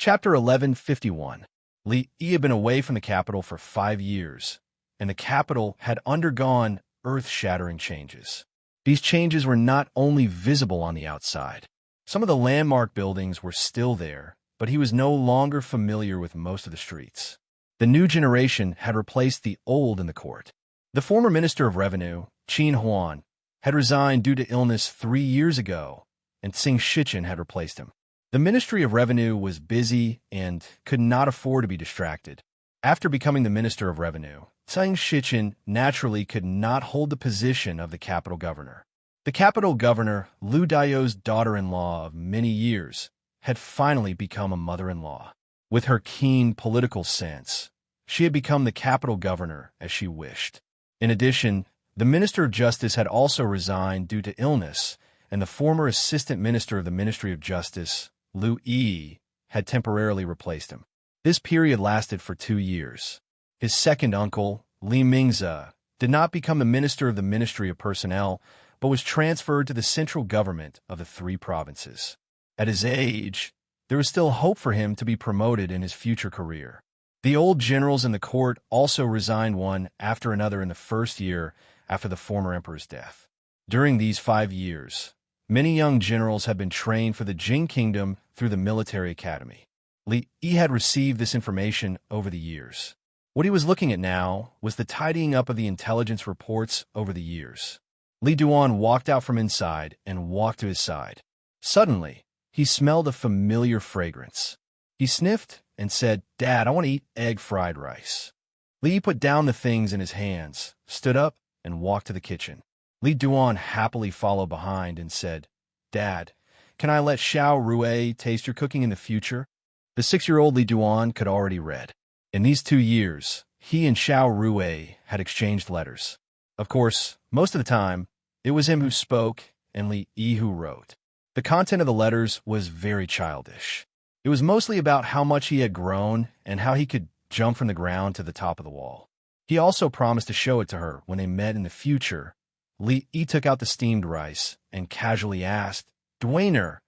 Chapter 1151. Li Yi had been away from the capital for 5 years, and the capital had undergone earth-shattering changes. These changes were not only visible on the outside. Some of the landmark buildings were still there, but he was no longer familiar with most of the streets. The new generation had replaced the old in the court. The former Minister of Revenue, Qin Huan, had resigned due to illness 3 years ago, and Xing Shichen had replaced him. The Ministry of Revenue was busy and could not afford to be distracted. After becoming the Minister of Revenue, Xing Shichen naturally could not hold the position of the capital governor. The capital governor, Liu Daio's daughter-in-law of many years, had finally become a mother-in-law. With her keen political sense, she had become the capital governor as she wished. In addition, the Minister of Justice had also resigned due to illness, and the former Assistant Minister of the Ministry of Justice, Liu Yi, had temporarily replaced him. This period lasted for 2 years. His second uncle, Li Mingze, did not become the Minister of the Ministry of Personnel, but was transferred to the central government of the 3 provinces. At his age, there was still hope for him to be promoted in his future career. The old generals in the court also resigned one after another in the first year after the former emperor's death. During these 5 years, many young generals had been trained for the Jing Kingdom through the military academy. Li Yi had received this information over the years. What he was looking at now was the tidying up of the intelligence reports over the years. Li Duan walked out from inside and walked to his side. Suddenly, he smelled a familiar fragrance. He sniffed and said, "Dad, I want to eat egg fried rice." Li put down the things in his hands, stood up, and walked to the kitchen. Li Duan happily followed behind and said, "Dad, can I let Xiao Rui taste your cooking in the future?" The 6-year-old Li Duan could already read. In these 2 years, he and Xiao Rui had exchanged letters. Of course, most of the time, it was him who spoke and Li Yi who wrote. The content of the letters was very childish. It was mostly about how much he had grown and how he could jump from the ground to the top of the wall. He also promised to show it to her when they met in the future. Li Yi took out the steamed rice and casually asked, "Duaner,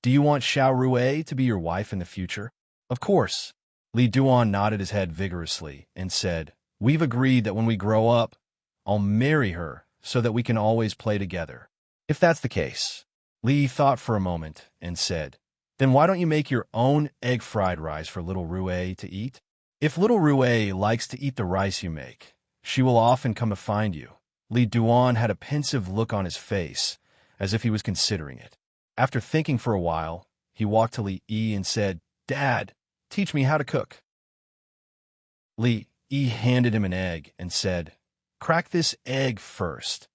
do you want Xiao Rui to be your wife in the future?" "Of course." Li Duan nodded his head vigorously and said, "We've agreed that when we grow up, I'll marry her so that we can always play together." "If that's the case." Li thought for a moment and said, "Then why don't you make your own egg fried rice for little Rui to eat? If little Rui likes to eat the rice you make, she will often come to find you." Li Duan had a pensive look on his face, as if he was considering it. After thinking for a while, he walked to Li Yi and said, "Dad, teach me how to cook." Li Yi handed him an egg and said, "Crack this egg first.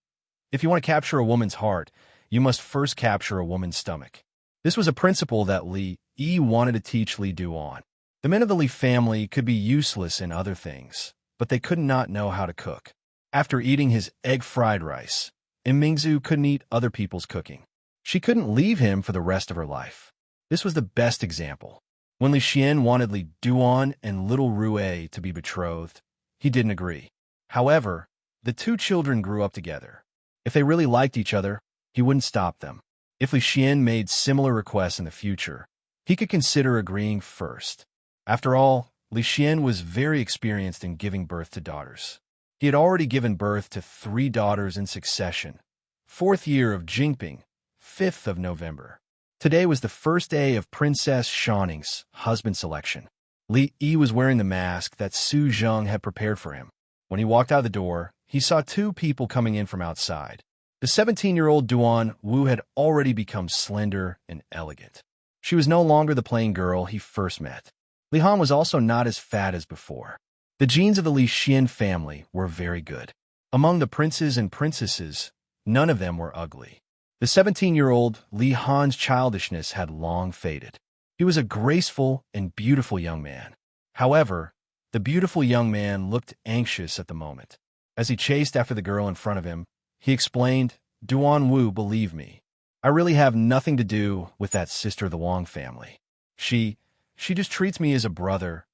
If you want to capture a woman's heart, you must first capture a woman's stomach." This was a principle that Li Yi wanted to teach Li Duan. The men of the Li family could be useless in other things, but they could not know how to cook. After eating his egg fried rice, Mingzu couldn't eat other people's cooking. She couldn't leave him for the rest of her life. This was the best example. When Li Xian wanted Li Duan and little Rui to be betrothed, he didn't agree. However, the 2 children grew up together. If they really liked each other, he wouldn't stop them. If Li Xian made similar requests in the future, he could consider agreeing first. After all, Li Xian was very experienced in giving birth to daughters. He had already given birth to 3 daughters in succession. 4th year of Jingping, 5th of November. Today was the first day of Princess Shanning's husband selection. Li Yi was wearing the mask that Su Zheng had prepared for him. When he walked out the door, he saw 2 people coming in from outside. The 17-year-old Duan Wu had already become slender and elegant. She was no longer the plain girl he first met. Li Han was also not as fat as before. The genes of the Li Xian family were very good. Among the princes and princesses, none of them were ugly. The 17-year-old Li Han's childishness had long faded. He was a graceful and beautiful young man. However, the beautiful young man looked anxious at the moment. As he chased after the girl in front of him, he explained, "Duan Wu, believe me, I really have nothing to do with that sister of the Wang family. She just treats me as a brother.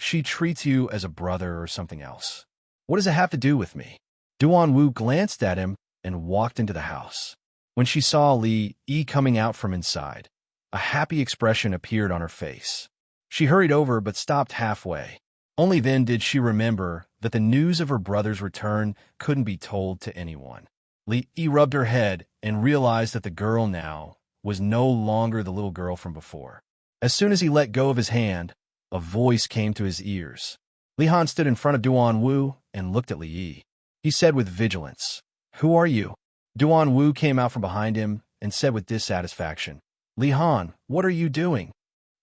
She treats you as a brother or something else. What does it have to do with me?" Duan Wu glanced at him and walked into the house. When she saw Li Yi coming out from inside, a happy expression appeared on her face. She hurried over but stopped halfway. Only then did she remember that the news of her brother's return couldn't be told to anyone. Li rubbed her head and realized that the girl now was no longer the little girl from before. As soon as he let go of his hand, a voice came to his ears. Li Han stood in front of Duan Wu and looked at Li Yi. He said with vigilance, "Who are you?" Duan Wu came out from behind him and said with dissatisfaction, "Li Han, what are you doing?"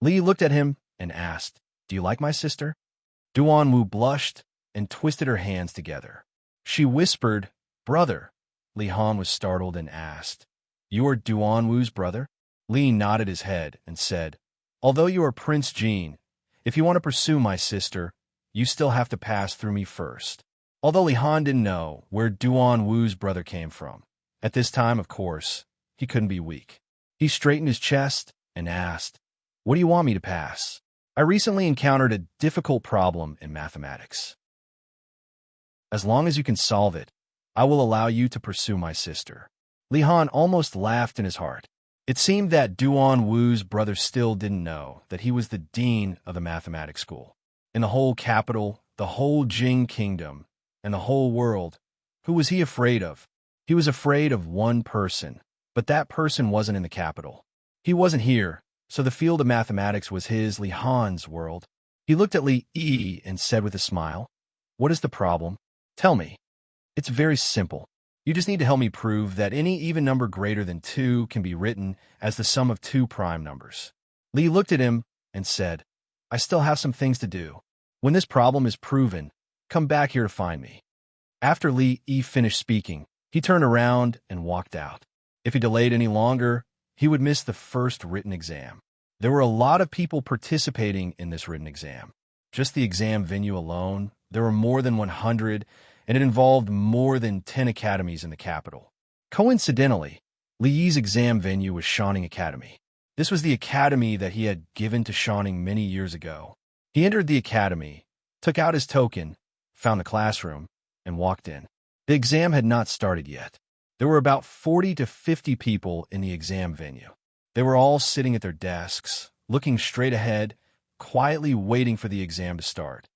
Li looked at him and asked, "Do you like my sister?" Duan Wu blushed and twisted her hands together. She whispered, "Brother." Li Han was startled and asked, "You are Duan Wu's brother?" Li nodded his head and said, "Although you are Prince Jean, if you want to pursue my sister, you still have to pass through me first." Although Li Han didn't know where Duan Wu's brother came from, at this time, of course, he couldn't be weak. He straightened his chest and asked, "What do you want me to pass? I recently encountered a difficult problem in mathematics. As long as you can solve it, I will allow you to pursue my sister." Li Han almost laughed in his heart. It seemed that Duan Wu's brother still didn't know that he was the dean of the mathematics school. In the whole capital, the whole Jing kingdom, and the whole world, who was he afraid of? He was afraid of one person, but that person wasn't in the capital. He wasn't here, so the field of mathematics was his, Li Han's, world. He looked at Li Yi and said with a smile, "What is the problem? Tell me. It's very simple. You just need to help me prove that any even number greater than 2 can be written as the sum of 2 prime numbers." Li looked at him and said, "I still have some things to do. When this problem is proven, come back here to find me." After Li Yi finished speaking, he turned around and walked out. If he delayed any longer, he would miss the first written exam. There were a lot of people participating in this written exam. Just the exam venue alone, there were more than 100, and it involved more than 10 academies in the capital. Coincidentally, Li Yi's exam venue was Shining Academy. This was the academy that he had given to Shining many years ago. He entered the academy, took out his token, found the classroom, and walked in. The exam had not started yet. There were about 40 to 50 people in the exam venue. They were all sitting at their desks, looking straight ahead, quietly waiting for the exam to start.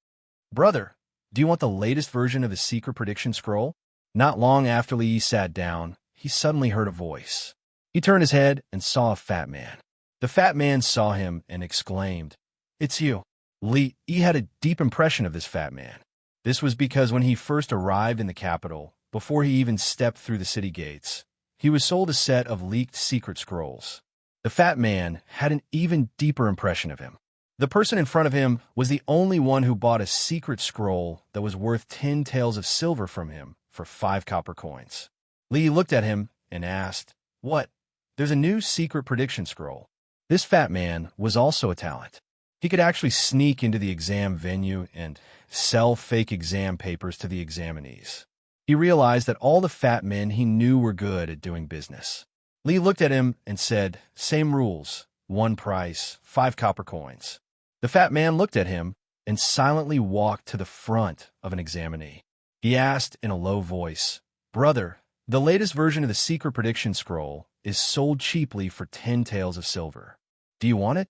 "Brother, do you want the latest version of the secret prediction scroll?" Not long after Li sat down, he suddenly heard a voice. He turned his head and saw a fat man. The fat man saw him and exclaimed, "It's you." Li had a deep impression of this fat man. This was because when he first arrived in the capital, before he even stepped through the city gates, he was sold a set of leaked secret scrolls. The fat man had an even deeper impression of him. The person in front of him was the only one who bought a secret scroll that was worth 10 taels of silver from him for 5 copper coins. Li looked at him and asked, "What? There's a new secret prediction scroll." This fat man was also a talent. He could actually sneak into the exam venue and sell fake exam papers to the examinees. He realized that all the fat men he knew were good at doing business. Li looked at him and said, "Same rules, 1 price, 5 copper coins." The fat man looked at him and silently walked to the front of an examinee. He asked in a low voice, "Brother, the latest version of the secret prediction scroll is sold cheaply for 10 taels of silver. Do you want it?"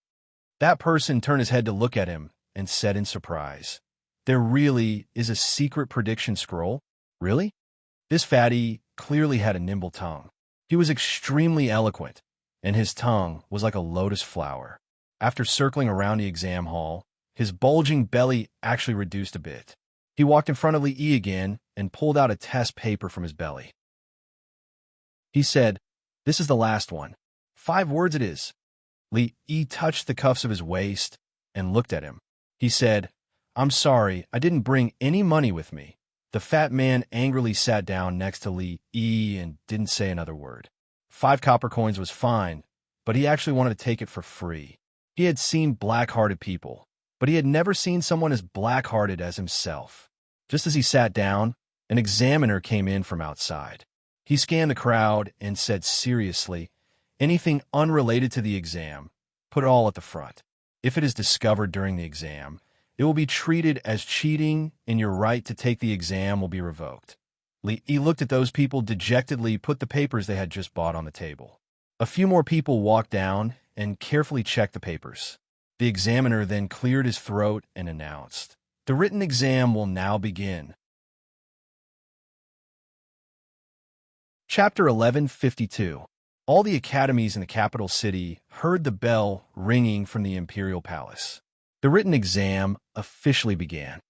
That person turned his head to look at him and said in surprise, "There really is a secret prediction scroll? Really?" This fatty clearly had a nimble tongue. He was extremely eloquent, and his tongue was like a lotus flower. After circling around the exam hall, his bulging belly actually reduced a bit. He walked in front of Li Yi again and pulled out a test paper from his belly. He said, "This is the last one. 5 words it is." Li Yi touched the cuffs of his waist and looked at him. He said, "I'm sorry, I didn't bring any money with me." The fat man angrily sat down next to Li Yi and didn't say another word. 5 copper coins was fine, but he actually wanted to take it for free. He had seen black-hearted people, but he had never seen someone as black-hearted as himself. Just as he sat down, an examiner came in from outside. He scanned the crowd and said seriously, "Anything unrelated to the exam, put it all at the front. If it is discovered during the exam, it will be treated as cheating and your right to take the exam will be revoked." He looked at those people dejectedly put the papers they had just bought on the table. A few more people walked down and carefully checked the papers. The examiner then cleared his throat and announced, "The written exam will now begin." Chapter 1152. All the academies in the capital city heard the bell ringing from the imperial palace. The written exam officially began.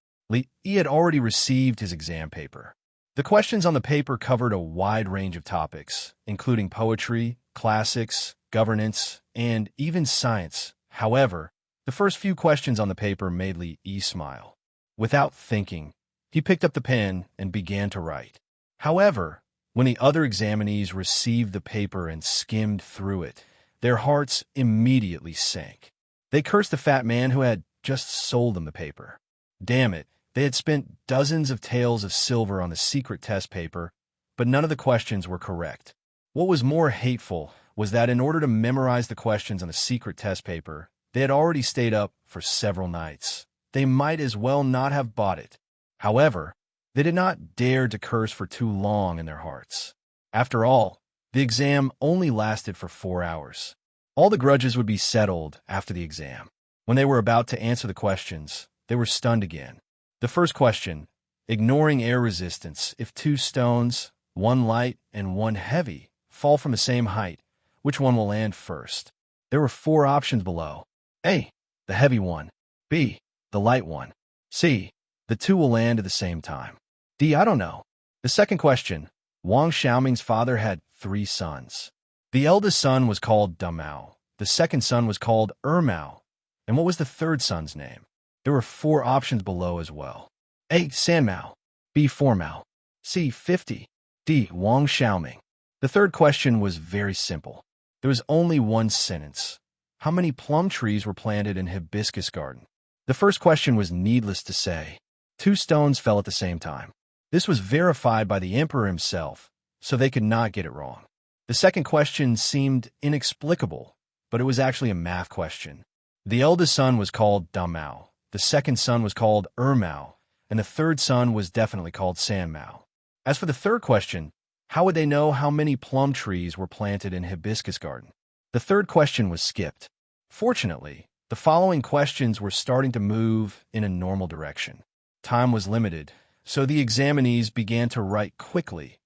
He had already received his exam paper. The questions on the paper covered a wide range of topics, including poetry, classics, governance, and even science. However, the first few questions on the paper made Li smile. Without thinking, he picked up the pen and began to write. However, when the other examinees received the paper and skimmed through it, their hearts immediately sank. They cursed the fat man who had just sold them the paper. Damn it, they had spent dozens of taels of silver on the secret test paper, but none of the questions were correct. What was more hateful was that in order to memorize the questions on the secret test paper, they had already stayed up for several nights. They might as well not have bought it. However, they did not dare to curse for too long in their hearts. After all, the exam only lasted for 4 hours. All the grudges would be settled after the exam. When they were about to answer the questions, they were stunned again. The first question, ignoring air resistance, if 2 stones, 1 light and 1 heavy, fall from the same height, which one will land first? There were 4 options below. A, the heavy one. B, the light one. C, the 2 will land at the same time. D, I don't know. The second question, Wang Xiaoming's father had 3 sons. The eldest son was called Damao. The second son was called Ermao. And what was the third son's name? There were 4 options below as well. A, Sanmao. B, Formao. C, 50. D, Wang Xiaoming. The third question was very simple. There was only one sentence. How many plum trees were planted in Hibiscus Garden? The first question was needless to say. 2 stones fell at the same time. This was verified by the emperor himself, so they could not get it wrong. The second question seemed inexplicable, but it was actually a math question. The eldest son was called Damao, the second son was called Ermao, and the third son was definitely called Sanmao. As for the third question, how would they know how many plum trees were planted in Hibiscus Garden? The third question was skipped. Fortunately, the following questions were starting to move in a normal direction. Time was limited, so the examinees began to write quickly.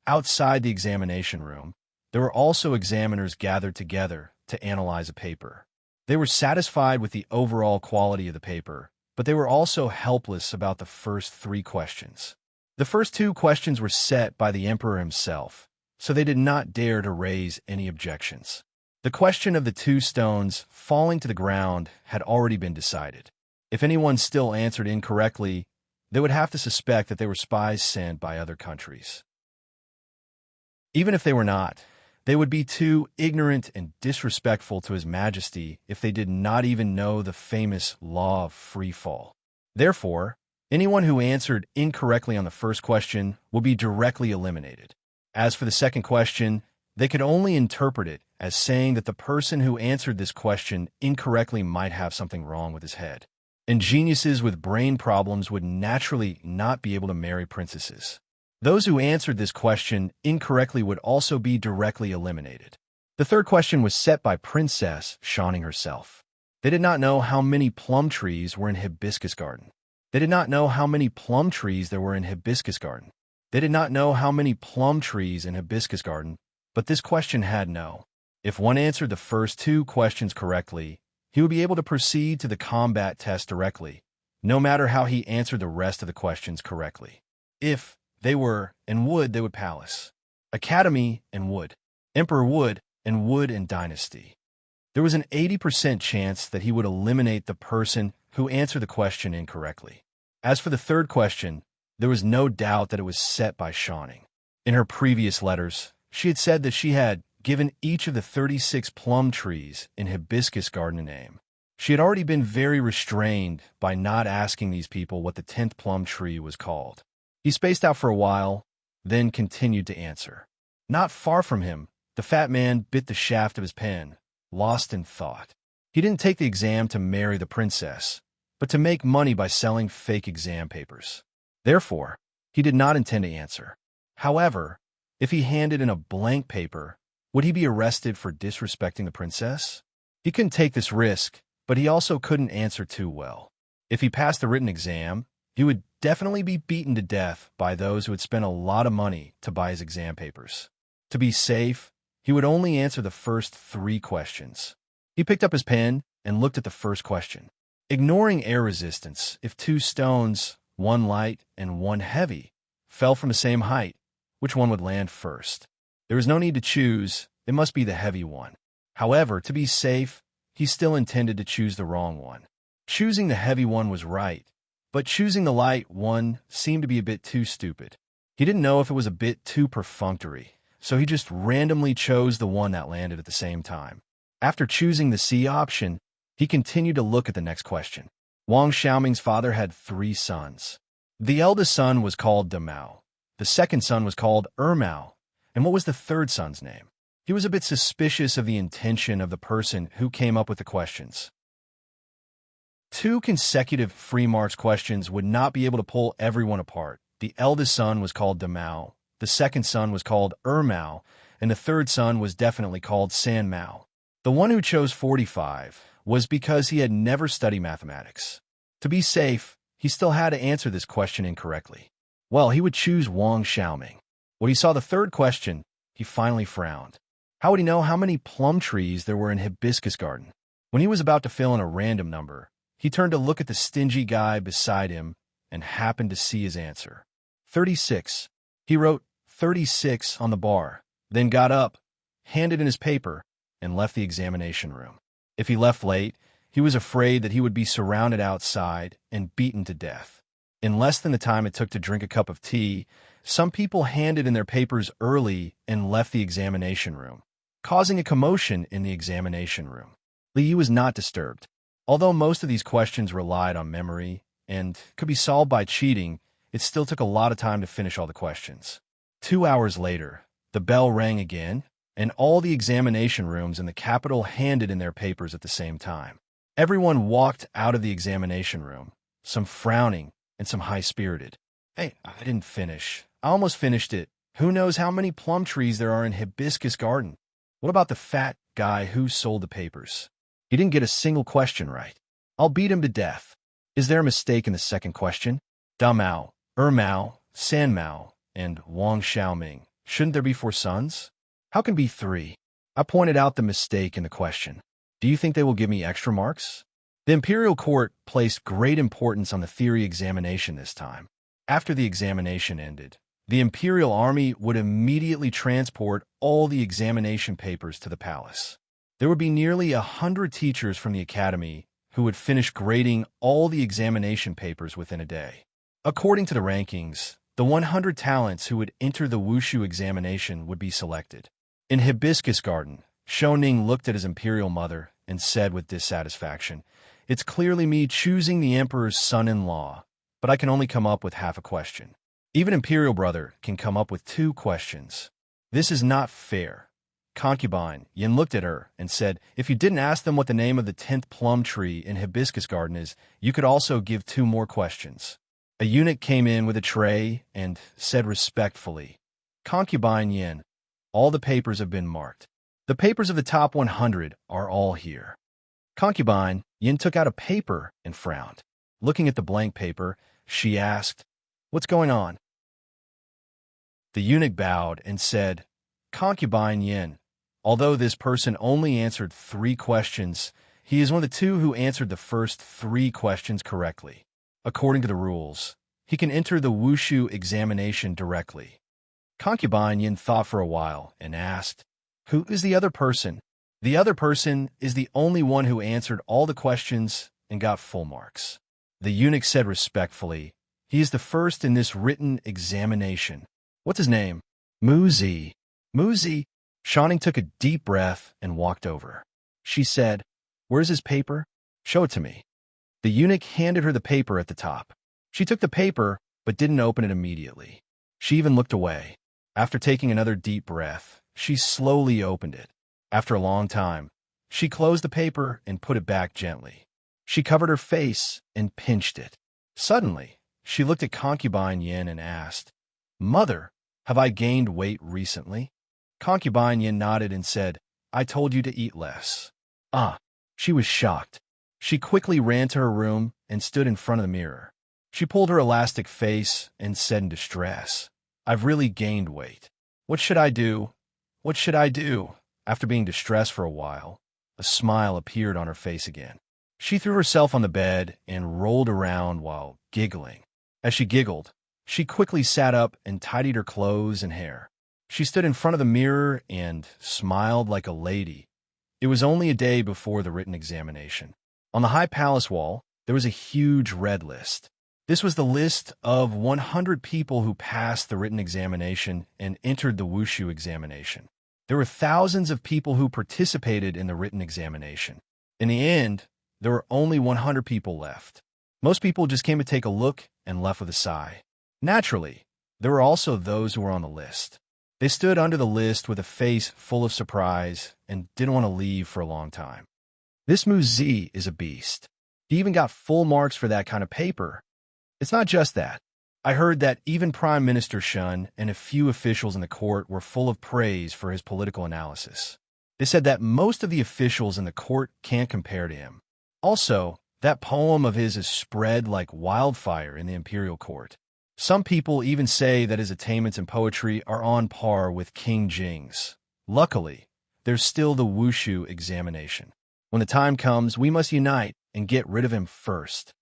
Outside the examination room, there were also examiners gathered together to analyze a paper. They were satisfied with the overall quality of the paper, but they were also helpless about the first 3 questions. The first 2 questions were set by the emperor himself, so they did not dare to raise any objections. The question of the 2 stones falling to the ground had already been decided. If anyone still answered incorrectly, they would have to suspect that they were spies sent by other countries. Even if they were not, they would be too ignorant and disrespectful to His Majesty if they did not even know the famous law of free fall. Therefore, anyone who answered incorrectly on the first question will be directly eliminated. As for the second question, they could only interpret it as saying that the person who answered this question incorrectly might have something wrong with his head. And geniuses with brain problems would naturally not be able to marry princesses. Those who answered this question incorrectly would also be directly eliminated. The third question was set by Princess Shining herself. They did not know how many plum trees were in Hibiscus Garden. They did not know how many plum trees there were in Hibiscus Garden. They did not know how many plum trees in Hibiscus Garden, but this question had no. If one answered the first 2 questions correctly, he would be able to proceed to the combat test directly, no matter how he answered the rest of the questions correctly. If they were and would, they would palace. Academy and would. Emperor would and would and dynasty. There was an 80% chance that he would eliminate the person who answered the question incorrectly. As for the third question, there was no doubt that it was set by Shining. In her previous letters, she had said that she had given each of the 36 plum trees in Hibiscus Garden a name. She had already been very restrained by not asking these people what the 10th plum tree was called. He spaced out for a while, then continued to answer. Not far from him, the fat man bit the shaft of his pen, lost in thought. He didn't take the exam to marry the princess, but to make money by selling fake exam papers. Therefore, he did not intend to answer. However, if he handed in a blank paper, would he be arrested for disrespecting the princess? He couldn't take this risk, but he also couldn't answer too well. If he passed the written exam, he would definitely be beaten to death by those who had spent a lot of money to buy his exam papers. To be safe, he would only answer the first 3 questions. He picked up his pen and looked at the first question. Ignoring air resistance, if 2 stones, one light and one heavy, fell from the same height, which one would land first? There was no need to choose. It must be the heavy one. However, to be safe, he still intended to choose the wrong one. Choosing the heavy one was right, but choosing the light one seemed to be a bit too stupid. He didn't know if it was a bit too perfunctory, so he just randomly chose the one that landed at the same time. After choosing the C option, he continued to look at the next question. Wang Xiaoming's father had 3 sons. The eldest son was called Damao. The second son was called Ermao. And what was the third son's name? He was a bit suspicious of the intention of the person who came up with the questions. 2 consecutive free marks questions would not be able to pull everyone apart. The eldest son was called Damao, the second son was called Ermao, and the third son was definitely called Sanmao. The one who chose 45 was because he had never studied mathematics. To be safe, he still had to answer this question incorrectly. Well, he would choose Wang Xiaoming. When he saw the third question, he finally frowned. How would he know how many plum trees there were in Hibiscus Garden? When he was about to fill in a random number, he turned to look at the stingy guy beside him and happened to see his answer. 36. He wrote 36 on the bar, then got up, handed in his paper, and left the examination room. If he left late, he was afraid that he would be surrounded outside and beaten to death. In less than the time it took to drink a cup of tea, some people handed in their papers early and left the examination room, causing a commotion in the examination room. Li was not disturbed. Although most of these questions relied on memory and could be solved by cheating, it still took a lot of time to finish all the questions. 2 hours later, the bell rang again, and all the examination rooms in the capital handed in their papers at the same time. Everyone walked out of the examination room, some frowning and some high-spirited. Hey, I didn't finish. I almost finished it. Who knows how many plum trees there are in Hibiscus Garden? What about the fat guy who sold the papers? He didn't get a single question right. I'll beat him to death. Is there a mistake in the second question? Damao, Ermao, Sanmao, and Wang Xiaoming. Shouldn't there be 4 sons? How can be 3? I pointed out the mistake in the question. Do you think they will give me extra marks? The imperial court placed great importance on the theory examination this time. After the examination ended, the imperial army would immediately transport all the examination papers to the palace. There would be nearly 100 teachers from the academy who would finish grading all the examination papers within a day. According to the rankings, the 100 talents who would enter the wushu examination would be selected. In Hibiscus Garden, Shoning looked at his imperial mother and said with dissatisfaction, "It's clearly me choosing the emperor's son-in-law, but I can only come up with half a question. Even imperial brother can come up with 2 questions. This is not fair." Concubine Yin looked at her and said, "If you didn't ask them what the name of the 10th plum tree in Hibiscus Garden is, you could also give 2 more questions." A eunuch came in with a tray and said respectfully, "Concubine Yin, all the papers have been marked. The papers of the top 100 are all here." Concubine Yin took out a paper and frowned. Looking at the blank paper, she asked, "What's going on?" The eunuch bowed and said, "Concubine Yin, although this person only answered 3 questions, he is one of the 2 who answered the first 3 questions correctly. According to the rules, he can enter the wushu examination directly." Concubine Yin thought for a while and asked, "Who is the other person?" "The other person is the only one who answered all the questions and got full marks." The eunuch said respectfully, "He is the first in this written examination." "What's his name?" "Muzi." "Muzi?" Shoning took a deep breath and walked over. She said, "Where's his paper? Show it to me." The eunuch handed her the paper at the top. She took the paper, but didn't open it immediately. She even looked away. After taking another deep breath, she slowly opened it. After a long time, she closed the paper and put it back gently. She covered her face and pinched it. Suddenly, she looked at Concubine Yin and asked, "Mother, have I gained weight recently?" Concubine Yin nodded and said, "I told you to eat less." Ah, she was shocked. She quickly ran to her room and stood in front of the mirror. She pulled her elastic face and said in distress, "I've really gained weight. What should I do? What should I do?" After being distressed for a while, a smile appeared on her face again. She threw herself on the bed and rolled around while giggling. As she giggled, she quickly sat up and tidied her clothes and hair. She stood in front of the mirror and smiled like a lady. It was only a day before the written examination. On the high palace wall, there was a huge red list. This was the list of 100 people who passed the written examination and entered the wushu examination. There were thousands of people who participated in the written examination. In the end, there were only 100 people left. Most people just came to take a look and left with a sigh. Naturally, there were also those who were on the list. They stood under the list with a face full of surprise and didn't want to leave for a long time. This Mu Z is a beast. He even got full marks for that kind of paper. It's not just that. I heard that even Prime Minister Shun and a few officials in the court were full of praise for his political analysis. They said that most of the officials in the court can't compare to him. Also, that poem of his is spread like wildfire in the imperial court. Some people even say that his attainments in poetry are on par with King Jing's. Luckily, there's still the wushu examination. When the time comes, we must unite and get rid of him first.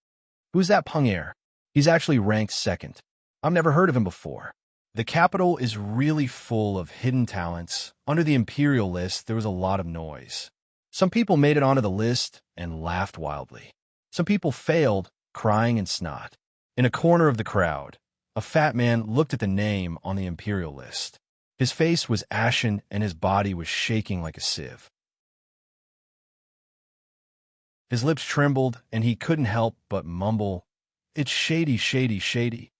Who's that Peng'er? He's actually ranked second. I've never heard of him before. The capital is really full of hidden talents. Under the imperial list, there was a lot of noise. Some people made it onto the list and laughed wildly. Some people failed, crying and snot. In a corner of the crowd, a fat man looked at the name on the imperial list. His face was ashen and his body was shaking like a sieve. His lips trembled and he couldn't help but mumble, "It's shady, shady, shady."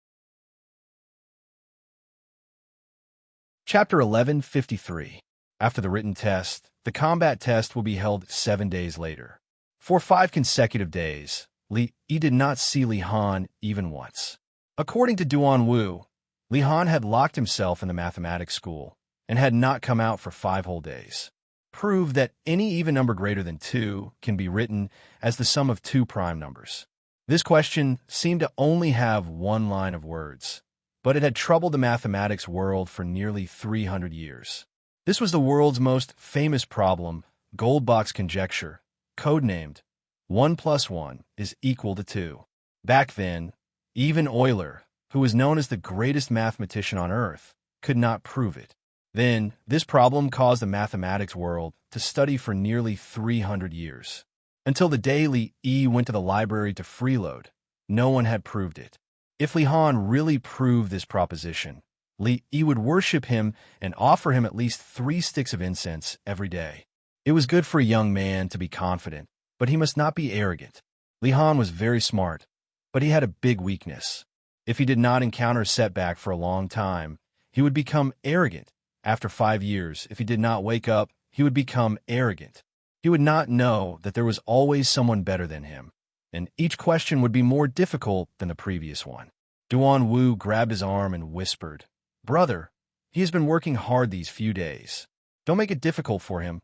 Chapter 1153. After the written test, the combat test will be held 7 days later. For 5 consecutive days, Li Yi did not see Li Han even once. According to Duan Wu, Li Han had locked himself in the mathematics school and had not come out for 5 whole days. Proved that any even number greater than 2 can be written as the sum of 2 prime numbers. This question seemed to only have 1 line of words, but it had troubled the mathematics world for nearly 300 years. This was the world's most famous problem, Goldbach's conjecture, codenamed 1 + 1 is equal to 2. Back then, even Euler, who was known as the greatest mathematician on Earth, could not prove it. Then, this problem caused the mathematics world to study for nearly 300 years. Until the day Li Yi went to the library to freeload, no one had proved it. If Li Han really proved this proposition, Li Yi would worship him and offer him at least 3 sticks of incense every day. It was good for a young man to be confident, but he must not be arrogant. Li Han was very smart, but he had a big weakness. If he did not encounter a setback for a long time, he would become arrogant. After 5 years, if he did not wake up, he would become arrogant. He would not know that there was always someone better than him, and each question would be more difficult than the previous one. Duan Wu grabbed his arm and whispered, "Brother, he has been working hard these few days. Don't make it difficult for him."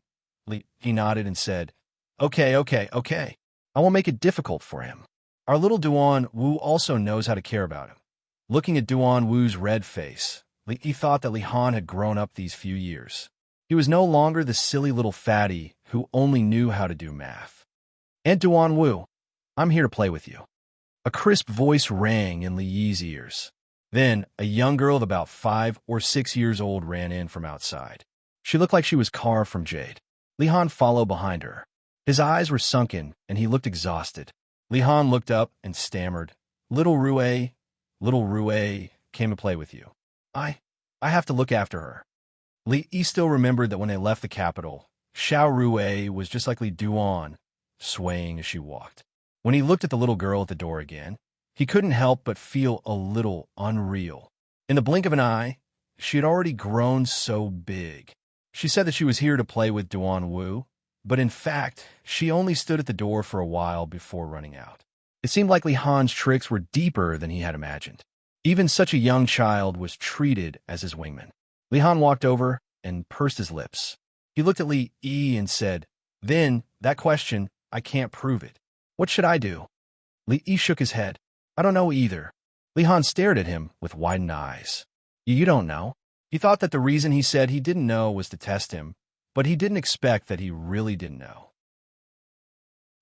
He nodded and said, Okay. I won't make it difficult for him. Our little Duan Wu also knows how to care about him." Looking at Duan Wu's red face, he thought that Li Han had grown up these few years. He was no longer the silly little fatty who only knew how to do math. "Aunt Duan Wu, I'm here to play with you." A crisp voice rang in Li Yi's ears. Then, a young girl of about 5 or 6 years old ran in from outside. She looked like she was carved from jade. Li Han followed behind her. His eyes were sunken, and he looked exhausted. Li Han looked up and stammered, little Rue came to play with you. I have to look after her." Li Yi still remembered that when they left the capital, Xiao Rue was just like Li Duan, swaying as she walked. When he looked at the little girl at the door again, he couldn't help but feel a little unreal. In the blink of an eye, she had already grown so big. She said that she was here to play with Duan Wu, but in fact, she only stood at the door for a while before running out. It seemed like Li Han's tricks were deeper than he had imagined. Even such a young child was treated as his wingman. Li Han walked over and pursed his lips. He looked at Li Yi and said, "Then, that question, I can't prove it. What should I do? Li Yi shook his head. I don't know either. Li Han stared at him with widened eyes. You don't know? He thought that the reason he said he didn't know was to test him, but he didn't expect that he really didn't know.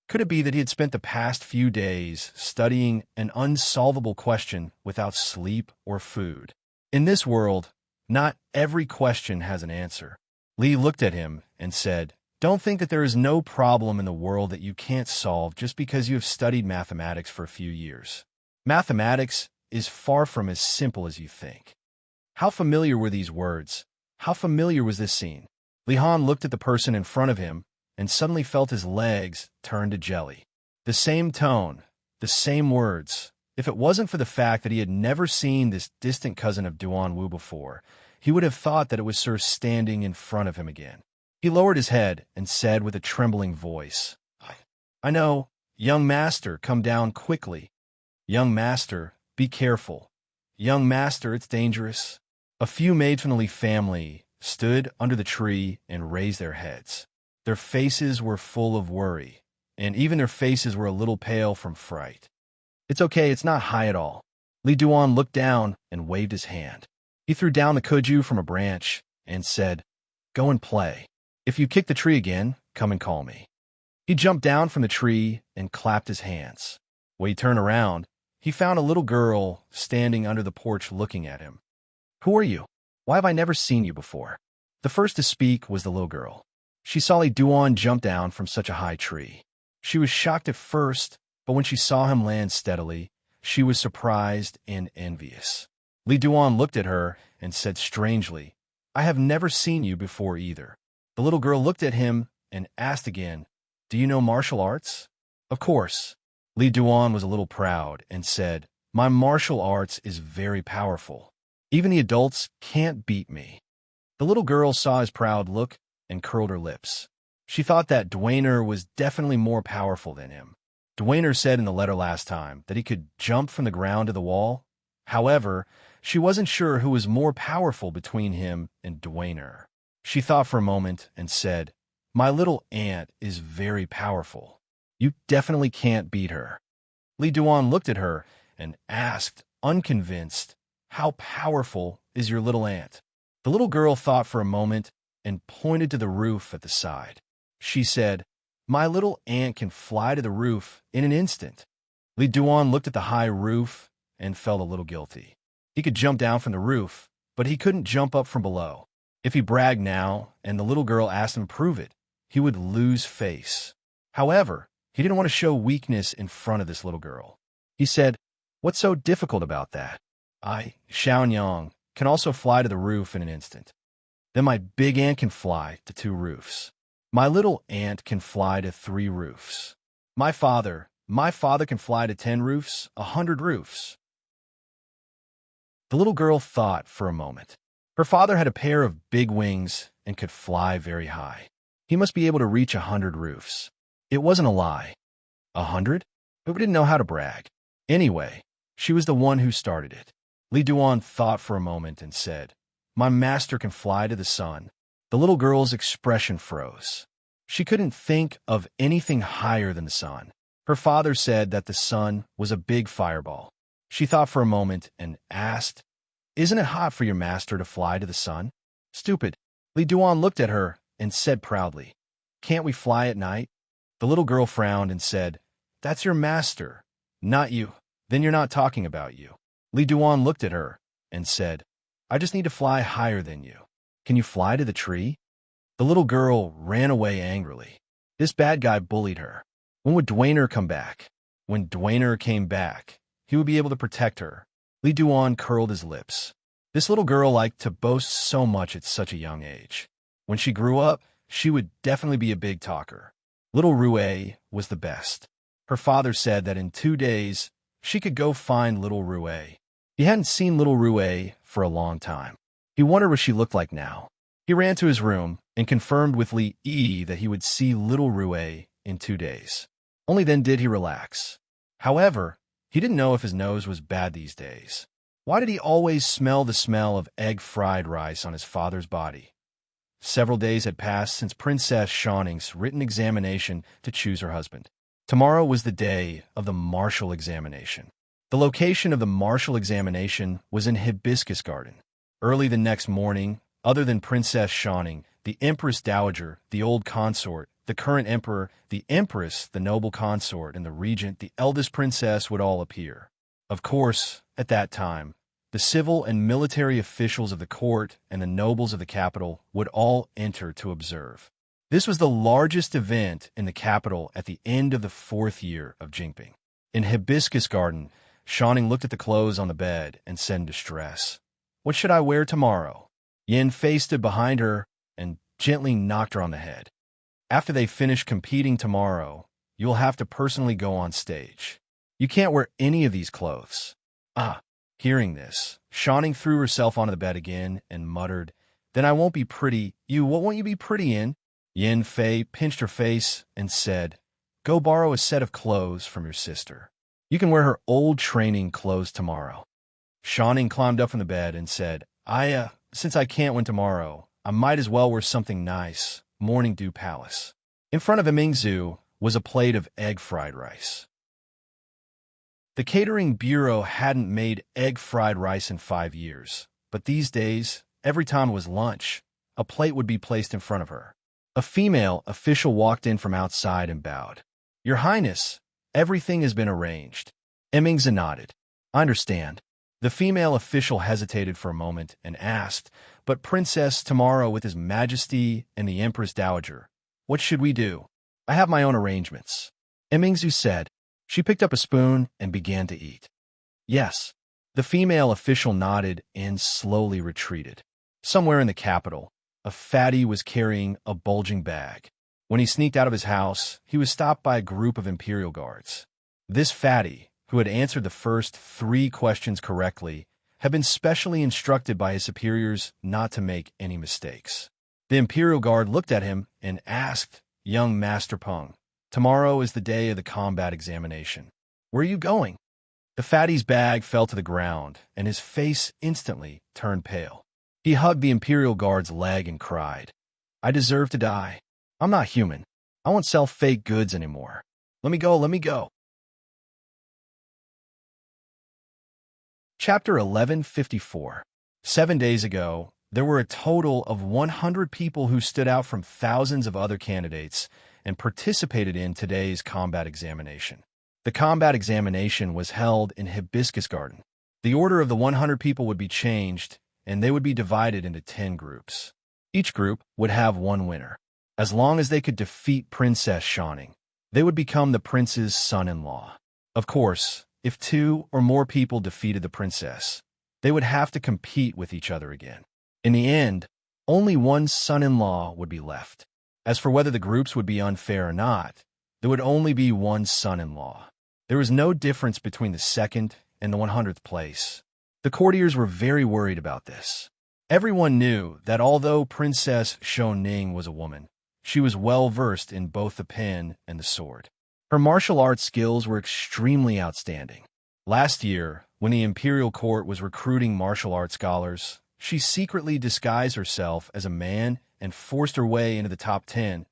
Could it be that he had spent the past few days studying an unsolvable question without sleep or food? In this world, not every question has an answer. Li looked at him and said, Don't think that there is no problem in the world that you can't solve just because you have studied mathematics for a few years. Mathematics is far from as simple as you think. How familiar were these words? How familiar was this scene? Li Han looked at the person in front of him and suddenly felt his legs turn to jelly. The same tone, the same words. If it wasn't for the fact that he had never seen this distant cousin of Duan Wu before, he would have thought that it was Sir standing in front of him again. He lowered his head and said with a trembling voice, I know, young master, come down quickly. Young master, be careful. Young master, it's dangerous. A few maids from the Li family stood under the tree and raised their heads. Their faces were full of worry, and even their faces were a little pale from fright. It's okay, it's not high at all. Li Duan looked down and waved his hand. He threw down the kuju from a branch and said, Go and play. If you kick the tree again, come and call me. He jumped down from the tree and clapped his hands. When he turned around, he found a little girl standing under the porch looking at him. Who are you? Why have I never seen you before? The first to speak was the little girl. She saw Li Duan jump down from such a high tree. She was shocked at first, but when she saw him land steadily, she was surprised and envious. Li Duan looked at her and said strangely, I have never seen you before either. The little girl looked at him and asked again, Do you know martial arts? Of course. Li Duan was a little proud and said, My martial arts is very powerful. Even the adults can't beat me. The little girl saw his proud look and curled her lips. She thought that Dwayner was definitely more powerful than him. Dwayner said in the letter last time that he could jump from the ground to the wall. However, she wasn't sure who was more powerful between him and Dwayner. She thought for a moment and said, My little aunt is very powerful. You definitely can't beat her. Li Duan looked at her and asked, unconvinced, How powerful is your little aunt? The little girl thought for a moment and pointed to the roof at the side. She said, My little aunt can fly to the roof in an instant. Li Duan looked at the high roof and felt a little guilty. He could jump down from the roof, but he couldn't jump up from below. If he bragged now and the little girl asked him to prove it, he would lose face. However, he didn't want to show weakness in front of this little girl. He said, What's so difficult about that? I, Xiaonyang, can also fly to the roof in an instant. Then my big aunt can fly to 2 roofs. My little aunt can fly to 3 roofs. My father can fly to 10 roofs, 100 roofs. The little girl thought for a moment. Her father had a pair of big wings and could fly very high. He must be able to reach 100 roofs. It wasn't a lie. 100? Who didn't know how to brag? Anyway, she was the one who started it. Li Duan thought for a moment and said, My master can fly to the sun. The little girl's expression froze. She couldn't think of anything higher than the sun. Her father said that the sun was a big fireball. She thought for a moment and asked, Isn't it hot for your master to fly to the sun? Stupid. Li Duan looked at her and said proudly, Can't we fly at night? The little girl frowned and said, That's your master, not you. Then you're not talking about you. Li Duan looked at her and said, I just need to fly higher than you. Can you fly to the tree? The little girl ran away angrily. This bad guy bullied her. When would Dwayner come back? When Dwayner came back, he would be able to protect her. Li Duan curled his lips. This little girl liked to boast so much at such a young age. When she grew up, she would definitely be a big talker. Little Rue was the best. Her father said that in 2 days, she could go find little Rue. He hadn't seen little Rue for a long time. He wondered what she looked like now. He ran to his room and confirmed with Li Yi that he would see little Rue in 2 days. Only then did he relax. However, he didn't know if his nose was bad these days. Why did he always smell the smell of egg fried rice on his father's body? Several days had passed since Princess Shanning's written examination to choose her husband. Tomorrow was the day of the martial examination. The location of the martial examination was in Hibiscus Garden. Early the next morning, other than Princess Shawning, the Empress Dowager, the old consort, the current emperor, the empress, the noble consort, and the regent, the eldest princess, would all appear. Of course, at that time, the civil and military officials of the court and the nobles of the capital would all enter to observe. This was the largest event in the capital at the end of the 4th year of Jinping. In Hibiscus Garden, Shawning looked at the clothes on the bed and said in distress, "What should I wear tomorrow?" Yin Fei stood behind her and gently knocked her on the head. "After they finish competing tomorrow, you'll have to personally go on stage. You can't wear any of these clothes." Hearing this, Shawning threw herself onto the bed again and muttered, "Then I won't be pretty. What won't you be pretty in?" Yin Fei pinched her face and said, "Go borrow a set of clothes from your sister. You can wear her old training clothes tomorrow." Shawning climbed up from the bed and said, Since I can't win tomorrow, I might as well wear something nice, morning dew palace." In front of Imingzu was a plate of egg fried rice. The catering bureau hadn't made egg fried rice in 5 years, but these days, every time it was lunch, a plate would be placed in front of her. A female official walked in from outside and bowed. "Your Highness, everything has been arranged." Imingzu nodded. "I understand." The female official hesitated for a moment and asked, "But Princess, tomorrow with His Majesty and the Empress Dowager, what should we do?" "I have my own arrangements," Imingzu said. She picked up a spoon and began to eat. "Yes." The female official nodded and slowly retreated. Somewhere in the capital, a fatty was carrying a bulging bag. When he sneaked out of his house, he was stopped by a group of imperial guards. This fatty, who had answered the first 3 questions correctly, had been specially instructed by his superiors not to make any mistakes. The imperial guard looked at him and asked, "Young Master Peng, tomorrow is the day of the combat examination. Where are you going?" The fatty's bag fell to the ground, and his face instantly turned pale. He hugged the imperial guard's leg and cried, "I deserve to die. I'm not human. I won't sell fake goods anymore. Let me go, let me go." Chapter 1154. 7 days ago, there were a total of 100 people who stood out from thousands of other candidates and participated in today's combat examination. The combat examination was held in Hibiscus Garden. The order of the 100 people would be changed, and they would be divided into 10 groups. Each group would have 1 winner. As long as they could defeat Princess Shawning, they would become the prince's son-in-law. Of course, if 2 or more people defeated the princess, they would have to compete with each other again. In the end, only 1 son-in-law would be left. As for whether the groups would be unfair or not, there would only be 1 son-in-law. There was no difference between the 2nd and the 100th place. The courtiers were very worried about this. Everyone knew that although Princess Shawning was a woman, she was well-versed in both the pen and the sword. Her martial arts skills were extremely outstanding. Last year, when the imperial court was recruiting martial arts scholars, she secretly disguised herself as a man and forced her way into the top 10.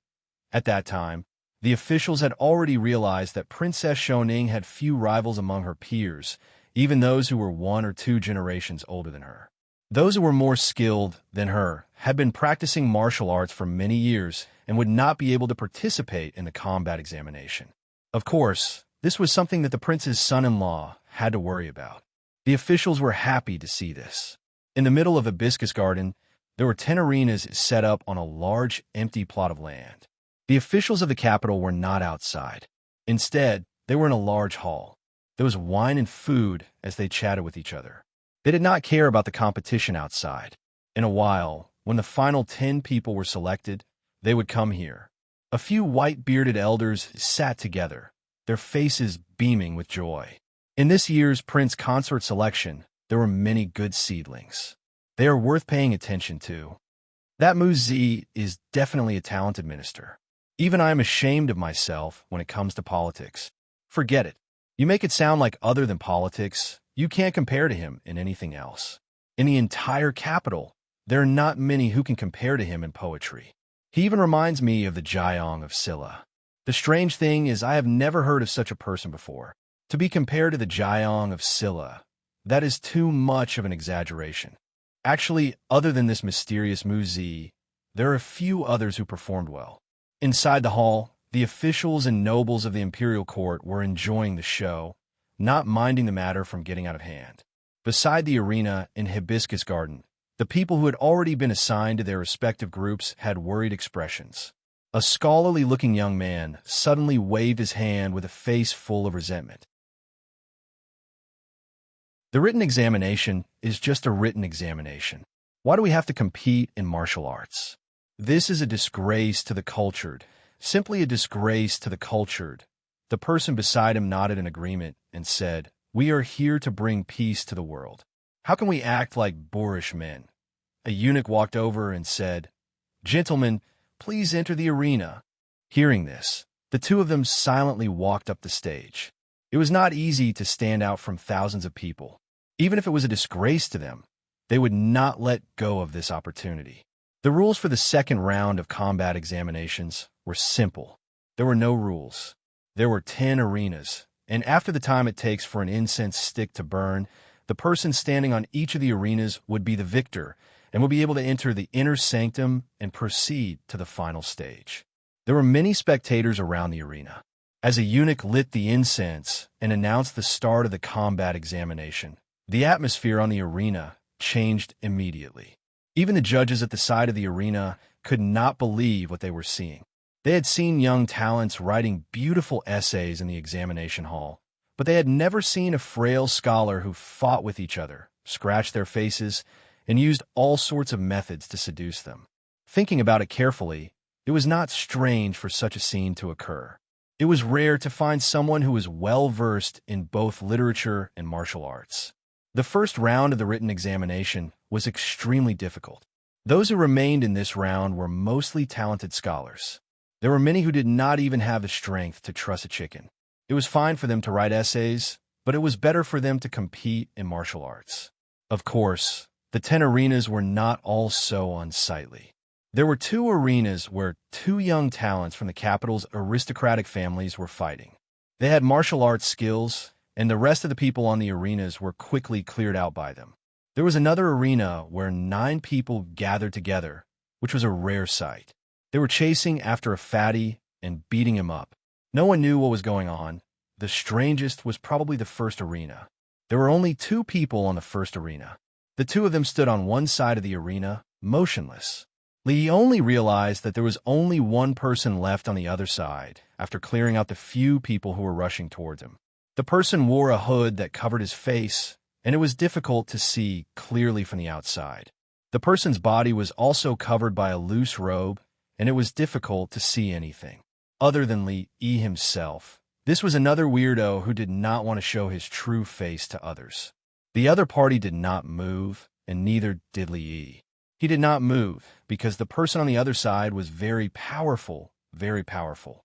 At that time, the officials had already realized that Princess Shawning had few rivals among her peers, even those who were 1 or 2 generations older than her. Those who were more skilled than her had been practicing martial arts for many years and would not be able to participate in the combat examination. Of course, this was something that the prince's son-in-law had to worry about. The officials were happy to see this. In the middle of Hibiscus Garden, there were 10 arenas set up on a large, empty plot of land. The officials of the capital were not outside. Instead, they were in a large hall. There was wine and food as they chatted with each other. They did not care about the competition outside. In a while, when the final 10 people were selected, they would come here. A few white-bearded elders sat together, their faces beaming with joy. In this year's prince consort selection, there were many good seedlings. They are worth paying attention to. That Mu Zi is definitely a talented minister. Even I am ashamed of myself when it comes to politics. Forget it. You make it sound like other than politics, you can't compare to him in anything else. In the entire capital, there are not many who can compare to him in poetry. He even reminds me of the Jiang of Silla. The strange thing is I have never heard of such a person before. To be compared to the Jiang of Silla, that is too much of an exaggeration. Actually, other than this mysterious Mu Zi, there are a few others who performed well. Inside the hall, the officials and nobles of the imperial court were enjoying the show, not minding the matter from getting out of hand. Beside the arena in Hibiscus Garden, the people who had already been assigned to their respective groups had worried expressions. A scholarly-looking young man suddenly waved his hand with a face full of resentment. The written examination is just a written examination. Why do we have to compete in martial arts? This is a disgrace to the cultured, simply a disgrace to the cultured. The person beside him nodded in agreement and said, "We are here to bring peace to the world. How can we act like boorish men?" A eunuch walked over and said, "Gentlemen, please enter the arena." Hearing this, the two of them silently walked up the stage. It was not easy to stand out from thousands of people. Even if it was a disgrace to them, they would not let go of this opportunity. The rules for the second round of combat examinations were simple. There were no rules. There were 10 arenas, and after the time it takes for an incense stick to burn, the person standing on each of the arenas would be the victor and would be able to enter the inner sanctum and proceed to the final stage. There were many spectators around the arena. As a eunuch lit the incense and announced the start of the combat examination, the atmosphere on the arena changed immediately. Even the judges at the side of the arena could not believe what they were seeing. They had seen young talents writing beautiful essays in the examination hall, but they had never seen a frail scholar who fought with each other, scratched their faces, and used all sorts of methods to seduce them. Thinking about it carefully, it was not strange for such a scene to occur. It was rare to find someone who was well-versed in both literature and martial arts. The first round of the written examination was extremely difficult. Those who remained in this round were mostly talented scholars. There were many who did not even have the strength to truss a chicken. It was fine for them to write essays, but it was better for them to compete in martial arts. Of course, the 10 arenas were not all so unsightly. There were 2 arenas where 2 young talents from the capital's aristocratic families were fighting. They had martial arts skills, and the rest of the people on the arenas were quickly cleared out by them. There was another arena where 9 people gathered together, which was a rare sight. They were chasing after a fatty and beating him up. No one knew what was going on. The strangest was probably the first arena. There were only 2 people on the first arena. The 2 of them stood on one side of the arena, motionless. Li only realized that there was only one person left on the other side after clearing out the few people who were rushing towards him. The person wore a hood that covered his face, and it was difficult to see clearly from the outside. The person's body was also covered by a loose robe, and it was difficult to see anything. Other than Li Yi himself, this was another weirdo who did not want to show his true face to others. The other party did not move, and neither did Li Yi. He did not move because the person on the other side was very powerful, very powerful.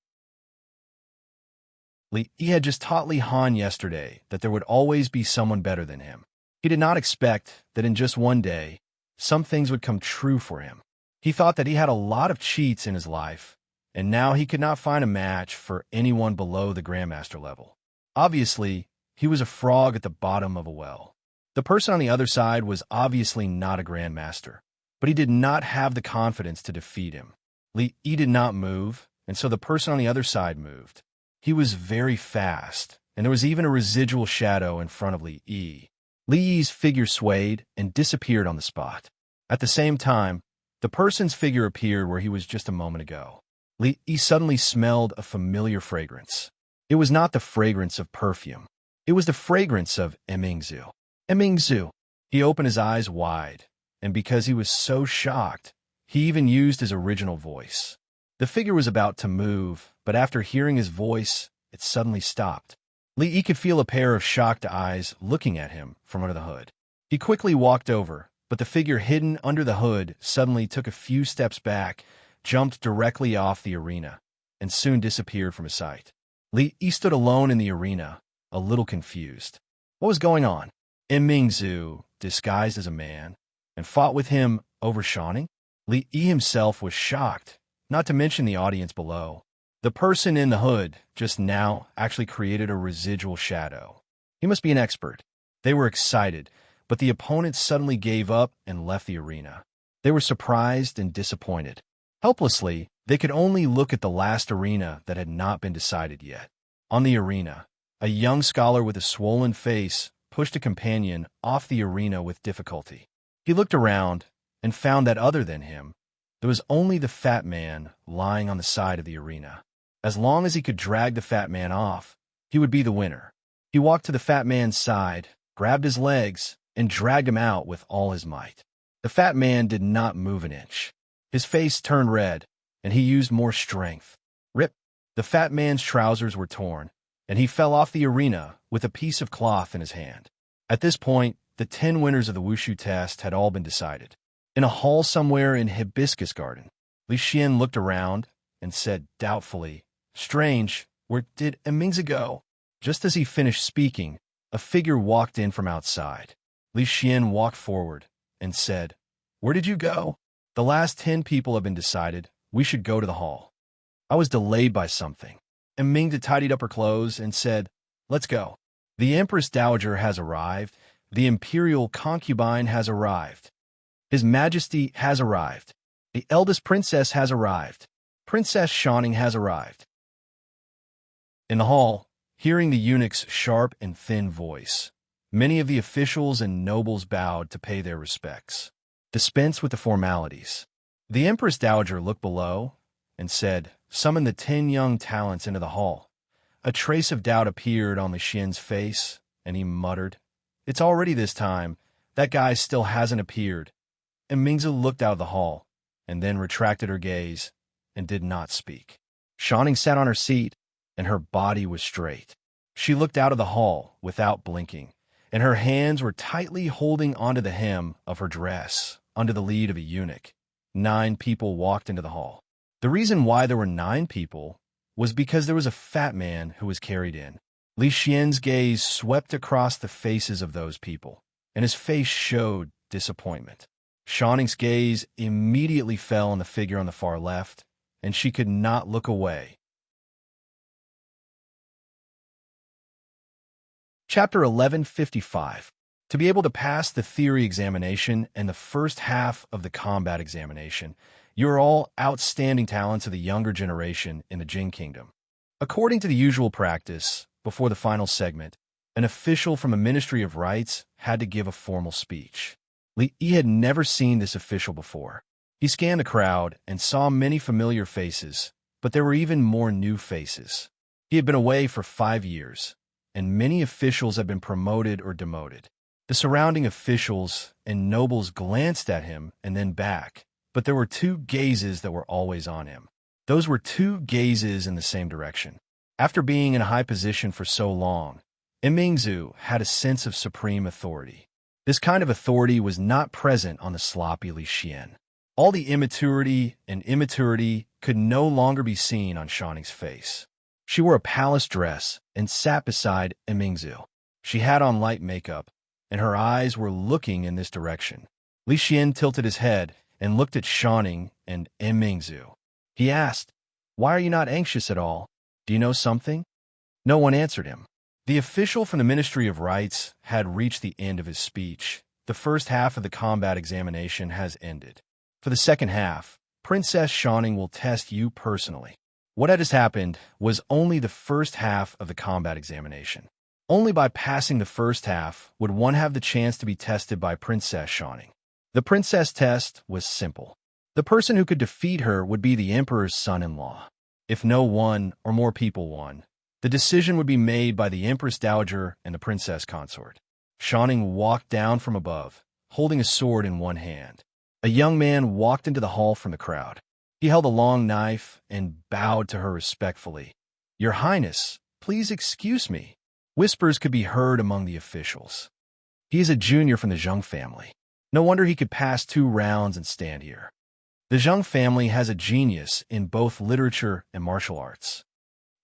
Li Yi had just taught Li Han yesterday that there would always be someone better than him. He did not expect that in just one day, some things would come true for him. He thought that he had a lot of cheats in his life, and now he could not find a match for anyone below the Grandmaster level. Obviously, he was a frog at the bottom of a well. The person on the other side was obviously not a Grandmaster, but he did not have the confidence to defeat him. Li Yi did not move, and so the person on the other side moved. He was very fast, and there was even a residual shadow in front of Li Yi. Li Yi's figure swayed and disappeared on the spot. At the same time, the person's figure appeared where he was just a moment ago. Li Yi suddenly smelled a familiar fragrance. It was not the fragrance of perfume. It was the fragrance of Emingzu. Emingzu! He opened his eyes wide, and because he was so shocked, he even used his original voice. The figure was about to move, but after hearing his voice, it suddenly stopped. Li Yi could feel a pair of shocked eyes looking at him from under the hood. He quickly walked over, but the figure hidden under the hood suddenly took a few steps back, jumped directly off the arena, and soon disappeared from his sight. Li Yi stood alone in the arena, a little confused. What was going on? Emingzu, disguised as a man, and fought with him over Shawnee? Li Yi himself was shocked, not to mention the audience below. The person in the hood just now actually created a residual shadow. He must be an expert. They were excited, but the opponents suddenly gave up and left the arena. They were surprised and disappointed. Helplessly, they could only look at the last arena that had not been decided yet. On the arena, a young scholar with a swollen face pushed a companion off the arena with difficulty. He looked around and found that other than him, there was only the fat man lying on the side of the arena. As long as he could drag the fat man off, he would be the winner. He walked to the fat man's side, grabbed his legs, and dragged him out with all his might. The fat man did not move an inch. His face turned red, and he used more strength. Rip! The fat man's trousers were torn, and he fell off the arena with a piece of cloth in his hand. At this point, the 10 winners of the wushu test had all been decided. In a hall somewhere in Hibiscus Garden, Li Xian looked around and said doubtfully, "Strange, where did Emingzi go?" Just as he finished speaking, a figure walked in from outside. Li Xian walked forward and said, "Where did you go?" "The last 10 people have been decided. We should go to the hall." "I was delayed by something." Emingzi tidied up her clothes and said, "Let's go." "The Empress Dowager has arrived. The Imperial Concubine has arrived. His Majesty has arrived. The eldest princess has arrived. Princess Shining has arrived." In the hall, hearing the eunuch's sharp and thin voice, many of the officials and nobles bowed to pay their respects. "Dispense with the formalities." The Empress Dowager looked below and said, "Summon the 10 young talents into the hall." A trace of doubt appeared on Li Xian's face, and he muttered, "It's already this time. That guy still hasn't appeared." And Mingzi looked out of the hall, and then retracted her gaze, and did not speak. Shining sat on her seat, and her body was straight. She looked out of the hall without blinking, and her hands were tightly holding onto the hem of her dress, under the lead of a eunuch. 9 people walked into the hall. The reason why there were 9 people was because there was a fat man who was carried in. Li Xian's gaze swept across the faces of those people, and his face showed disappointment. Shaning's gaze immediately fell on the figure on the far left, and she could not look away. Chapter 1155. To be able to pass the theory examination and the first half of the combat examination, you are all outstanding talents of the younger generation in the Jin Kingdom. According to the usual practice, before the final segment, an official from a Ministry of Rites had to give a formal speech. Li Yi had never seen this official before. He scanned the crowd and saw many familiar faces, but there were even more new faces. He had been away for 5 years, and many officials had been promoted or demoted. The surrounding officials and nobles glanced at him and then back, but there were 2 gazes that were always on him. Those were 2 gazes in the same direction. After being in a high position for so long, Emingzi had a sense of supreme authority. This kind of authority was not present on the sloppy Li Xian. All the immaturity could no longer be seen on Shaning's face. She wore a palace dress and sat beside Emingzi. She had on light makeup, and her eyes were looking in this direction. Li Xian tilted his head and looked at Shining and Emingzi. He asked, "Why are you not anxious at all? Do you know something?" No one answered him. The official from the Ministry of Rites had reached the end of his speech. The first half of the combat examination has ended. For the second half, Princess Shining will test you personally. What had just happened was only the first half of the combat examination. Only by passing the first half would one have the chance to be tested by Princess Shining. The princess test was simple. The person who could defeat her would be the Emperor's son-in-law. If no one or more people won, the decision would be made by the Empress Dowager and the princess consort. Shining walked down from above, holding a sword in one hand. A young man walked into the hall from the crowd. He held a long knife and bowed to her respectfully. "Your Highness, please excuse me." Whispers could be heard among the officials. "He is a junior from the Zheng family. No wonder he could pass 2 rounds and stand here." The Zheng family has a genius in both literature and martial arts.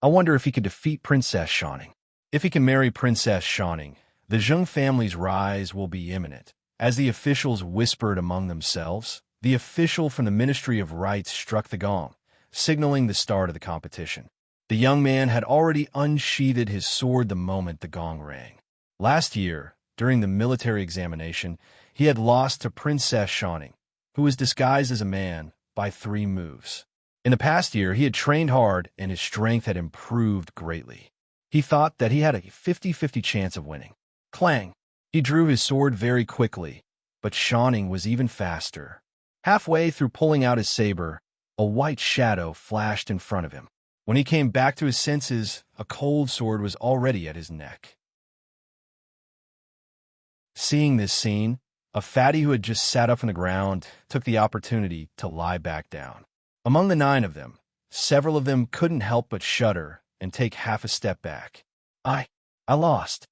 I wonder if he could defeat Princess Shining. If he can marry Princess Shining, the Zheng family's rise will be imminent. As the officials whispered among themselves, the official from the Ministry of Rites struck the gong, signaling the start of the competition. The young man had already unsheathed his sword the moment the gong rang. Last year, during the military examination, he had lost to Princess Chronicles, who was disguised as a man, by 3 moves. In the past year, he had trained hard and his strength had improved greatly. He thought that he had a 50-50 chance of winning. Clang! He drew his sword very quickly, but Chronicles was even faster. Halfway through pulling out his saber, a white shadow flashed in front of him. When he came back to his senses, a cold sword was already at his neck. Seeing this scene, a fatty who had just sat up on the ground took the opportunity to lie back down. Among the 9 of them, several of them couldn't help but shudder and take half a step back. I lost.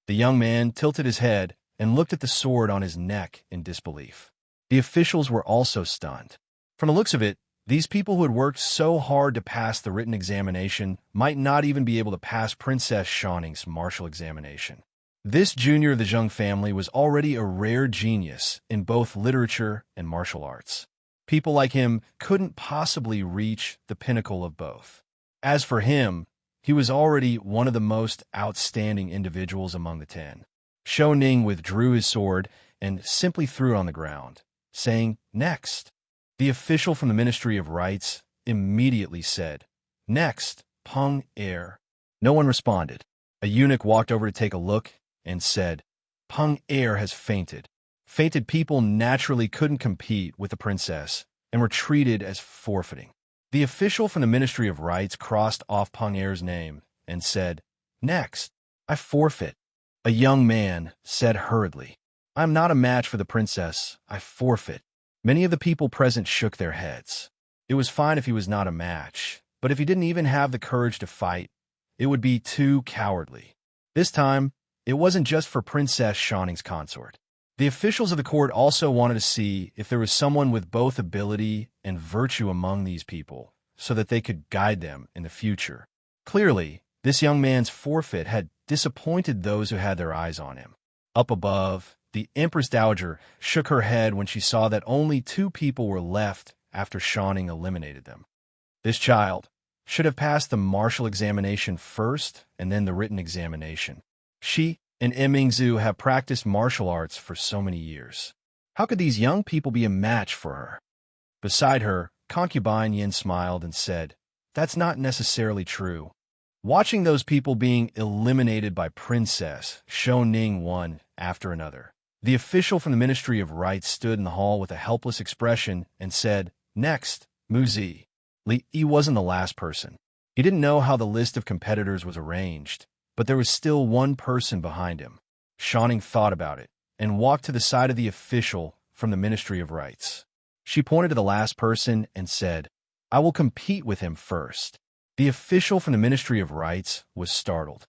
The young man tilted his head and looked at the sword on his neck in disbelief. The officials were also stunned. From the looks of it, these people who had worked so hard to pass the written examination might not even be able to pass Princess Chronicles' martial examination. This junior of the Zheng family was already a rare genius in both literature and martial arts. People like him couldn't possibly reach the pinnacle of both. As for him, he was already one of the most outstanding individuals among the 10. Shou Ning withdrew his sword and simply threw it on the ground, saying, "Next." The official from the Ministry of Rites immediately said, "Next, Peng Er." No one responded. A eunuch walked over to take a look and said, "Peng Er has fainted." Fainted people naturally couldn't compete with the princess and were treated as forfeiting. The official from the Ministry of Rites crossed off Peng Er's name and said, "Next, I forfeit." A young man said hurriedly, "I am not a match for the princess. I forfeit." Many of the people present shook their heads. It was fine if he was not a match, but if he didn't even have the courage to fight, it would be too cowardly. This time, it wasn't just for Princess Chronicles' consort. The officials of the court also wanted to see if there was someone with both ability and virtue among these people, so that they could guide them in the future. Clearly, this young man's forfeit had disappointed those who had their eyes on him. Up above, the Empress Dowager shook her head when she saw that only 2 people were left after Chronicles eliminated them. This child should have passed the martial examination first and then the written examination. She and Mingzhu have practiced martial arts for so many years. How could these young people be a match for her? Beside her, concubine Yin smiled and said, "That's not necessarily true." Watching those people being eliminated by Princess Shou Ning one after another, the official from the Ministry of Rites stood in the hall with a helpless expression and said, "Next, Muzi." Li Yi wasn't the last person. He didn't know how the list of competitors was arranged, but there was still one person behind him. Chronicles thought about it and walked to the side of the official from the Ministry of Rites. She pointed to the last person and said, "I will compete with him first." The official from the Ministry of Rites was startled.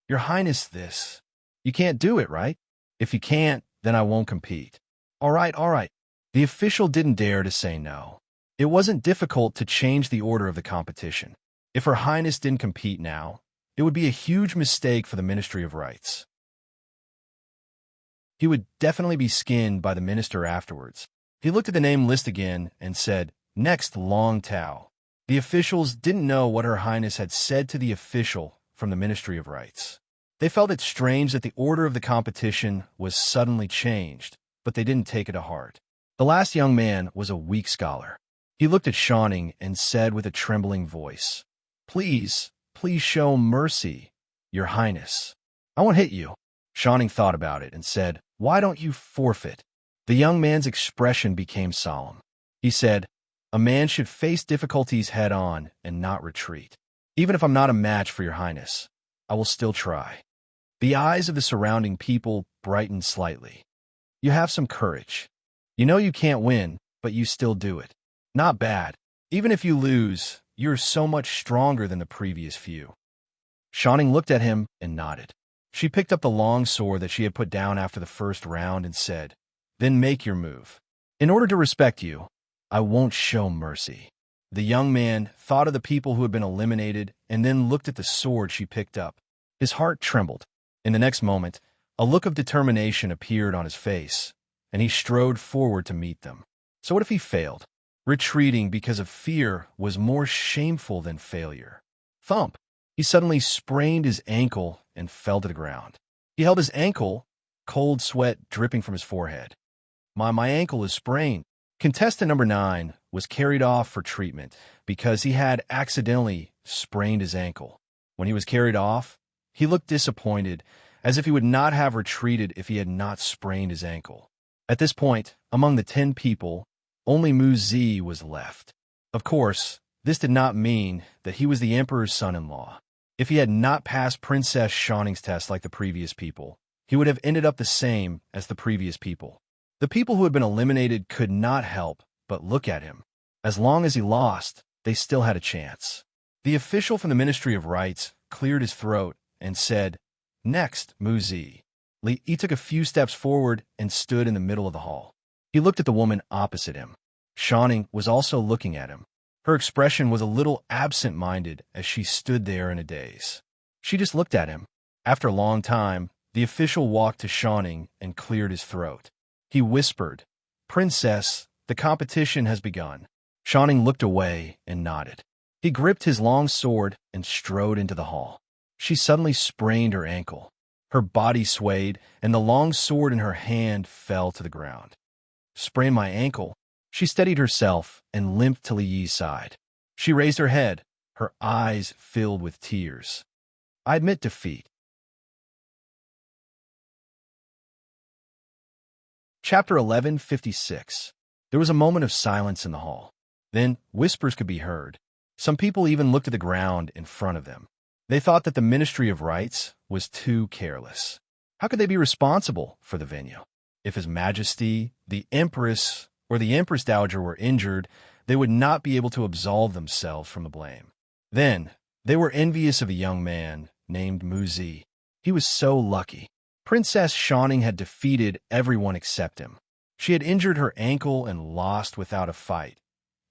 "Your Highness, you can't do it, right? If you can't, then I won't compete." All right. The official didn't dare to say no. It wasn't difficult to change the order of the competition. If Her Highness didn't compete now, it would be a huge mistake for the Ministry of Rites. He would definitely be skinned by the minister afterwards. He looked at the name list again and said, "Next, Long Tao." The officials didn't know what Her Highness had said to the official from the Ministry of Rites. They felt it strange that the order of the competition was suddenly changed, but they didn't take it to heart. The last young man was a weak scholar. He looked at Chronicles and said with a trembling voice, Please show mercy, Your Highness. I won't hit you." Chronicles thought about it and said, "Why don't you forfeit?" The young man's expression became solemn. He said, "A man should face difficulties head-on and not retreat. Even if I'm not a match for Your Highness, I will still try." The eyes of the surrounding people brightened slightly. "You have some courage. You know you can't win, but you still do it. Not bad. Even if you lose, you're so much stronger than the previous few." Chronicles looked at him and nodded. She picked up the long sword that she had put down after the first round and said, "Then make your move. In order to respect you, I won't show mercy." The young man thought of the people who had been eliminated and then looked at the sword she picked up. His heart trembled. In the next moment, a look of determination appeared on his face, and he strode forward to meet them. So what if he failed? Retreating because of fear was more shameful than failure. Thump! He suddenly sprained his ankle and fell to the ground. He held his ankle, cold sweat dripping from his forehead. My ankle is sprained. Contestant number 9 was carried off for treatment because he had accidentally sprained his ankle. When he was carried off, he looked disappointed, as if he would not have retreated if he had not sprained his ankle. At this point, among the 10 people, only Mu Zi was left. Of course, this did not mean that he was the emperor's son-in-law. If he had not passed Princess Shanning's test like the previous people, he would have ended up the same as the previous people. The people who had been eliminated could not help but look at him. As long as he lost, they still had a chance. The official from the Ministry of Rites cleared his throat and said, "Next, Mu Zi." Li Yi took a few steps forward and stood in the middle of the hall. He looked at the woman opposite him. Shanning was also looking at him. Her expression was a little absent-minded as she stood there in a daze. She just looked at him. After a long time, the official walked to Shanning and cleared his throat. He whispered, "Princess, the competition has begun." Shanning looked away and nodded. He gripped his long sword and strode into the hall. She suddenly sprained her ankle. Her body swayed, and the long sword in her hand fell to the ground. "Sprained my ankle." She steadied herself and limped to Li Yi's side. She raised her head, her eyes filled with tears. "I admit defeat." Chapter 1156. There was a moment of silence in the hall. Then whispers could be heard. Some people even looked at the ground in front of them. They thought that the Ministry of Rites was too careless. How could they be responsible for the venue? If His Majesty, the Empress, or the Empress Dowager were injured, they would not be able to absolve themselves from the blame. Then, they were envious of a young man named Mu Zi. He was so lucky. Princess Shanning had defeated everyone except him. She had injured her ankle and lost without a fight.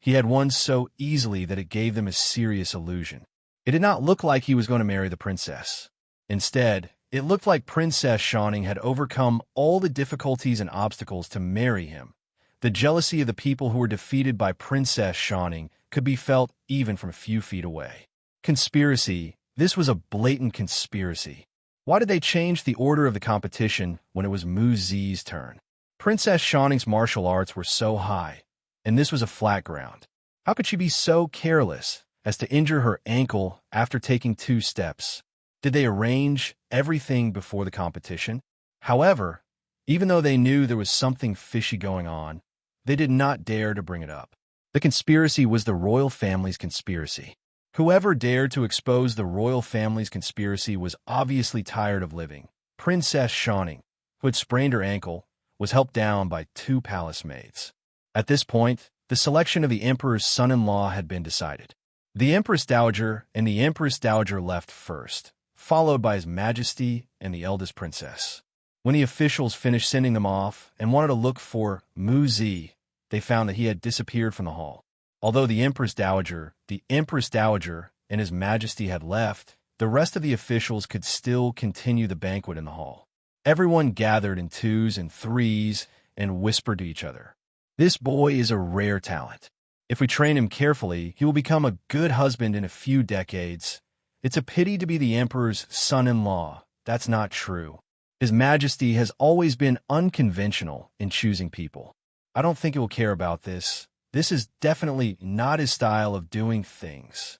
He had won so easily that it gave them a serious illusion. It did not look like he was going to marry the princess. Instead, it looked like Princess Shanning had overcome all the difficulties and obstacles to marry him. The jealousy of the people who were defeated by Princess Shanning could be felt even from a few feet away. Conspiracy. This was a blatant conspiracy. Why did they change the order of the competition when it was Mu Zi's turn? Princess Shanning's martial arts were so high, and this was a flat ground. How could she be so careless as to injure her ankle after taking 2 steps? Did they arrange everything before the competition? However, even though they knew there was something fishy going on, they did not dare to bring it up. The conspiracy was the royal family's conspiracy. Whoever dared to expose the royal family's conspiracy was obviously tired of living. Princess Shanning, who had sprained her ankle, was helped down by 2 palace maids. At this point, the selection of the emperor's son-in-law had been decided. The Empress Dowager and the Empress Dowager left first, followed by His Majesty and the eldest princess. When the officials finished sending them off and wanted to look for Mu Zi, they found that he had disappeared from the hall. Although the Empress Dowager, and His Majesty had left, the rest of the officials could still continue the banquet in the hall. Everyone gathered in 2s and 3s and whispered to each other. "This boy is a rare talent. If we train him carefully, he will become a good husband in a few decades. It's a pity to be the emperor's son-in-law. That's not true. His Majesty has always been unconventional in choosing people. I don't think he will care about this. This is definitely not his style of doing things."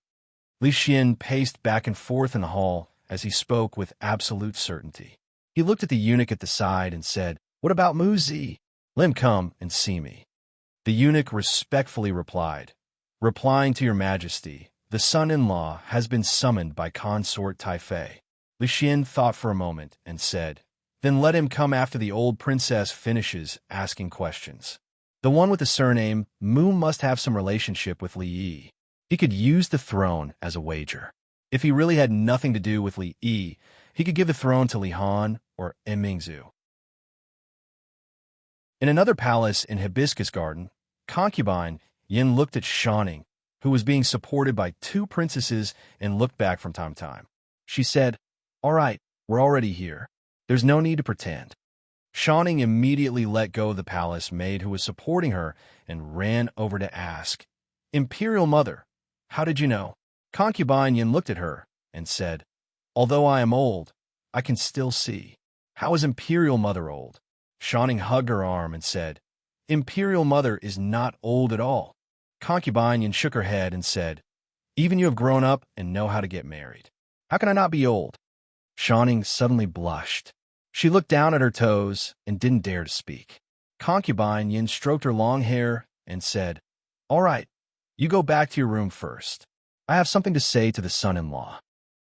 Li Xian paced back and forth in the hall as he spoke with absolute certainty. He looked at the eunuch at the side and said, "What about Mu Zi? Let him come and see me." The eunuch respectfully replied, "Replying to your Majesty, the son-in-law has been summoned by Consort Taifei." Li Xian thought for a moment and said, "Then let him come after the old princess finishes asking questions." The one with the surname Mu must have some relationship with Li Yi. He could use the throne as a wager. If he really had nothing to do with Li Yi, he could give the throne to Li Han or Mingzhu. In another palace in Hibiscus Garden, concubine Yin looked at Shanning, who was being supported by 2 princesses, and looked back from time to time. She said, "All right, we're already here. There's no need to pretend." Shawning immediately let go of the palace maid who was supporting her and ran over to ask, "Imperial Mother, how did you know?" Concubine Yin looked at her and said, "Although I am old, I can still see." "How is Imperial Mother old?" Shawning hugged her arm and said, "Imperial Mother is not old at all." Concubine Yin shook her head and said, "Even you have grown up and know how to get married. How can I not be old?" Shawning suddenly blushed. She looked down at her toes and didn't dare to speak. Concubine Yin stroked her long hair and said, "All right, you go back to your room first. I have something to say to the son-in-law."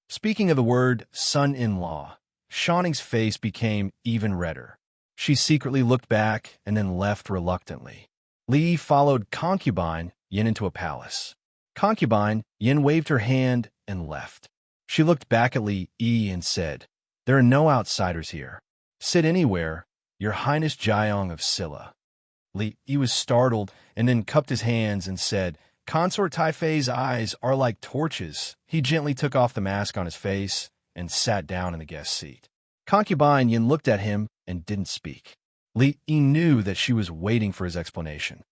Speaking of the word son-in-law, Shawning's face became even redder. She secretly looked back and then left reluctantly. Li followed Concubine Yin into a palace. Concubine Yin waved her hand and left. She looked back at Li Yi and said, "There are no outsiders here. Sit anywhere, Your Highness Jiang of Silla." Li Yi was startled and then cupped his hands and said, "Consort Taifei's eyes are like torches." He gently took off the mask on his face and sat down in the guest seat. Concubine Yin looked at him and didn't speak. Li Yi knew that she was waiting for his explanation.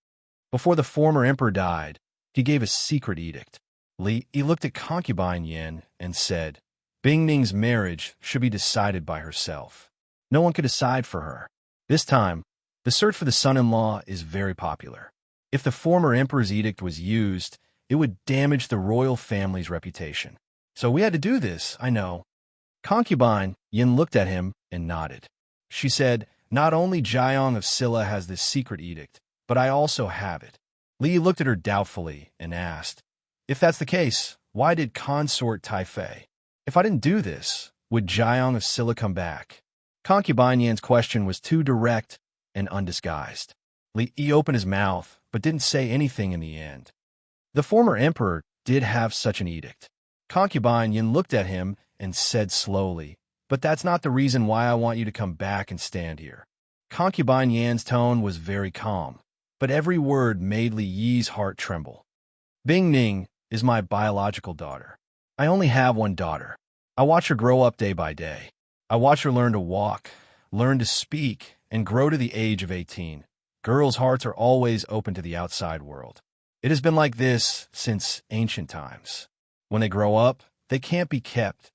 Before the former emperor died, he gave a secret edict. Li Yi looked at Concubine Yin and said, "Bing Ning's marriage should be decided by herself. No one could decide for her. This time, the search for the son-in-law is very popular. If the former emperor's edict was used, it would damage the royal family's reputation. So we had to do this, I know." Concubine Yin looked at him and nodded. She said, "Not only Jiang of Silla has this secret edict, but I also have it." Li looked at her doubtfully and asked, "If that's the case, why did Consort Taifei? If I didn't do this, would Jiang of Silla come back?" Concubine Yan's question was too direct and undisguised. Li Yi opened his mouth, but didn't say anything in the end. The former emperor did have such an edict. Concubine Yin looked at him and said slowly, "But that's not the reason why I want you to come back and stand here." Concubine Yan's tone was very calm, but every word made Li Yi's heart tremble. "Bing Ning is my biological daughter. I only have one daughter. I watch her grow up day by day. I watch her learn to walk, learn to speak, and grow to the age of 18. Girls' hearts are always open to the outside world. It has been like this since ancient times. When they grow up, they can't be kept."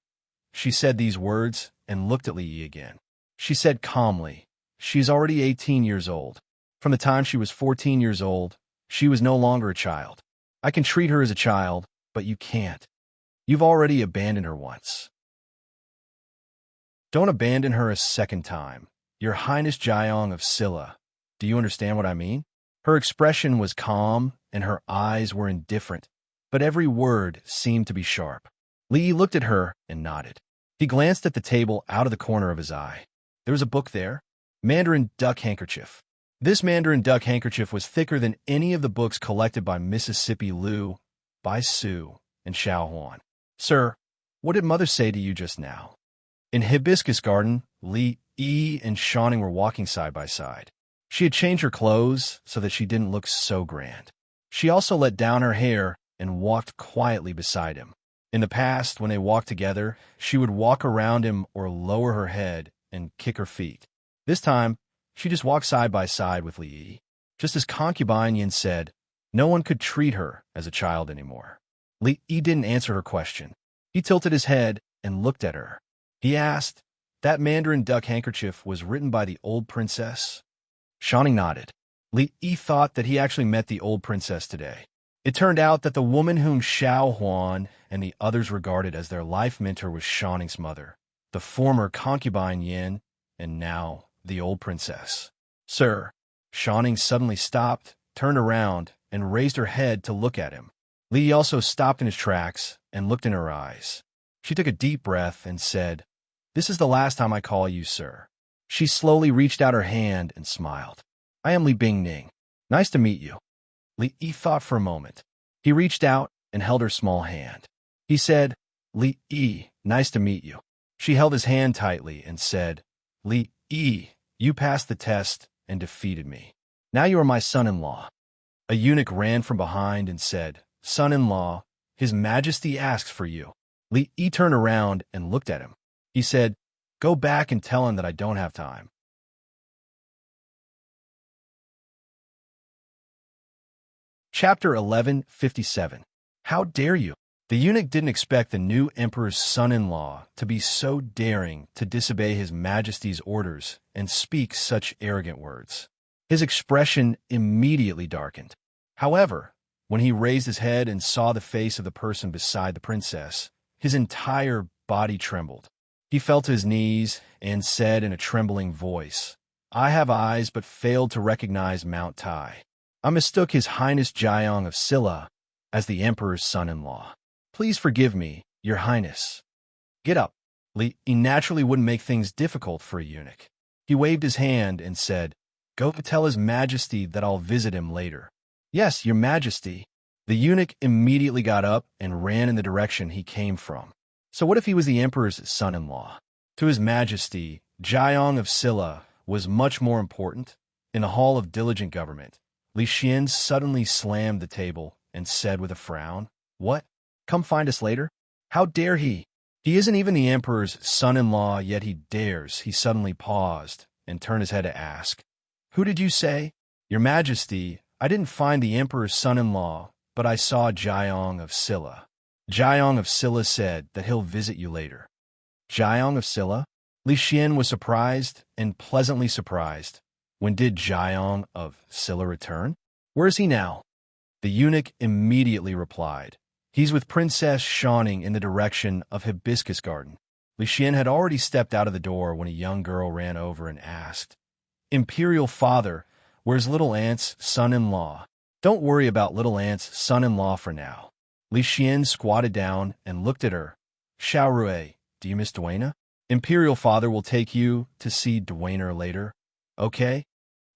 She said these words and looked at Li Yi again. She said calmly, "She is already 18 years old. From the time she was 14 years old, she was no longer a child. I can treat her as a child, but you can't. You've already abandoned her once. Don't abandon her a second time. Your Highness Jiang of Silla. Do you understand what I mean?" Her expression was calm and her eyes were indifferent, but every word seemed to be sharp. Li Yi looked at her and nodded. He glanced at the table out of the corner of his eye. There was a book there, Mandarin Duck Handkerchief. This Mandarin Duck Handkerchief was thicker than any of the books collected by Mississippi Liu, Bai Su, and Xiao Huan. "Sir, what did Mother say to you just now?" In Hibiscus Garden, Li Yi and Shawning were walking side by side. She had changed her clothes so that she didn't look so grand. She also let down her hair and walked quietly beside him. In the past, when they walked together, she would walk around him or lower her head and kick her feet. This time, she just walked side by side with Li Yi. Just as Concubine Yin said, no one could treat her as a child anymore. Li Yi didn't answer her question. He tilted his head and looked at her. He asked, "That Mandarin Duck Handkerchief was written by the old princess?" Shawning nodded. Li Yi thought that he actually met the old princess today. It turned out that the woman whom Xiao Huan and the others regarded as their life mentor was Shawning's mother, the former Concubine Yin, and now the old princess. "Sir." Shawning suddenly stopped, turned around, and raised her head to look at him. Li also stopped in his tracks and looked in her eyes. She took a deep breath and said, "This is the last time I call you, sir." She slowly reached out her hand and smiled. "I am Li Bingning. Nice to meet you." Li Yi thought for a moment. He reached out and held her small hand. He said, "Li Yi, nice to meet you." She held his hand tightly and said, "Li Yi, you passed the test and defeated me. Now you are my son-in-law." A eunuch ran from behind and said, "Son-in-law, His Majesty asks for you." Li Yi turned around and looked at him. He said, "Go back and tell him that I don't have time." Chapter 1157. How dare you? The eunuch didn't expect the new emperor's son-in-law to be so daring to disobey his majesty's orders and speak such arrogant words. His expression immediately darkened. However, when he raised his head and saw the face of the person beside the princess, his entire body trembled. He fell to his knees and said in a trembling voice, "I have eyes but failed to recognize Mount Tai. I mistook His Highness Jiang of Silla as the emperor's son-in-law. Please forgive me, Your Highness." "Get up." He naturally wouldn't make things difficult for a eunuch. He waved his hand and said, "Go tell His Majesty that I'll visit him later." "Yes, Your Majesty." The eunuch immediately got up and ran in the direction he came from. So what if he was the emperor's son-in-law? To His Majesty, Jiang of Silla was much more important. In the hall of diligent government, Li Xian suddenly slammed the table and said with a frown, "What? Come find us later? How dare he? He isn't even the emperor's son-in-law, yet he dares." He suddenly paused and turned his head to ask, "Who did you say?" "Your Majesty, I didn't find the emperor's son-in-law, but I saw Jiang of Silla. Jiang of Silla said that he'll visit you later." "Jiang of Silla?" Li Xian was surprised and pleasantly surprised. When did Jiang of Silla return? Where is he now? The eunuch immediately replied, "He's with Princess Shawning in the direction of Hibiscus Garden." Li Xian had already stepped out of the door when a young girl ran over and asked, "Imperial Father, where's Little Aunt's son-in-law?" "Don't worry about Little Aunt's son-in-law for now." Li Xian squatted down and looked at her. "Xiao Rui, do you miss Duena? Imperial Father will take you to see Duena later. Okay?"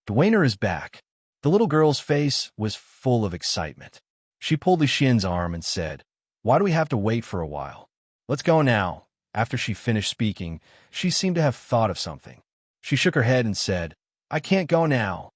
"Duena is back." The little girl's face was full of excitement. She pulled Li Xian's arm and said, "Why do we have to wait for a while? Let's go now." After she finished speaking, she seemed to have thought of something. She shook her head and said, "I can't go now."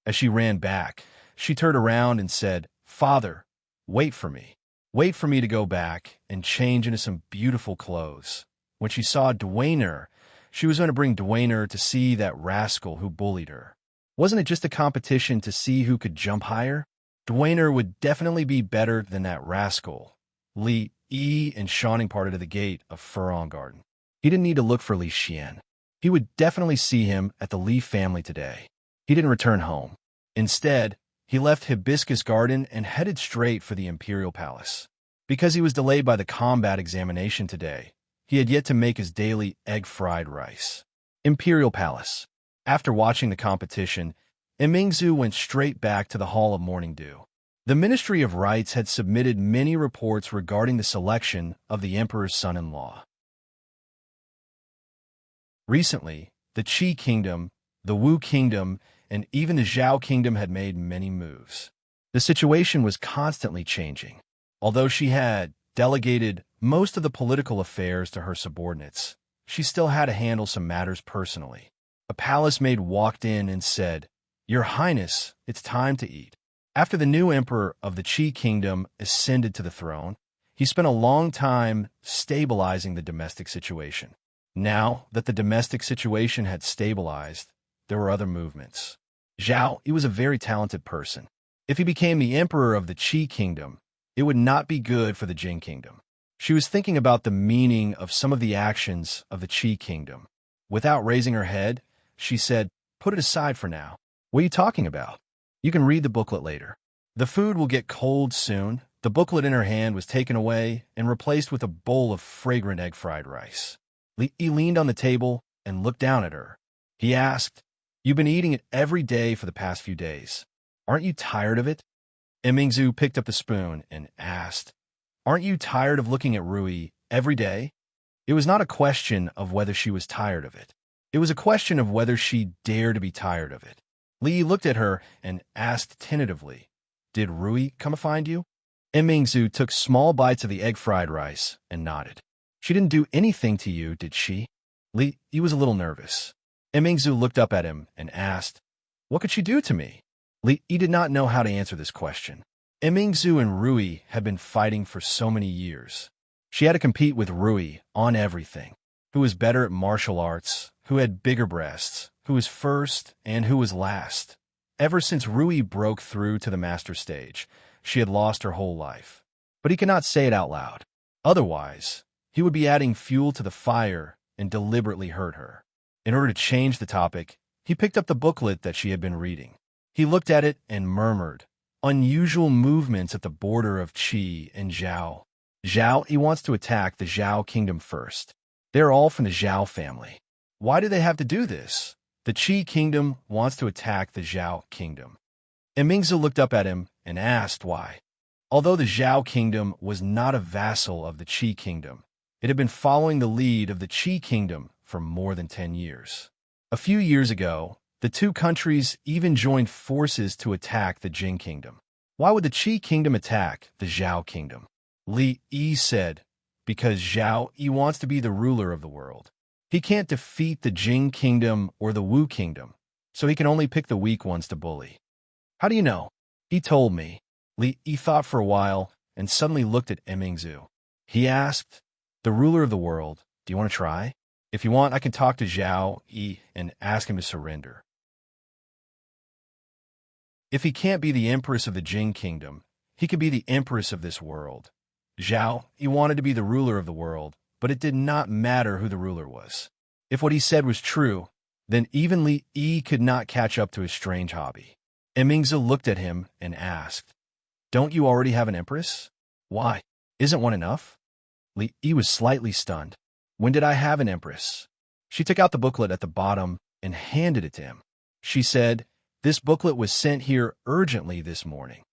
As she ran back, she turned around and said, "Father, wait for me. Wait for me to go back and change into some beautiful clothes." When she saw Duena, she was going to bring Duena to see that rascal who bullied her. Wasn't it just a competition to see who could jump higher? Duena would definitely be better than that rascal. Li and Shawning parted to the gate of Furong Garden. He didn't need to look for Li Xian. He would definitely see him at the Li family today. He didn't return home. Instead, he left Hibiscus Garden and headed straight for the Imperial Palace. Because he was delayed by the combat examination today, he had yet to make his daily egg-fried rice. Imperial Palace. After watching the competition, Imingzu went straight back to the Hall of Morning Dew. The Ministry of Rights had submitted many reports regarding the selection of the emperor's son-in-law. Recently, the Qi Kingdom, the Wu Kingdom, and even the Zhao Kingdom had made many moves. The situation was constantly changing. Although she had delegated most of the political affairs to her subordinates, she still had to handle some matters personally. A palace maid walked in and said, "Your Highness, it's time to eat." After the new emperor of the Qi Kingdom ascended to the throne, he spent a long time stabilizing the domestic situation. Now that the domestic situation had stabilized, there were other movements. Zhao, he was a very talented person. If he became the emperor of the Qi Kingdom, it would not be good for the Jin Kingdom. She was thinking about the meaning of some of the actions of the Qi Kingdom. Without raising her head, she said, "Put it aside for now." "What are you talking about?" "You can read the booklet later." The food will get cold soon. The booklet in her hand was taken away and replaced with a bowl of fragrant egg-fried rice. He leaned on the table and looked down at her. He asked, "You've been eating it every day for the past few days. Aren't you tired of it?" Imingzu picked up the spoon and asked, "Aren't you tired of looking at Rui every day?" It was not a question of whether she was tired of it. It was a question of whether she dared to be tired of it. Li looked at her and asked tentatively, "Did Rui come to find you?" Imingzu took small bites of the egg-fried rice and nodded. "She didn't do anything to you, did she?" He was a little nervous. Imingzu looked up at him and asked, "What could she do to me?" He did not know how to answer this question. Imingzu and Rui had been fighting for so many years. She had to compete with Rui on everything. Who was better at martial arts, who had bigger breasts, who was first, and who was last. Ever since Rui broke through to the master stage, she had lost her whole life. But he could not say it out loud. Otherwise, he would be adding fuel to the fire and deliberately hurt her. In order to change the topic, he picked up the booklet that she had been reading. He looked at it and murmured, "Unusual movements at the border of Qi and Zhao. Zhao, he wants to attack the Zhao kingdom first. They're all from the Zhao family. Why do they have to do this? The Qi kingdom wants to attack the Zhao kingdom." And Mingzi looked up at him and asked why. Although the Zhao kingdom was not a vassal of the Qi kingdom, it had been following the lead of the Qi kingdom for more than 10 years. A few years ago, the two countries even joined forces to attack the Jin kingdom. Why would the Qi kingdom attack the Zhao kingdom? Li Yi said, because Zhao Yi wants to be the ruler of the world. He can't defeat the Jin kingdom or the Wu kingdom, so he can only pick the weak ones to bully. How do you know? He told me. Li Yi thought for a while and suddenly looked at Mingzi. He asked, "The ruler of the world, do you want to try? If you want, I can talk to Zhao Yi and ask him to surrender. If he can't be the empress of the Jin kingdom, he can be the empress of this world." Zhao Yi wanted to be the ruler of the world, but it did not matter who the ruler was. If what he said was true, then even Li Yi could not catch up to his strange hobby. Mingzi looked at him and asked, "Don't you already have an empress? Why? Isn't one enough?" Li Yi was slightly stunned. "When did I have an empress?" She took out the booklet at the bottom and handed it to him. She said, "This booklet was sent here urgently this morning."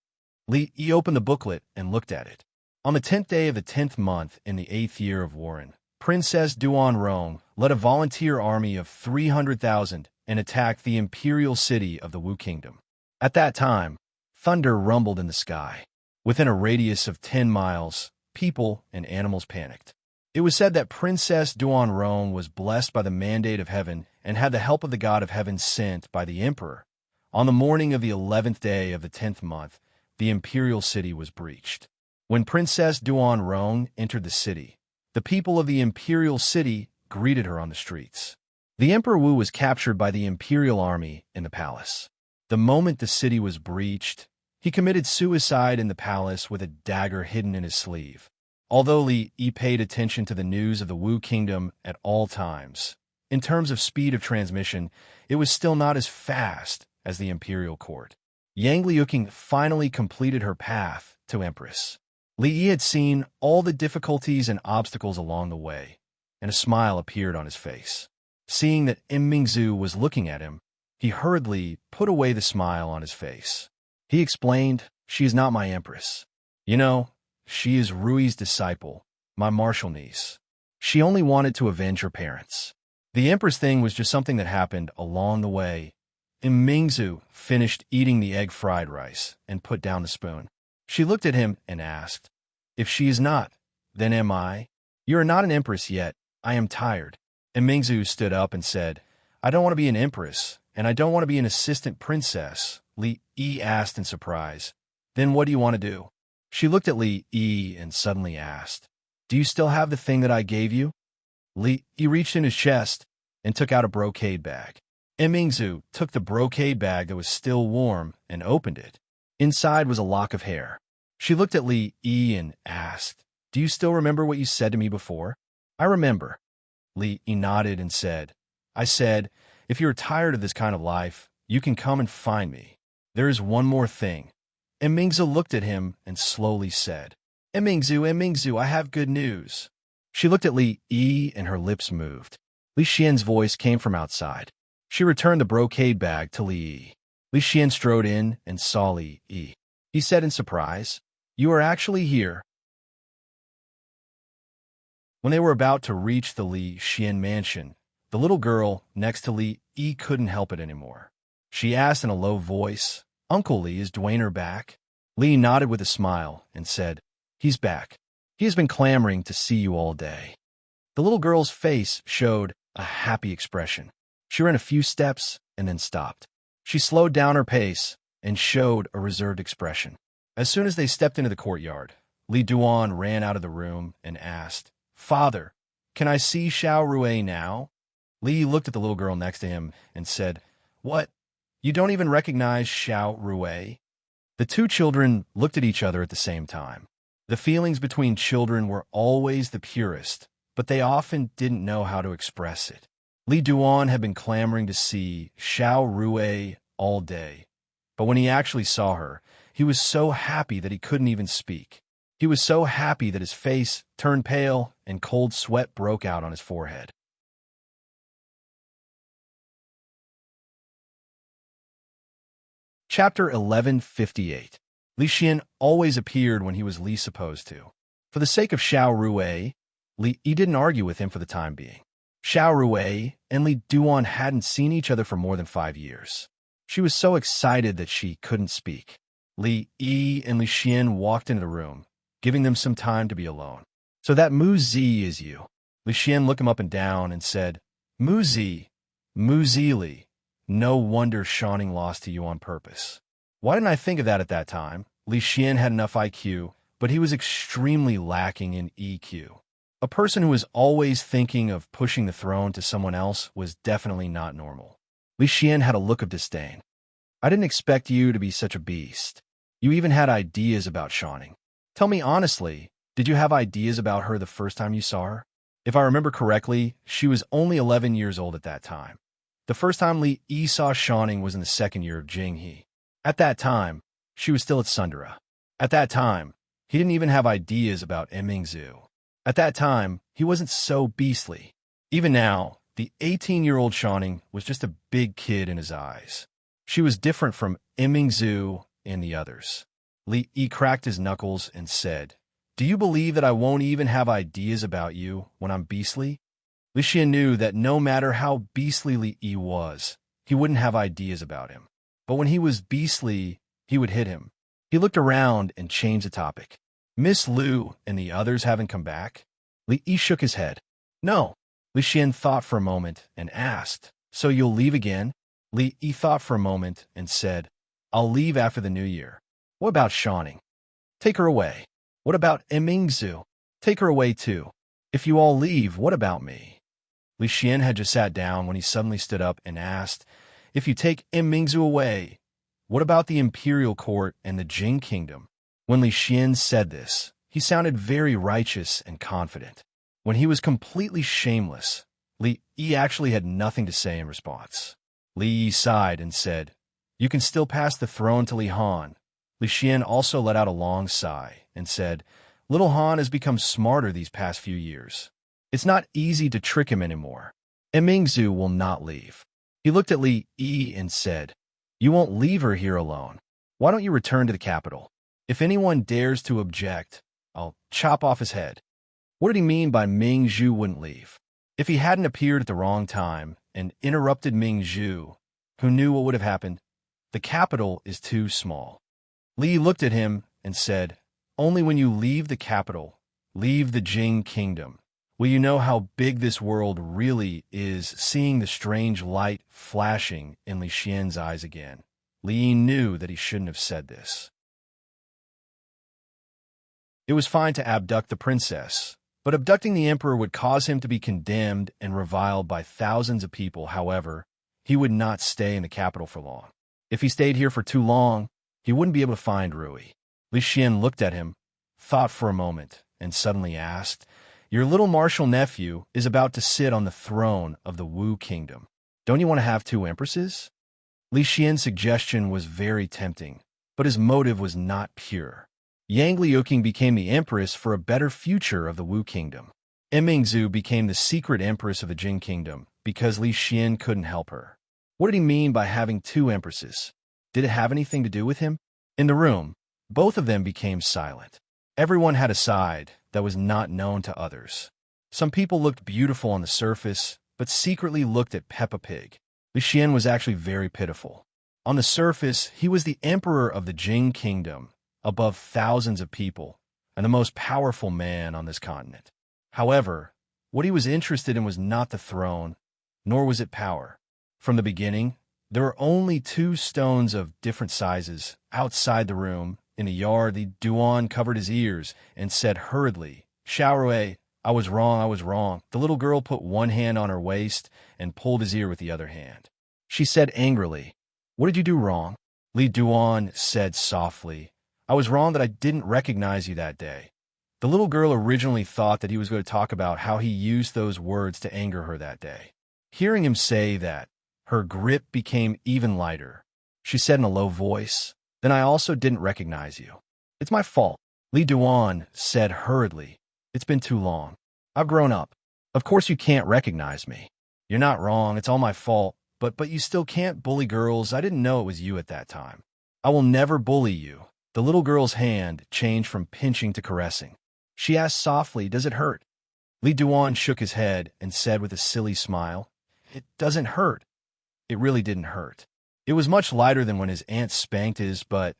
Li Yi opened the booklet and looked at it. On the 10th day of the 10th month in the 8th year of Warren, Princess Duan Rong led a volunteer army of 300,000 and attacked the imperial city of the Wu Kingdom. At that time, thunder rumbled in the sky. Within a radius of 10 miles, people and animals panicked. It was said that Princess Duan Rong was blessed by the mandate of heaven and had the help of the god of heaven sent by the emperor. On the morning of the 11th day of the 10th month, the imperial city was breached. When Princess Duan Rong entered the city, the people of the imperial city greeted her on the streets. The Emperor Wu was captured by the imperial army in the palace. The moment the city was breached, he committed suicide in the palace with a dagger hidden in his sleeve. Although Li Yi paid attention to the news of the Wu Kingdom at all times, in terms of speed of transmission, it was still not as fast as the imperial court. Yang Liuqing finally completed her path to Empress. Li Yi had seen all the difficulties and obstacles along the way, and a smile appeared on his face. Seeing that Mingzi was looking at him, he hurriedly put away the smile on his face. He explained, "She is not my empress. You know, she is Rui's disciple, my martial niece. She only wanted to avenge her parents. The empress thing was just something that happened along the way." Mingzi finished eating the egg fried rice and put down the spoon. She looked at him and asked, "If she is not, then am I? You are not an empress yet. I am tired." And Mingzi stood up and said, "I don't want to be an empress, and I don't want to be an assistant princess." Li Yi asked in surprise, "Then what do you want to do?" She looked at Li Yi and suddenly asked, "Do you still have the thing that I gave you?" Li Yi reached in his chest and took out a brocade bag. Mingzi took the brocade bag that was still warm and opened it. Inside was a lock of hair. She looked at Li Yi and asked, "Do you still remember what you said to me before?" "I remember." Li Yi nodded and said, "I said, if you are tired of this kind of life, you can come and find me. There is one more thing." Mingzi looked at him and slowly said, Mingzi, I have good news." She looked at Li Yi and her lips moved. Li Xian's voice came from outside. She returned the brocade bag to Li Yi. Li Xian strode in and saw Li Yi. He said in surprise, "You are actually here." When they were about to reach the Li Xian mansion, the little girl next to Li Yi couldn't help it anymore. She asked in a low voice, "Uncle Li, is Dwayner back?" Li nodded with a smile and said, "He's back. He has been clamoring to see you all day." The little girl's face showed a happy expression. She ran a few steps and then stopped. She slowed down her pace and showed a reserved expression. As soon as they stepped into the courtyard, Li Duan ran out of the room and asked, "Father, can I see Xiao Rui now?" Li looked at the little girl next to him and said, "What? You don't even recognize Xiao Rui? The two children looked at each other at the same time. The feelings between children were always the purest, but they often didn't know how to express it. Li Duan had been clamoring to see Xiao Rui all day, but when he actually saw her, he was so happy that he couldn't even speak. He was so happy that his face turned pale and cold sweat broke out on his forehead. Chapter 1158. Li Xian always appeared when he was least supposed to. For the sake of Xiao Rui, Li Yi didn't argue with him for the time being. Xiao Rui and Li Duan hadn't seen each other for more than 5 years. She was so excited that she couldn't speak. Li Yi and Li Xian walked into the room, giving them some time to be alone. So that Mu Zi is you. Li Xian looked him up and down and said, Mu Zi Li. No wonder Shawning lost to you on purpose. Why didn't I think of that at that time? Li Xian had enough IQ, but he was extremely lacking in EQ. A person who was always thinking of pushing the throne to someone else was definitely not normal. Li Xian had a look of disdain. I didn't expect you to be such a beast. You even had ideas about Shawning. Tell me honestly, did you have ideas about her the first time you saw her? If I remember correctly, she was only 11 years old at that time. The first time Li Yi saw Shawning was in the second year of Jinghe. At that time, she was still at Sundara. At that time, he didn't even have ideas about Emingzhu. At that time, he wasn't so beastly. Even now, the 18-year-old Shawning was just a big kid in his eyes. She was different from Emingzhu and the others. Li Yi cracked his knuckles and said, Do you believe that I won't even have ideas about you when I'm beastly? Li Xian knew that no matter how beastly Li Yi was, he wouldn't have ideas about him. But when he was beastly, he would hit him. He looked around and changed the topic. Miss Lu and the others haven't come back? Li Yi shook his head. No. Li Xian thought for a moment and asked, So you'll leave again? Li Yi thought for a moment and said, I'll leave after the new year. What about Shawning? Take her away. What about Emingzhu? Take her away too. If you all leave, what about me? Li Xian had just sat down when he suddenly stood up and asked, If you take Emingzhu away, what about the imperial court and the Jing kingdom? When Li Xian said this, he sounded very righteous and confident. When he was completely shameless, Li Yi actually had nothing to say in response. Li Yi sighed and said, You can still pass the throne to Li Han. Li Xian also let out a long sigh and said, Little Han has become smarter these past few years. It's not easy to trick him anymore. Emingzhu will not leave. He looked at Li Yi and said, You won't leave her here alone. Why don't you return to the capital? If anyone dares to object, I'll chop off his head. What did he mean by Mingzhu wouldn't leave? If he hadn't appeared at the wrong time and interrupted Mingzhu, who knew what would have happened? The capital is too small. Li looked at him and said, Only when you leave the capital, leave the Jing kingdom, will you know how big this world really is. Seeing the strange light flashing in Li Xian's eyes again, Li Yi knew that he shouldn't have said this. It was fine to abduct the princess, but abducting the emperor would cause him to be condemned and reviled by thousands of people. However, he would not stay in the capital for long. If he stayed here for too long, he wouldn't be able to find Rui. Li Xian looked at him, thought for a moment, and suddenly asked, Your little martial nephew is about to sit on the throne of the Wu kingdom. Don't you want to have 2 empresses? Li Xian's suggestion was very tempting, but his motive was not pure. Yang Liuqing became the empress for a better future of the Wu kingdom. Emingzhu became the secret empress of the Jing kingdom because Li Xian couldn't help her. What did he mean by having 2 empresses? Did it have anything to do with him? In the room, both of them became silent. Everyone had a side that was not known to others. Some people looked beautiful on the surface, but secretly looked at Peppa Pig. Li Xian was actually very pitiful. On the surface, he was the emperor of the Jing kingdom, above thousands of people, and the most powerful man on this continent. However, what he was interested in was not the throne, nor was it power. From the beginning, there were only 2 stones of different sizes outside the room. In the yard, the Duan covered his ears and said hurriedly, Xiaorui, I was wrong. The little girl put one hand on her waist and pulled his ear with the other hand. She said angrily, What did you do wrong? Li Duan said softly. I was wrong that I didn't recognize you that day. The little girl originally thought that he was going to talk about how he used those words to anger her that day. Hearing him say that, her grip became even lighter. She said in a low voice, Then I also didn't recognize you. It's my fault. Li Duan said hurriedly. It's been too long. I've grown up. Of course you can't recognize me. You're not wrong, it's all my fault, but you still can't bully girls. I didn't know it was you at that time. I will never bully you. The little girl's hand changed from pinching to caressing. She asked softly, Does it hurt? Li Duan shook his head and said with a silly smile, It doesn't hurt. It really didn't hurt. It was much lighter than when his aunt spanked his, but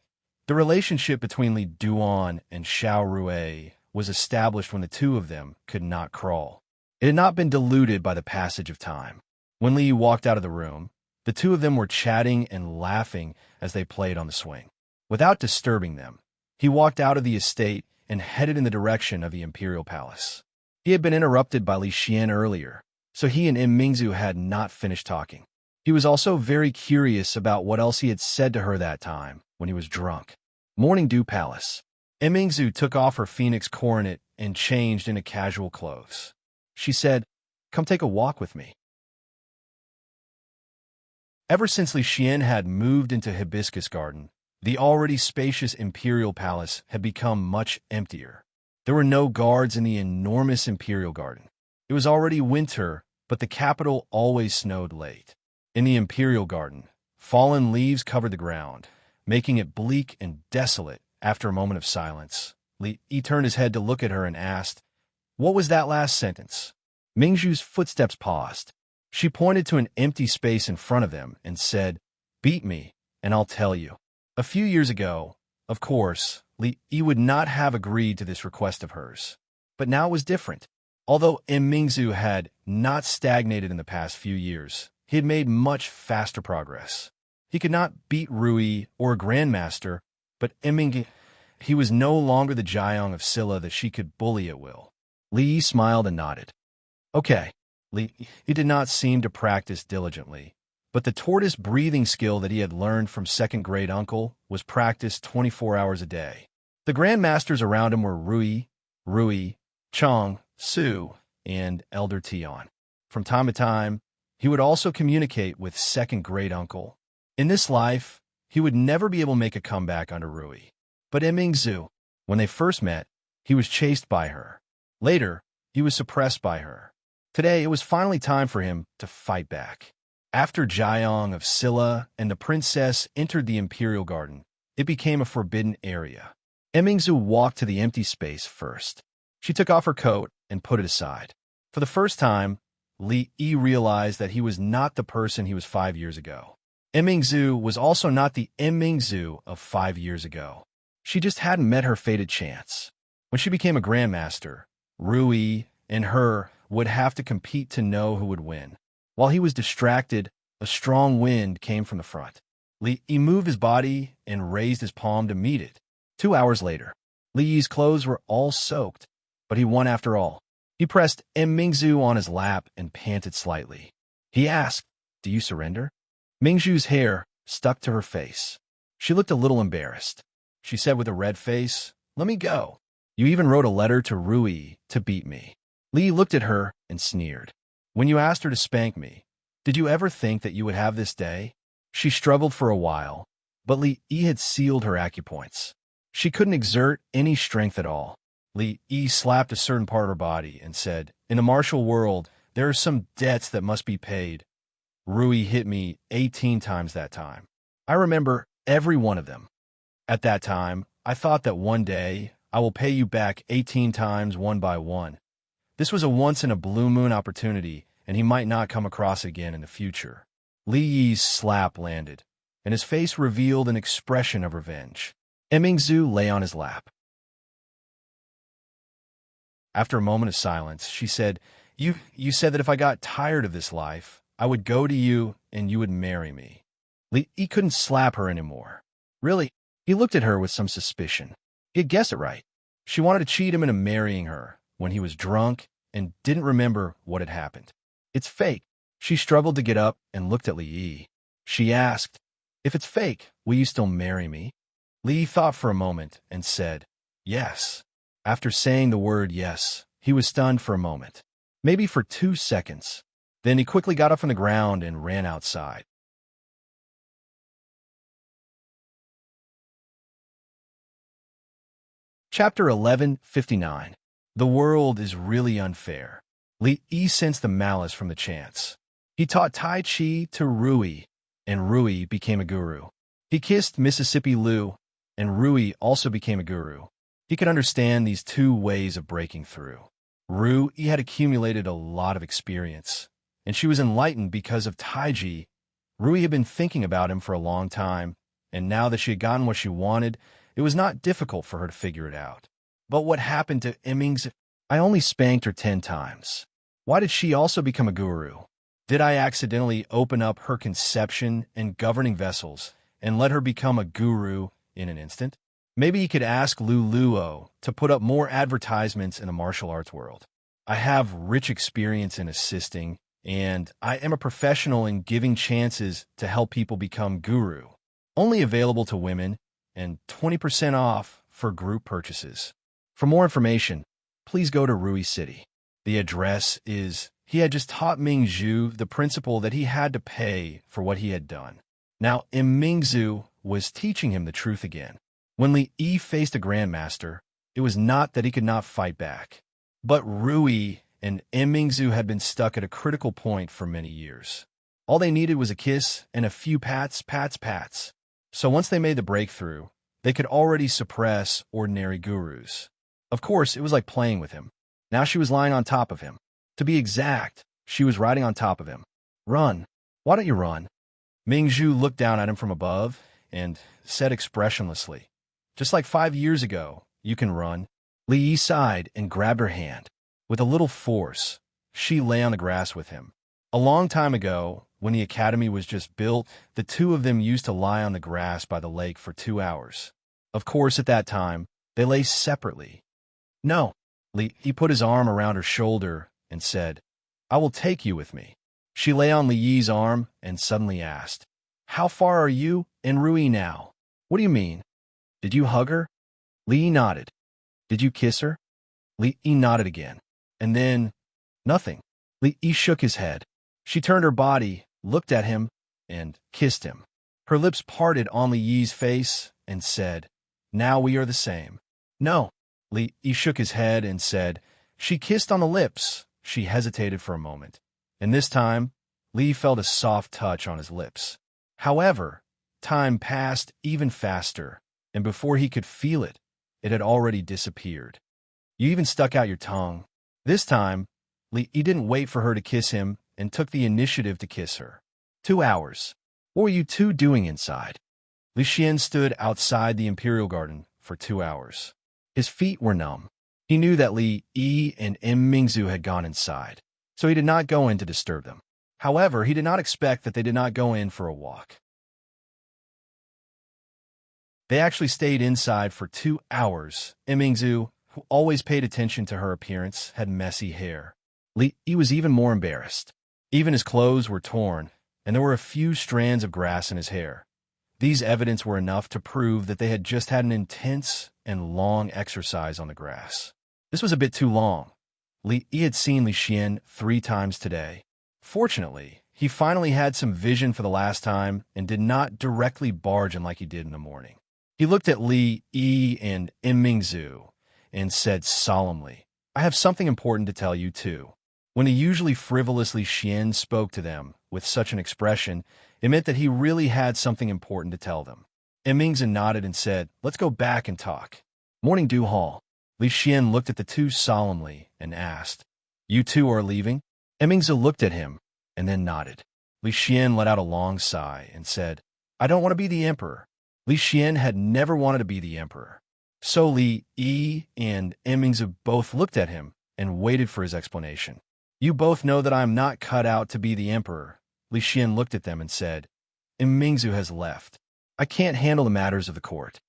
the relationship between Li Duan and Xiao Rui was established when the two of them could not crawl. It had not been diluted by the passage of time. When Li walked out of the room, the two of them were chatting and laughing as they played on the swing. Without disturbing them, he walked out of the estate and headed in the direction of the imperial palace. He had been interrupted by Li Xian earlier, so he and Mingzu had not finished talking. He was also very curious about what else he had said to her that time when he was drunk. Morning Dew Palace. Mingzu took off her phoenix coronet and changed into casual clothes. She said, Come take a walk with me. Ever since Li Xian had moved into Hibiscus Garden, the already spacious imperial palace had become much emptier. There were no guards in the enormous imperial garden. It was already winter, but the capital always snowed late. In the imperial garden, fallen leaves covered the ground, making it bleak and desolate. After a moment of silence, Li turned his head to look at her and asked, What was that last sentence? Mingzhu's footsteps paused. She pointed to an empty space in front of them and said, Beat me, and I'll tell you. A few years ago, of course, Li would not have agreed to this request of hers. But now it was different. Although Mingzhu had not stagnated in the past few years, he had made much faster progress. He could not beat Rui or a grandmaster, but he was no longer the Jiang of Silla that she could bully at will. Li smiled and nodded. Okay. He did not seem to practice diligently, but the tortoise breathing skill that he had learned from second-grade uncle was practiced 24 hours a day. The grandmasters around him were Rui, Chang, Su, and Elder Tian. From time to time, he would also communicate with second-grade uncle. In this life, he would never be able to make a comeback under Rui. But Mingzhu, when they first met, he was chased by her. Later, he was suppressed by her. Today, it was finally time for him to fight back. After Jiang of Silla and the princess entered the imperial garden, it became a forbidden area. Mingzhu walked to the empty space first. She took off her coat and put it aside. For the first time, Li realized that he was not the person he was 5 years ago. Mingzhu was also not the Mingzhu of 5 years ago. She just hadn't met her fated chance. When she became a grandmaster, Rui and her would have to compete to know who would win. While he was distracted, a strong wind came from the front. Li moved his body and raised his palm to meet it. 2 hours later, Li's clothes were all soaked, but he won after all. He pressed Mingzhu on his lap and panted slightly. He asked, Do you surrender? Mingzhu's hair stuck to her face. She looked a little embarrassed. She said with a red face, Let me go. You even wrote a letter to Rui to beat me. Li looked at her and sneered. When you asked her to spank me, did you ever think that you would have this day? She struggled for a while, but Li had sealed her acupoints. She couldn't exert any strength at all. Li slapped a certain part of her body and said, In the martial world, there are some debts that must be paid. Rui hit me 18 times that time. I remember every one of them. At that time, I thought that one day I will pay you back 18 times one by one. This was a once-in-a-blue-moon opportunity, and he might not come across it again in the future. Li's slap landed, and his face revealed an expression of revenge. Mingzhu lay on his lap. After a moment of silence, she said, You said that if I got tired of this life, I would go to you and you would marry me. Li couldn't slap her anymore. Really? He looked at her with some suspicion. He had guessed it right. She wanted to cheat him into marrying her when he was drunk and didn't remember what had happened. It's fake. She struggled to get up and looked at Li. She asked, If it's fake, will you still marry me? Li thought for a moment and said, yes. After saying the word yes, he was stunned for a moment, maybe for 2 seconds. Then he quickly got up from the ground and ran outside. Chapter 11:59. The world is really unfair. Li Yi sensed the malice from the chants. He taught Tai Chi to Rui, and Rui became a guru. He kissed Mississippi Liu, and Rui also became a guru. He could understand these two ways of breaking through. Rui had accumulated a lot of experience, and she was enlightened because of Taiji. Rui had been thinking about him for a long time, and now that she had gotten what she wanted, it was not difficult for her to figure it out. But what happened to Emmings? I only spanked her 10 times. Why did she also become a guru? Did I accidentally open up her conception and governing vessels and let her become a guru in an instant? Maybe he could ask Lu Luo to put up more advertisements in the martial arts world. I have rich experience in assisting, and I am a professional in giving chances to help people become guru. Only available to women, and 20% off for group purchases. For more information, please go to Rui City. The address is... He had just taught Mingzhu the principle that he had to pay for what he had done. Now, Mingzhu was teaching him the truth again. When Li Yi faced a grandmaster, it was not that he could not fight back. But Rui and Mingzhu had been stuck at a critical point for many years. All they needed was a kiss and a few pats. So once they made the breakthrough, they could already suppress ordinary gurus. Of course, it was like playing with him. Now she was lying on top of him. To be exact, she was riding on top of him. Run. Why don't you run? Mingzhu looked down at him from above and said expressionlessly, just like 5 years ago, you can run. Li Yi sighed and grabbed her hand. With a little force, she lay on the grass with him. A long time ago, when the academy was just built, the two of them used to lie on the grass by the lake for 2 hours. Of course, at that time, they lay separately. No. He put his arm around her shoulder and said, I will take you with me. She lay on Li Yi's arm and suddenly asked, how far are you and Rui now? What do you mean? Did you hug her? Li Yi nodded. Did you kiss her? Li Yi nodded again. And then, nothing. Li Yi shook his head. She turned her body, looked at him, and kissed him. Her lips parted on Li Yi's face and said, now we are the same. No. Li Yi shook his head and said, she kissed on the lips. She hesitated for a moment, and this time, Li felt a soft touch on his lips. However, time passed even faster, and before he could feel it, it had already disappeared. You even stuck out your tongue. This time, Li didn't wait for her to kiss him and took the initiative to kiss her. 2 hours. What were you two doing inside? Li Xian stood outside the Imperial Garden for 2 hours. His feet were numb. He knew that Li Yi and Mingzhu had gone inside, so he did not go in to disturb them. However, he did not expect that they did not go in for a walk. They actually stayed inside for 2 hours. Mingzhu, who always paid attention to her appearance, had messy hair. Li Yi was even more embarrassed. Even his clothes were torn, and there were a few strands of grass in his hair. These evidence were enough to prove that they had just had an intense and long exercise on the grass. This was a bit too long. Li Yi had seen Li Xian 3 times today. Fortunately, he finally had some vision for the last time and did not directly barge in like he did in the morning. He looked at Li Yi and Mingzhu and said solemnly, I have something important to tell you too. When the usually frivolous Li Xian spoke to them with such an expression, it meant that he really had something important to tell them. Mingzhu nodded and said, let's go back and talk. Morning Dew Hall. Li Xian looked at the two solemnly and asked, you two are leaving? Mingzhu looked at him and then nodded. Li Xian let out a long sigh and said, I don't want to be the emperor. Li Xian had never wanted to be the emperor. So Li Yi and Mingzhu both looked at him and waited for his explanation. You both know that I am not cut out to be the emperor. Li Xian looked at them and said, Mingzhu has left. I can't handle the matters of the court.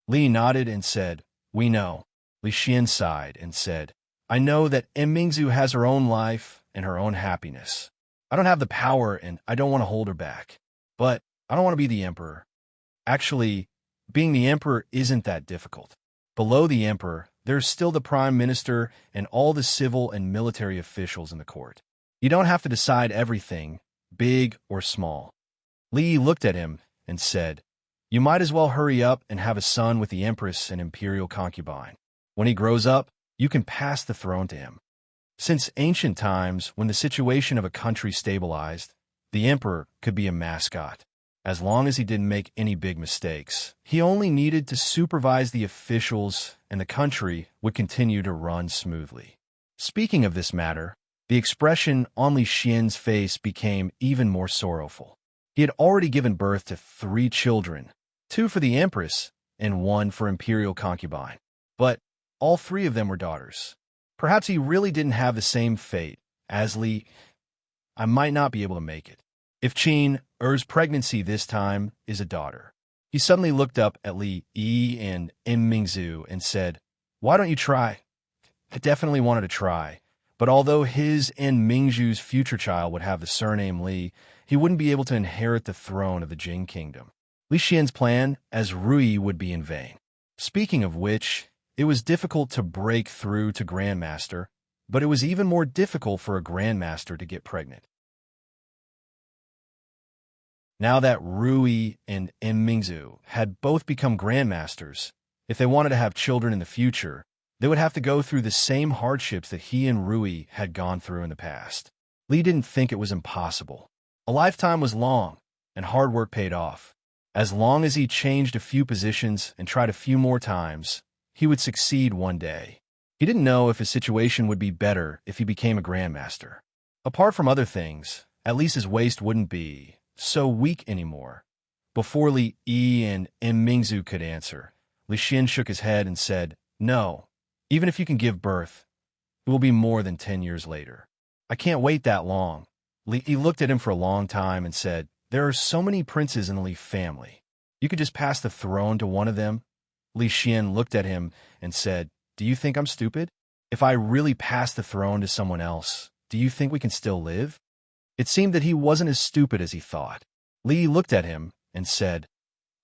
Li nodded and said, we know. Li Xian sighed and said, I know that Mingzhu has her own life and her own happiness. I don't have the power and I don't want to hold her back. But I don't want to be the emperor. Actually, being the emperor isn't that difficult. Below the emperor, there's still the prime minister and all the civil and military officials in the court. You don't have to decide everything, big or small. Li looked at him and said, you might as well hurry up and have a son with the empress and imperial concubine. When he grows up, you can pass the throne to him. Since ancient times, when the situation of a country stabilized, the emperor could be a mascot. As long as he didn't make any big mistakes, he only needed to supervise the officials and the country would continue to run smoothly. Speaking of this matter, the expression on Li Xian's face became even more sorrowful. He had already given birth to 3 children, 2 for the empress and 1 for imperial concubine. But all 3 of them were daughters. Perhaps he really didn't have the same fate as Li. I might not be able to make it. If Qin Er's pregnancy this time is a daughter. He suddenly looked up at Li Yi and Mingzhu and said, why don't you try? I definitely wanted to try, but although his and Mingzhu's future child would have the surname Li, he wouldn't be able to inherit the throne of the Jing kingdom. Li Xian's plan as Rui would be in vain. Speaking of which, it was difficult to break through to Grandmaster, but it was even more difficult for a Grandmaster to get pregnant. Now that Rui and Mingzhu had both become Grandmasters, if they wanted to have children in the future, they would have to go through the same hardships that he and Rui had gone through in the past. Li didn't think it was impossible. A lifetime was long, and hard work paid off. As long as he changed a few positions and tried a few more times, he would succeed one day. He didn't know if his situation would be better if he became a Grandmaster. Apart from other things, at least his waist wouldn't be so weak anymore. Before Li Yi and Mingzhu could answer, Li Xian shook his head and said, no, even if you can give birth, it will be more than 10 years later. I can't wait that long. Li Yi looked at him for a long time and said, there are so many princes in the Li family. You could just pass the throne to one of them. Li Xian looked at him and said, do you think I'm stupid? If I really pass the throne to someone else, do you think we can still live? It seemed that he wasn't as stupid as he thought. Li looked at him and said,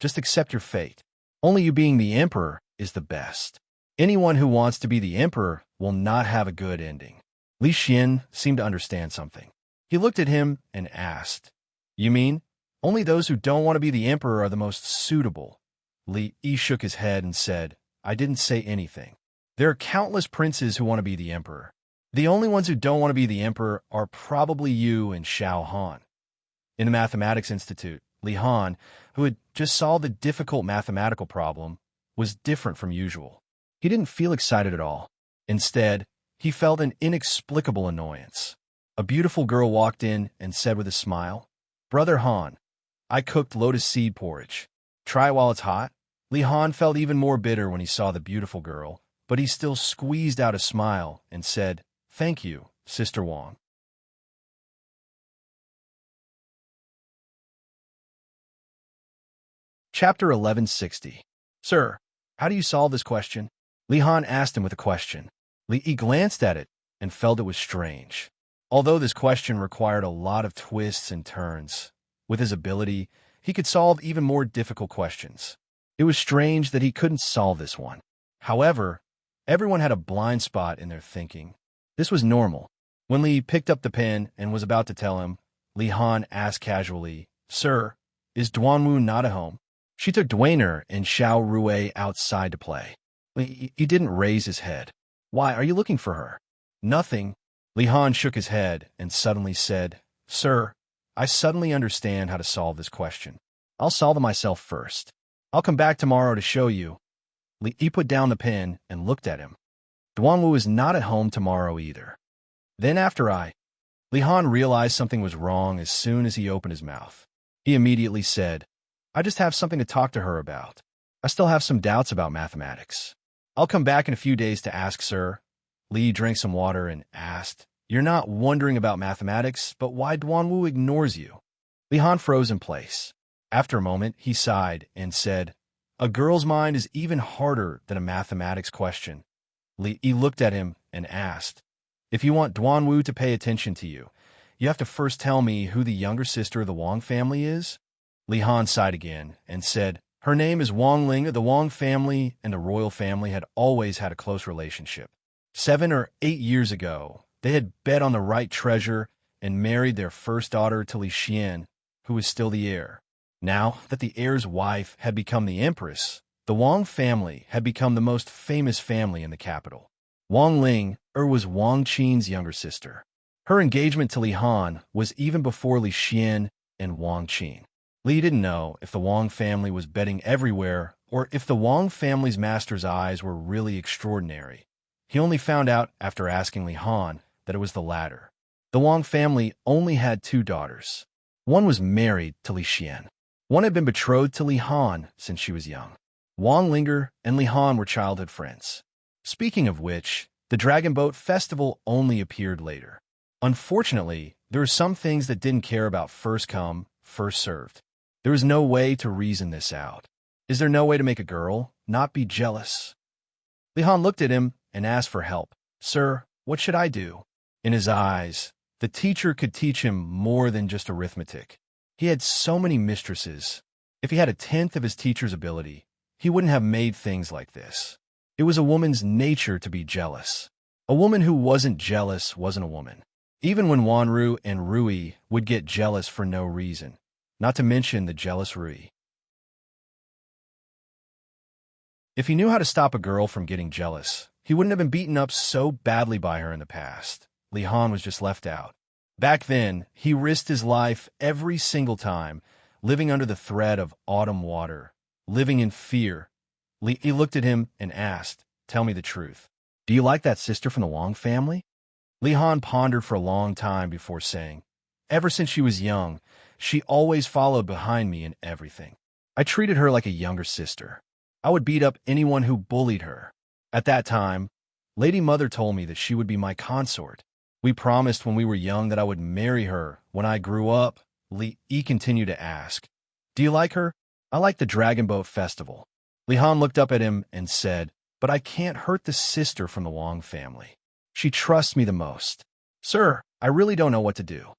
just accept your fate. Only you being the emperor is the best. Anyone who wants to be the emperor will not have a good ending. Li Xian seemed to understand something. He looked at him and asked, you mean only those who don't want to be the emperor are the most suitable? Li Yi shook his head and said, I didn't say anything. There are countless princes who want to be the emperor. The only ones who don't want to be the emperor are probably you and Xiao Han. In the Mathematics Institute, Li Han, who had just solved a difficult mathematical problem, was different from usual. He didn't feel excited at all. Instead, he felt an inexplicable annoyance. A beautiful girl walked in and said with a smile, Brother Han, I cooked lotus seed porridge. Try while it's hot. Li Han felt even more bitter when he saw the beautiful girl, but he still squeezed out a smile and said, thank you, Sister Wang. Chapter 1160. Sir, how do you solve this question? Li Han asked him with a question. Li Yi glanced at it and felt it was strange. Although this question required a lot of twists and turns, with his ability, he could solve even more difficult questions. It was strange that he couldn't solve this one. However, everyone had a blind spot in their thinking. This was normal. When Li picked up the pen and was about to tell him, Li Han asked casually, Sir, is Duanwu not at home? She took Duaner and Xiao Rui outside to play. He didn't raise his head. Why, are you looking for her? Nothing. Li Han shook his head and suddenly said, Sir, I suddenly understand how to solve this question. I'll solve it myself first. I'll come back tomorrow to show you. Li Yi put down the pen and looked at him. Duanwu is not at home tomorrow either. Then Li Han realized something was wrong as soon as he opened his mouth. He immediately said, I just have something to talk to her about. I still have some doubts about mathematics. I'll come back in a few days to ask, sir. Li drank some water and asked, You're not wondering about mathematics, but why Duanwu ignores you? Li Han froze in place. After a moment, he sighed and said, A girl's mind is even harder than a mathematics question. Li Yi looked at him and asked, If you want Duanwu to pay attention to you, you have to first tell me who the younger sister of the Wang family is? Li Han sighed again and said, "Her name is Wang Ling. The Wang family and the royal family had always had a close relationship. 7 or 8 years ago, they had bet on the right treasure and married their first daughter to Li Xian, who was still the heir. Now that the heir's wife had become the empress, the Wang family had become the most famous family in the capital. Wang Ling was Wang Qin's younger sister. Her engagement to Li Han was even before Li Xian and Wang Qin. Li didn't know if the Wang family was betting everywhere or if the Wang family's master's eyes were really extraordinary. He only found out after asking Li Han that it was the latter. The Wang family only had 2 daughters. One was married to Li Xian. One had been betrothed to Li Han since she was young. Wang Linger and Li Han were childhood friends. Speaking of which, the Dragon Boat Festival only appeared later. Unfortunately, there were some things that didn't care about first come, first served. There was no way to reason this out. Is there no way to make a girl not be jealous? Li Han looked at him and asked for help. "Sir, what should I do?" In his eyes, the teacher could teach him more than just arithmetic. He had so many mistresses. If he had a tenth of his teacher's ability, he wouldn't have made things like this. It was a woman's nature to be jealous. A woman who wasn't jealous wasn't a woman. Even when Wanru and Rui would get jealous for no reason, not to mention the jealous Rui. If he knew how to stop a girl from getting jealous, he wouldn't have been beaten up so badly by her in the past. Li Han was just left out. Back then, he risked his life every single time, living under the threat of autumn water, living in fear. He looked at him and asked, "Tell me the truth. Do you like that sister from the Wang family?" Li Han pondered for a long time before saying, "Ever since she was young, she always followed behind me in everything. I treated her like a younger sister. I would beat up anyone who bullied her. At that time, Lady Mother told me that she would be my consort. We promised when we were young that I would marry her when I grew up." Li continued to ask, "Do you like her?" "I like the Dragon Boat Festival." Li Han looked up at him and said, "But I can't hurt the sister from the Wang family. She trusts me the most. Sir, I really don't know what to do."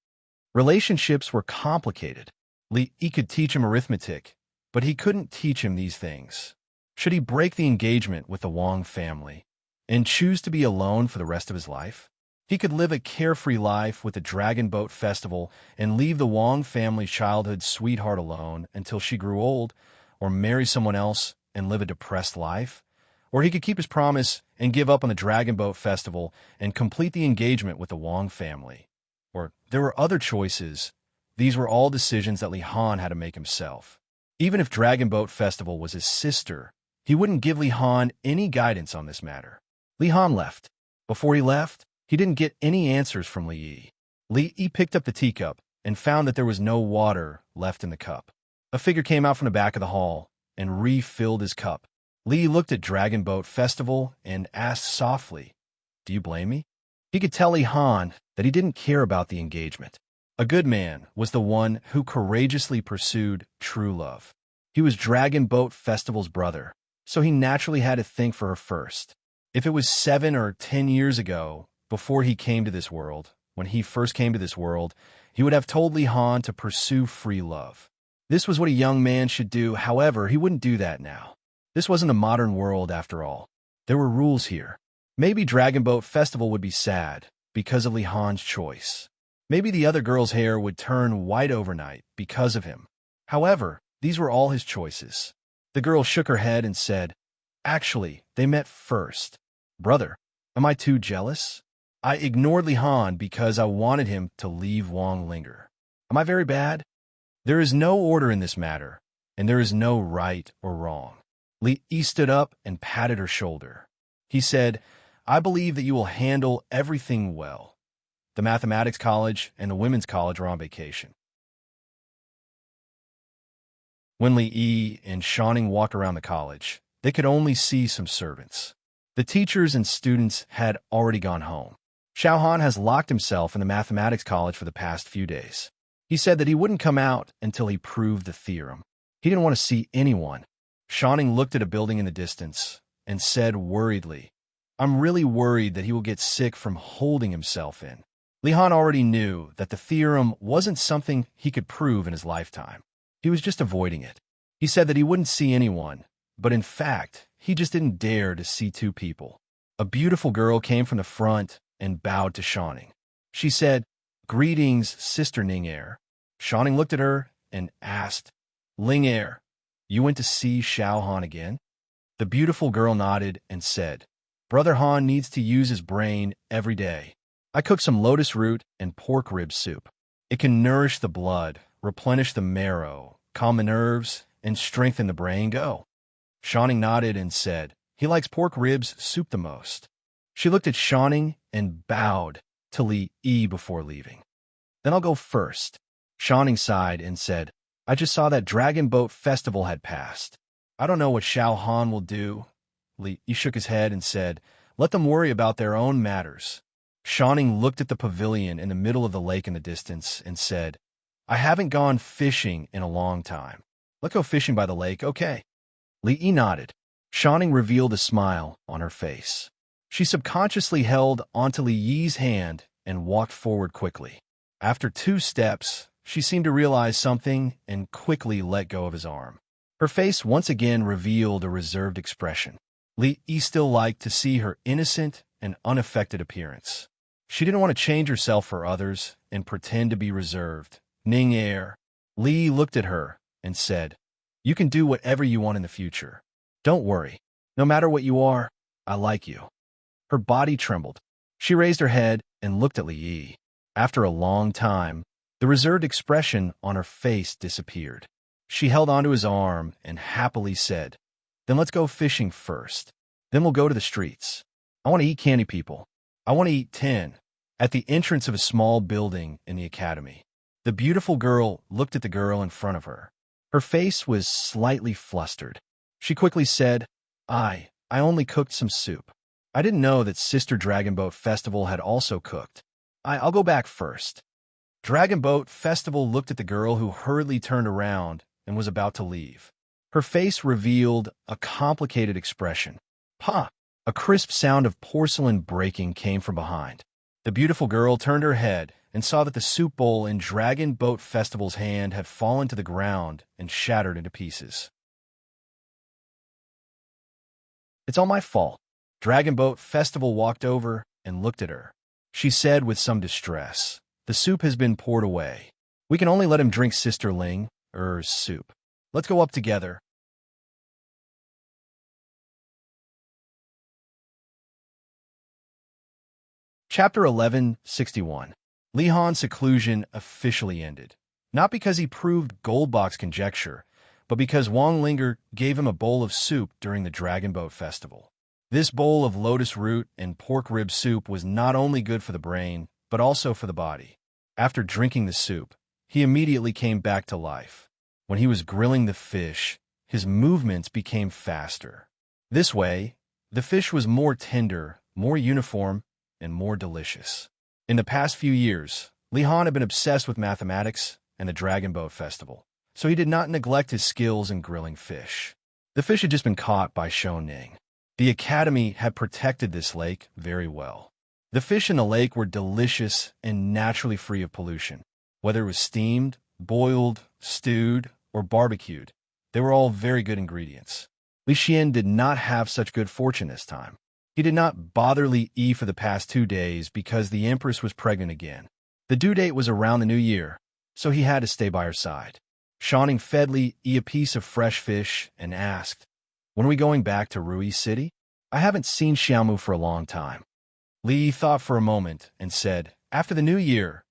Relationships were complicated. Li could teach him arithmetic, but he couldn't teach him these things. Should he break the engagement with the Wang family and choose to be alone for the rest of his life? He could live a carefree life with the Dragon Boat Festival and leave the Wang family's childhood sweetheart alone until she grew old, or marry someone else and live a depressed life. Or he could keep his promise and give up on the Dragon Boat Festival and complete the engagement with the Wang family. Or there were other choices. These were all decisions that Li Han had to make himself. Even if Dragon Boat Festival was his sister, he wouldn't give Li Han any guidance on this matter. Li Han left. Before he left, he didn't get any answers from Li Yi. Li Yi picked up the teacup and found that there was no water left in the cup. A figure came out from the back of the hall and refilled his cup. Li looked at Dragon Boat Festival and asked softly, "Do you blame me?" He could tell Li Han that he didn't care about the engagement. A good man was the one who courageously pursued true love. He was Dragon Boat Festival's brother, so he naturally had to think for her first. If it was 7 or 10 years ago, before he came to this world, when he first came to this world, he would have told Li Han to pursue free love. This was what a young man should do. However, he wouldn't do that now. This wasn't a modern world after all. There were rules here. Maybe Dragon Boat Festival would be sad because of Li Han's choice. Maybe the other girl's hair would turn white overnight because of him. However, these were all his choices. The girl shook her head and said, "Actually, they met first. Brother, am I too jealous? I ignored Li Han because I wanted him to leave Wang Linger. Am I very bad? There is no order in this matter, and there is no right or wrong." Li stood up and patted her shoulder. He said, "I believe that you will handle everything well." The Mathematics College and the Women's College were on vacation. When Li Yi and Shanning walked around the college, they could only see some servants. The teachers and students had already gone home. Xiaohan has locked himself in the Mathematics College for the past few days. He said that he wouldn't come out until he proved the theorem. He didn't want to see anyone. Shanning looked at a building in the distance and said worriedly, "I'm really worried that he will get sick from holding himself in." Li Han already knew that the theorem wasn't something he could prove in his lifetime. He was just avoiding it. He said that he wouldn't see anyone, but in fact, he just didn't dare to see two people. A beautiful girl came from the front and bowed to Shining. She said, "Greetings, Sister Ning-Er." Shining looked at her and asked, "Ling-Er, you went to see Xiao Han again?" The beautiful girl nodded and said, "Brother Han needs to use his brain every day. I cooked some lotus root and pork rib soup. It can nourish the blood, replenish the marrow, calm the nerves, and strengthen the brain. Go." Shining nodded and said, "He likes pork ribs soup the most." She looked at Shining and bowed to Li Yi before leaving. "Then I'll go first." Shining sighed and said, "I just saw that Dragon Boat Festival had passed. I don't know what Xiao Han will do." Li Yi shook his head and said, "Let them worry about their own matters." Shining looked at the pavilion in the middle of the lake in the distance and said, "I haven't gone fishing in a long time. Let's go fishing by the lake, okay?" Li Yi nodded. Shining revealed a smile on her face. She subconsciously held onto Li Yi's hand and walked forward quickly. After 2 steps, she seemed to realize something and quickly let go of his arm. Her face once again revealed a reserved expression. Li Yi still liked to see her innocent and unaffected appearance. She didn't want to change herself for others and pretend to be reserved. "Ning-Er." Li looked at her and said, "You can do whatever you want in the future. Don't worry. No matter what you are, I like you." Her body trembled. She raised her head and looked at Li Yi. After a long time, the reserved expression on her face disappeared. She held onto his arm and happily said, "Then let's go fishing first. Then we'll go to the streets. I want to eat candy people. I want to eat 10." At the entrance of a small building in the academy, the beautiful girl looked at the girl in front of her. Her face was slightly flustered. She quickly said, I only cooked some soup. I didn't know that Sister Dragon Boat Festival had also cooked. I'll go back first." Dragon Boat Festival looked at the girl who hurriedly turned around and was about to leave. Her face revealed a complicated expression. "Pa!" A crisp sound of porcelain breaking came from behind. The beautiful girl turned her head and saw that the soup bowl in Dragon Boat Festival's hand had fallen to the ground and shattered into pieces. "It's all my fault." Dragon Boat Festival walked over and looked at her. She said with some distress, "The soup has been poured away. We can only let him drink Sister Ling-Er's soup. Let's go up together." Chapter 1161. Li Han's seclusion officially ended. Not because he proved Goldbox conjecture, but because Wang Linger gave him a bowl of soup during the Dragon Boat Festival. This bowl of lotus root and pork rib soup was not only good for the brain, but also for the body. After drinking the soup, he immediately came back to life. When he was grilling the fish, his movements became faster. This way, the fish was more tender, more uniform, and more delicious. In the past few years, Li Han had been obsessed with mathematics and the Dragon Boat Festival, so he did not neglect his skills in grilling fish. The fish had just been caught by Shou Ning. The Academy had protected this lake very well. The fish in the lake were delicious and naturally free of pollution. Whether it was steamed, boiled, stewed, or barbecued, they were all very good ingredients. Li Xian did not have such good fortune this time. He did not bother Li Yi for the past 2 days because the Empress was pregnant again. The due date was around the new year, so he had to stay by her side. Shining fed Li Yi a piece of fresh fish and asked, "When are we going back to Rui City? I haven't seen Xiaomu for a long time." Li Yi thought for a moment and said, "After the new year."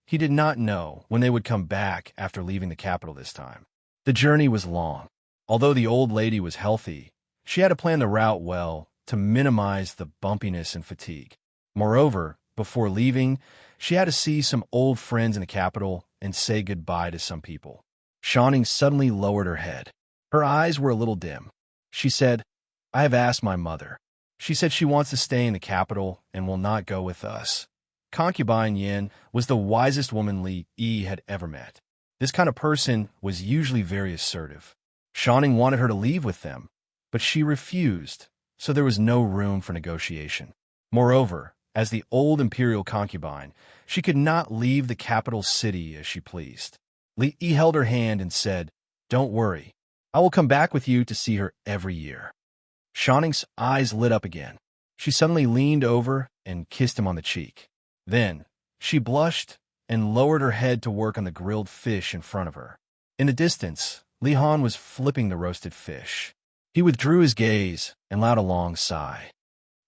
He did not know when they would come back after leaving the capital this time. The journey was long. Although the old lady was healthy, she had to plan the route well to minimize the bumpiness and fatigue. Moreover, before leaving, she had to see some old friends in the capital and say goodbye to some people. Shining suddenly lowered her head. Her eyes were a little dim. She said, "I have asked my mother. She said she wants to stay in the capital and will not go with us." Concubine Yin was the wisest woman Li Yi had ever met. This kind of person was usually very assertive. Shining wanted her to leave with them, but she refused, so there was no room for negotiation. Moreover, as the old imperial concubine, she could not leave the capital city as she pleased. Li Yi held her hand and said, Don't worry. I will come back with you to see her every year. Shanning's eyes lit up again. She suddenly leaned over and kissed him on the cheek. Then, she blushed and lowered her head to work on the grilled fish in front of her. In the distance, Li Han was flipping the roasted fish. He withdrew his gaze and let out a long sigh.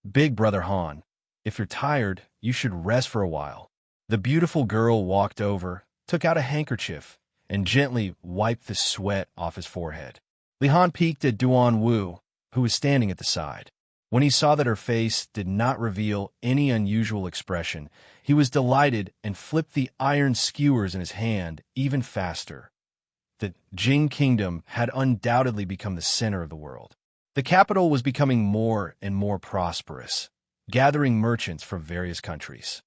Big brother Han, if you're tired, you should rest for a while. The beautiful girl walked over, took out a handkerchief, and gently wiped the sweat off his forehead. Li Han peeked at Duan Wu, who was standing at the side. When he saw that her face did not reveal any unusual expression, he was delighted and flipped the iron skewers in his hand even faster. The Jing Kingdom had undoubtedly become the center of the world. The capital was becoming more and more prosperous, gathering merchants from various countries.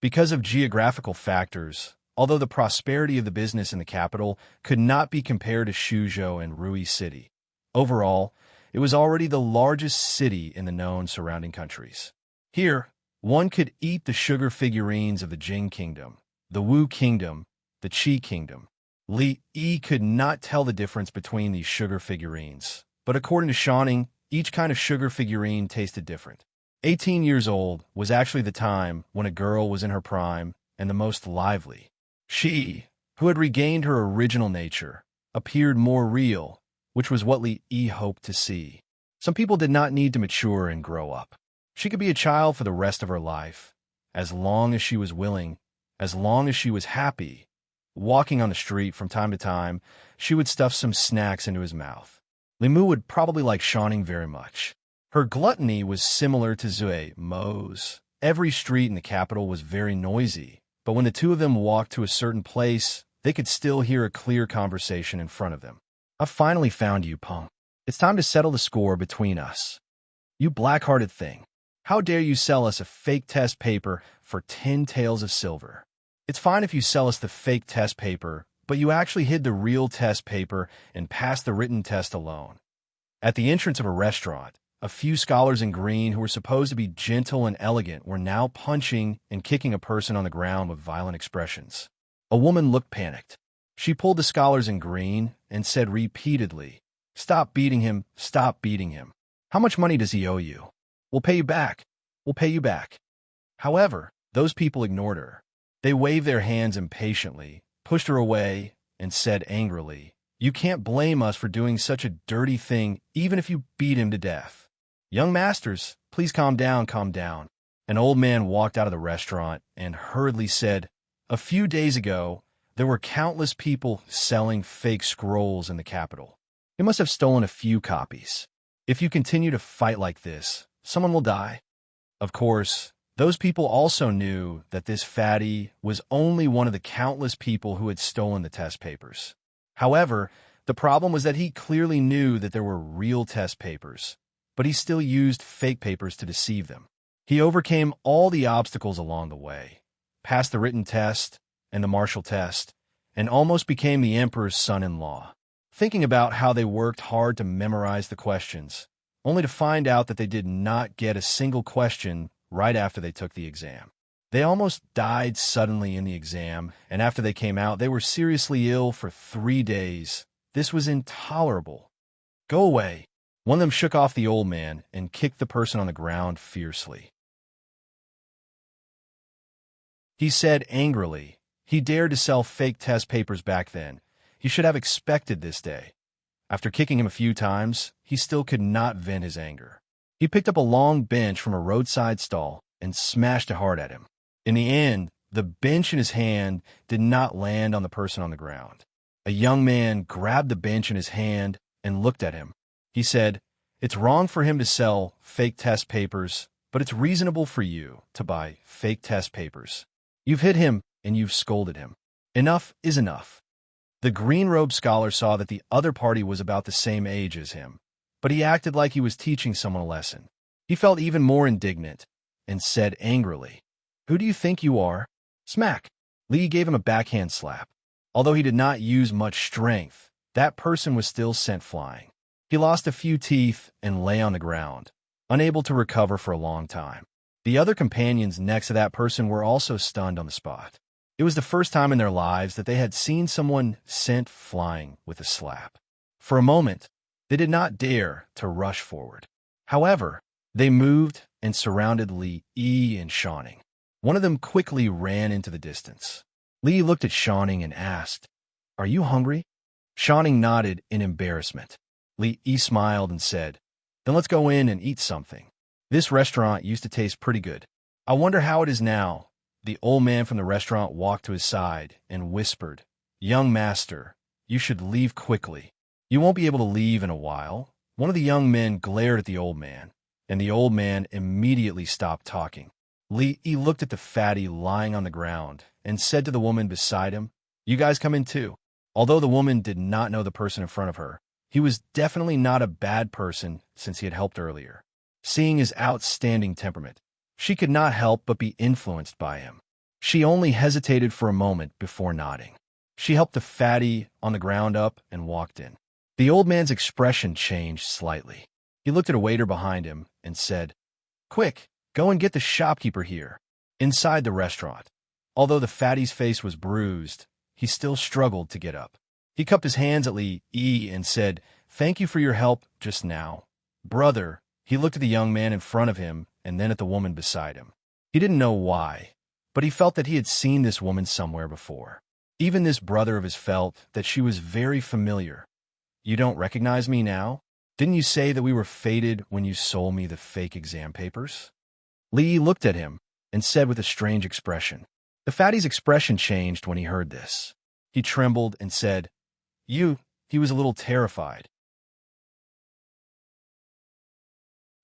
Because of geographical factors, although the prosperity of the business in the capital could not be compared to Suzhou and Rui City, overall, it was already the largest city in the known surrounding countries. Here, one could eat the sugar figurines of the Jing Kingdom, the Wu Kingdom, the Qi Kingdom. Li Yi could not tell the difference between these sugar figurines, but according to Shanning, each kind of sugar figurine tasted different. 18 years old was actually the time when a girl was in her prime and the most lively. She, who had regained her original nature, appeared more real, which was what Li Yi hoped to see. Some people did not need to mature and grow up. She could be a child for the rest of her life, as long as she was willing, as long as she was happy. Walking on the street from time to time, she would stuff some snacks into his mouth. Li Mu would probably like Shanning very much. Her gluttony was similar to Zui Mo's. Every street in the capital was very noisy, but when the two of them walked to a certain place, they could still hear a clear conversation in front of them. "I've finally found you, Peng. It's time to settle the score between us. You black-hearted thing. How dare you sell us a fake test paper for 10 taels of silver? It's fine if you sell us the fake test paper, but you actually hid the real test paper and passed the written test alone." At the entrance of a restaurant, a few scholars in green who were supposed to be gentle and elegant were now punching and kicking a person on the ground with violent expressions. A woman looked panicked. She pulled the scholars in green and said repeatedly, "Stop beating him, stop beating him. How much money does he owe you? We'll pay you back. We'll pay you back." However, those people ignored her. They waved their hands impatiently, pushed her away, and said angrily, "You can't blame us for doing such a dirty thing even if you beat him to death." "Young masters, please calm down, calm down." An old man walked out of the restaurant and hurriedly said, "A few days ago, there were countless people selling fake scrolls in the capital. You must have stolen a few copies. If you continue to fight like this, someone will die." Of course, those people also knew that this fatty was only one of the countless people who had stolen the test papers. However, the problem was that he clearly knew that there were real test papers, but he still used fake papers to deceive them. He overcame all the obstacles along the way, passed the written test and the martial test, and almost became the emperor's son-in-law. Thinking about how they worked hard to memorize the questions, only to find out that they did not get a single question right after they took the exam. They almost died suddenly in the exam, and after they came out, they were seriously ill for 3 days. This was intolerable. "Go away." One of them shook off the old man and kicked the person on the ground fiercely. He said angrily, he dared to sell fake test papers back then. He should have expected this day. After kicking him a few times, he still could not vent his anger. He picked up a long bench from a roadside stall and smashed it hard at him. In the end, the bench in his hand did not land on the person on the ground. A young man grabbed the bench in his hand and looked at him. He said, "It's wrong for him to sell fake test papers, but it's reasonable for you to buy fake test papers. You've hit him and you've scolded him. Enough is enough." The green-robed scholar saw that the other party was about the same age as him, but he acted like he was teaching someone a lesson. He felt even more indignant and said angrily, "Who do you think you are?" Smack! Li gave him a backhand slap. Although he did not use much strength, that person was still sent flying. He lost a few teeth and lay on the ground, unable to recover for a long time. The other companions next to that person were also stunned on the spot. It was the first time in their lives that they had seen someone sent flying with a slap. For a moment, they did not dare to rush forward. However, they moved and surrounded Li and Shawning. One of them quickly ran into the distance. Li looked at Shawning and asked, "Are you hungry?" Shawning nodded in embarrassment. Li smiled and said, "Then let's go in and eat something. This restaurant used to taste pretty good. I wonder how it is now." The old man from the restaurant walked to his side and whispered, "Young master, you should leave quickly. You won't be able to leave in a while." One of the young men glared at the old man, and the old man immediately stopped talking. Li looked at the fatty lying on the ground and said to the woman beside him, "You guys come in too." Although the woman did not know the person in front of her, he was definitely not a bad person since he had helped earlier. Seeing his outstanding temperament, she could not help but be influenced by him. She only hesitated for a moment before nodding. She helped the fatty on the ground up and walked in. The old man's expression changed slightly. He looked at a waiter behind him and said, "Quick, go and get the shopkeeper here." Inside the restaurant, although the fatty's face was bruised, he still struggled to get up. He cupped his hands at Li and said, "Thank you for your help just now." "Brother," he looked at the young man in front of him and then at the woman beside him. He didn't know why, but he felt that he had seen this woman somewhere before. Even this brother of his felt that she was very familiar. "You don't recognize me now? Didn't you say that we were fated when you sold me the fake exam papers?" Li looked at him and said with a strange expression. The fatty's expression changed when he heard this. He trembled and said, "You," he was a little terrified.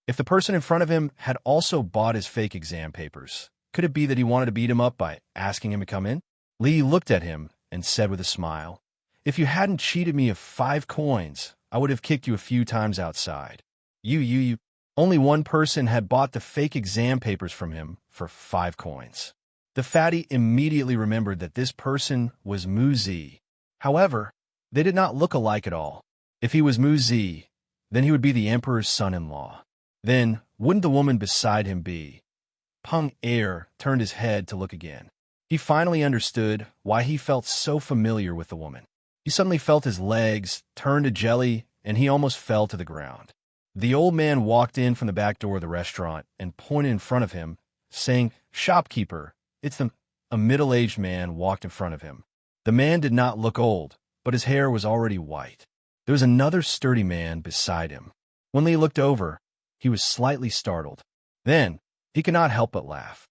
If the person in front of him had also bought his fake exam papers, could it be that he wanted to beat him up by asking him to come in? Li looked at him and said with a smile, "If you hadn't cheated me of 5 coins, I would have kicked you a few times outside." You. Only one person had bought the fake exam papers from him for 5 coins. The fatty immediately remembered that this person was Mu Zi. However, they did not look alike at all. If he was Mu Zi, then he would be the emperor's son-in-law. Then, wouldn't the woman beside him be? Peng Er turned his head to look again. He finally understood why he felt so familiar with the woman. He suddenly felt his legs turn to jelly, and he almost fell to the ground. The old man walked in from the back door of the restaurant and pointed in front of him, saying, "Shopkeeper, it's them." A middle-aged man walked in front of him. The man did not look old, but his hair was already white. There was another sturdy man beside him. When Li looked over, he was slightly startled. Then, he could not help but laugh.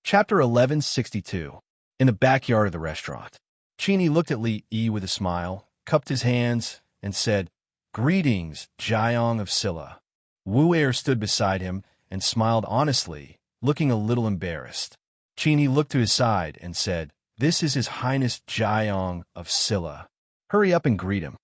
Chapter 1162. In the backyard of the restaurant. Chini looked at Li with a smile, cupped his hands, and said, "Greetings, Jiang of Silla." Wu Er stood beside him and smiled honestly, looking a little embarrassed. Chini looked to his side and said, "This is His Highness Jiang of Silla. Hurry up and greet him."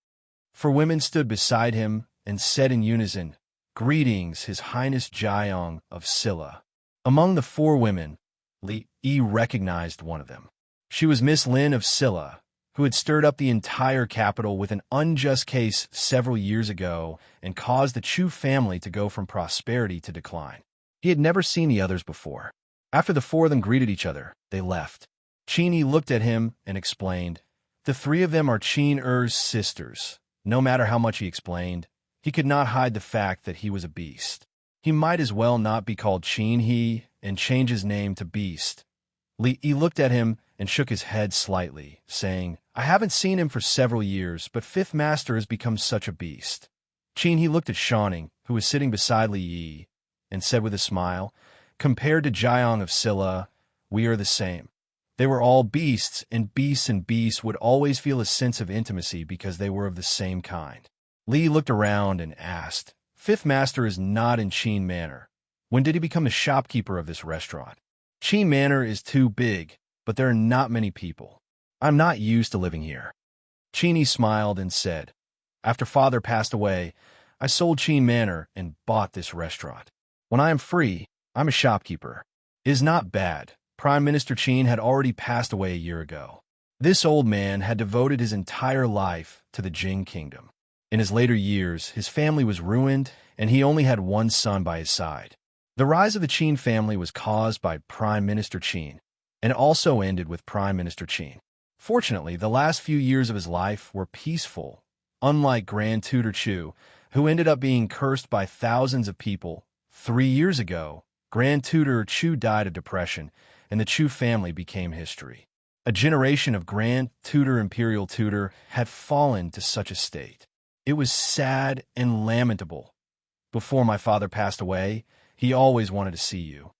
4 women stood beside him and said in unison, "Greetings, His Highness Jiang of Silla." Among the 4 women, Li recognized one of them. She was Miss Lin of Silla, who had stirred up the entire capital with an unjust case several years ago and caused the Chu family to go from prosperity to decline. He had never seen the others before. After the 4 of them greeted each other, they left. Chini looked at him and explained, "The 3 of them are Qin Er's sisters." No matter how much he explained, he could not hide the fact that he was a beast. He might as well not be called Qin He and change his name to Beast. Li looked at him and shook his head slightly, saying, "I haven't seen him for several years, but 5th Master has become such a beast." Qin He looked at Shawning, who was sitting beside Li and said with a smile, "Compared to Jiang of Silla, we are the same." They were all beasts, and beasts would always feel a sense of intimacy because they were of the same kind. Li looked around and asked, "5th Master is not in Qin Manor. When did he become the shopkeeper of this restaurant?" "Qin Manor is too big, but there are not many people. I'm not used to living here." Chini smiled and said, "After father passed away, I sold Qin Manor and bought this restaurant. When I am free, I'm a shopkeeper. It is not bad. Prime Minister Qin had already passed away a year ago. This old man had devoted his entire life to the Jing Kingdom. In his later years, his family was ruined, and he only had one son by his side. The rise of the Qin family was caused by Prime Minister Qin, and also ended with Prime Minister Qin. Fortunately, the last few years of his life were peaceful, unlike Grand Tutor Chu, who ended up being cursed by thousands of people. 3 years ago, Grand Tutor Chu died of depression, and the Chu family became history. A generation of Grand Tutor Imperial Tutor had fallen to such a state. It was sad and lamentable. Before my father passed away, he always wanted to see you.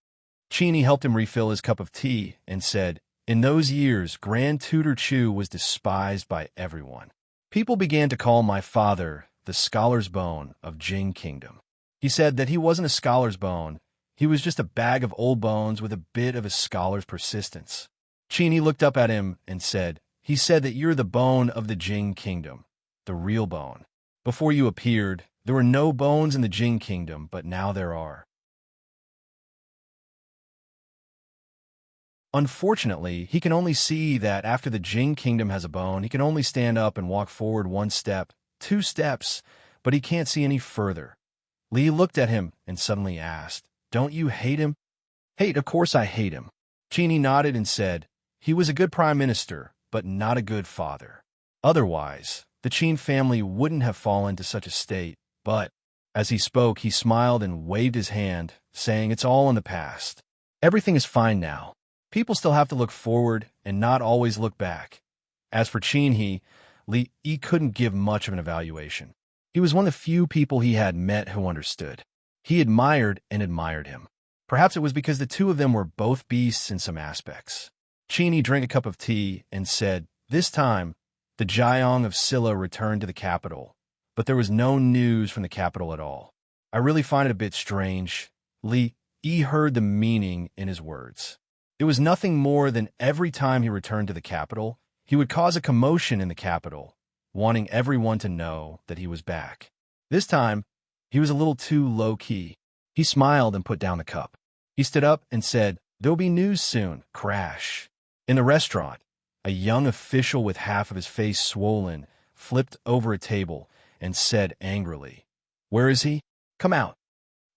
Chini helped him refill his cup of tea and said, in those years, Grand Tutor Chu was despised by everyone. People began to call my father the scholar's bone of Jing Kingdom. He said that he wasn't a scholar's bone, he was just a bag of old bones with a bit of a scholar's persistence. Chini looked up at him and said, he said that you're the bone of the Jing Kingdom, the real bone. Before you appeared, there were no bones in the Jing Kingdom, but now there are. Unfortunately, he can only see that after the Jing Kingdom has a bone, he can only stand up and walk forward 1 step, 2 steps, but he can't see any further. Li looked at him and suddenly asked, don't you hate him? Hate, of course I hate him. Chini nodded and said, he was a good prime minister, but not a good father. Otherwise, the Qin family wouldn't have fallen to such a state, but, as he spoke, he smiled and waved his hand, saying it's all in the past. Everything is fine now. People still have to look forward and not always look back. As for Qin Li couldn't give much of an evaluation. He was one of the few people he had met who understood. He admired him. Perhaps it was because the two of them were both beasts in some aspects. Chini drank a cup of tea and said, this time, the Jiang of Silla returned to the capital, but there was no news from the capital at all. I really find it a bit strange. Li heard the meaning in his words. It was nothing more than every time he returned to the capital, he would cause a commotion in the capital, wanting everyone to know that he was back. This time, he was a little too low-key. He smiled and put down the cup. He stood up and said, there'll be news soon. Crash. In the restaurant, a young official with half of his face swollen flipped over a table and said angrily, where is he? Come out.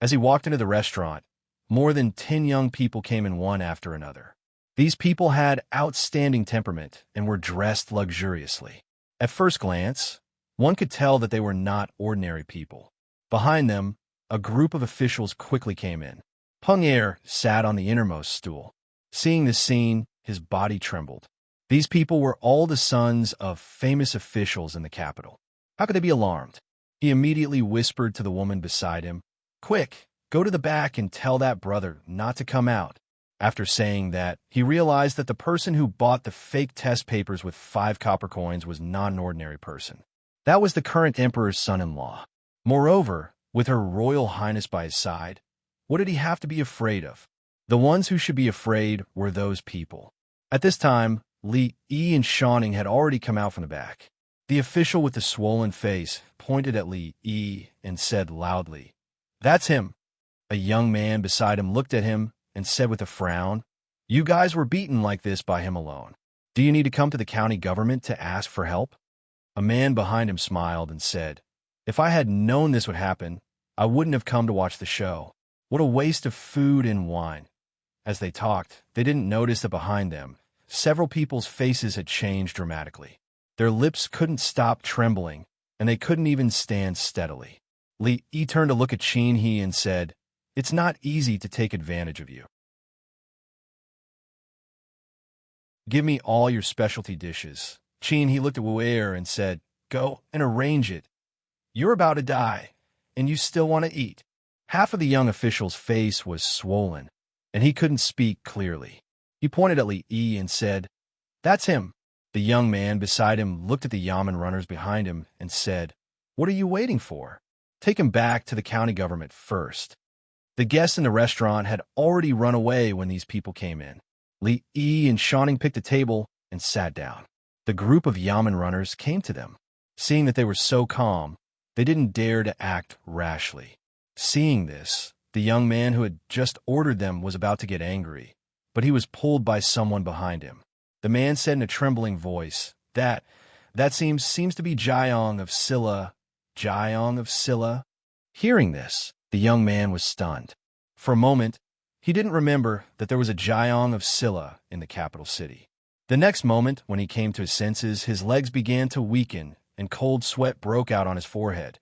As he walked into the restaurant, more than 10 young people came in one after another. These people had outstanding temperament and were dressed luxuriously. At first glance, one could tell that they were not ordinary people. Behind them, a group of officials quickly came in. Peng Er sat on the innermost stool. Seeing this scene, his body trembled. These people were all the sons of famous officials in the capital. How could they be alarmed? He immediately whispered to the woman beside him, quick, go to the back and tell that brother not to come out. After saying that, he realized that the person who bought the fake test papers with 5 copper coins was not an ordinary person. That was the current emperor's son-in-law. Moreover, with her royal highness by his side, what did he have to be afraid of? The ones who should be afraid were those people. At this time, Li and Shanning had already come out from the back. The official with the swollen face pointed at Li and said loudly, that's him. A young man beside him looked at him and said with a frown, you guys were beaten like this by him alone. Do you need to come to the county government to ask for help? A man behind him smiled and said, if I had known this would happen, I wouldn't have come to watch the show. What a waste of food and wine. As they talked, they didn't notice that behind them, several people's faces had changed dramatically. Their lips couldn't stop trembling, and they couldn't even stand steadily. Li turned to look at Qin and said, it's not easy to take advantage of you. Give me all your specialty dishes. Qin looked at Wu and said, go and arrange it. You're about to die, and you still want to eat. Half of the young official's face was swollen, and he couldn't speak clearly. He pointed at Li and said, that's him. The young man beside him looked at the yamen runners behind him and said, what are you waiting for? Take him back to the county government first. The guests in the restaurant had already run away when these people came in. Li and Shanning picked a table and sat down. The group of yamen runners came to them. Seeing that they were so calm, they didn't dare to act rashly. Seeing this, the young man who had just ordered them was about to get angry, but he was pulled by someone behind him. The man said in a trembling voice, that seems to be Jiang of Silla. Jiang of Silla? Hearing this, the young man was stunned. For a moment, he didn't remember that there was a Jiang of Silla in the capital city. The next moment, when he came to his senses, his legs began to weaken and cold sweat broke out on his forehead.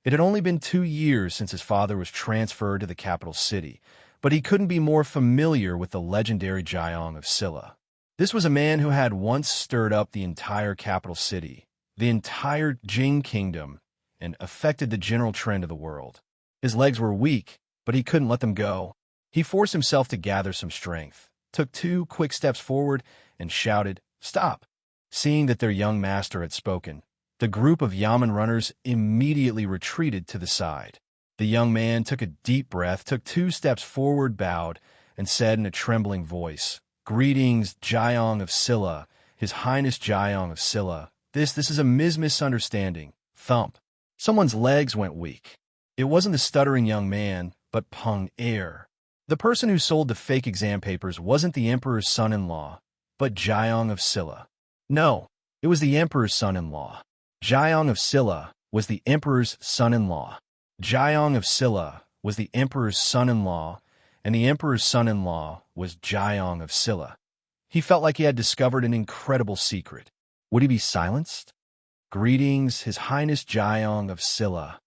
It had only been 2 years since his father was transferred to the capital city, but he couldn't be more familiar with the legendary Jiang of Silla. This was a man who had once stirred up the entire capital city, the entire Jing kingdom, and affected the general trend of the world. His legs were weak, but he couldn't let them go. He forced himself to gather some strength, took 2 quick steps forward, and shouted, "Stop!" Seeing that their young master had spoken, the group of Yamen runners immediately retreated to the side. The young man took a deep breath, took 2 steps forward, bowed, and said in a trembling voice, "Greetings, Jiang of Silla, His Highness Jiang of Silla. This is a misunderstanding." Thump. Someone's legs went weak. It wasn't the stuttering young man, but Peng Er. The person who sold the fake exam papers wasn't the emperor's son-in-law, but Jiang of Silla. No, it was the emperor's son-in-law. Jiang of Silla was the emperor's son-in-law. Jiang of Silla was the emperor's son-in-law, and the emperor's son-in-law was Jiang of Silla. He felt like he had discovered an incredible secret. Would he be silenced? "Greetings, His Highness Jiang of Silla."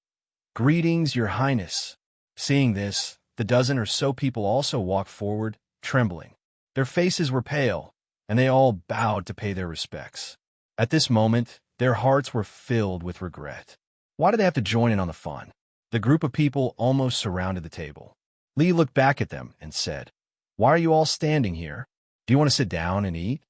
"Greetings, Your Highness." Seeing this, the dozen or so people also walked forward, trembling. Their faces were pale, and they all bowed to pay their respects. At this moment, their hearts were filled with regret. Why did they have to join in on the fun? The group of people almost surrounded the table. Li looked back at them and said, "Why are you all standing here? Do you want to sit down and eat?"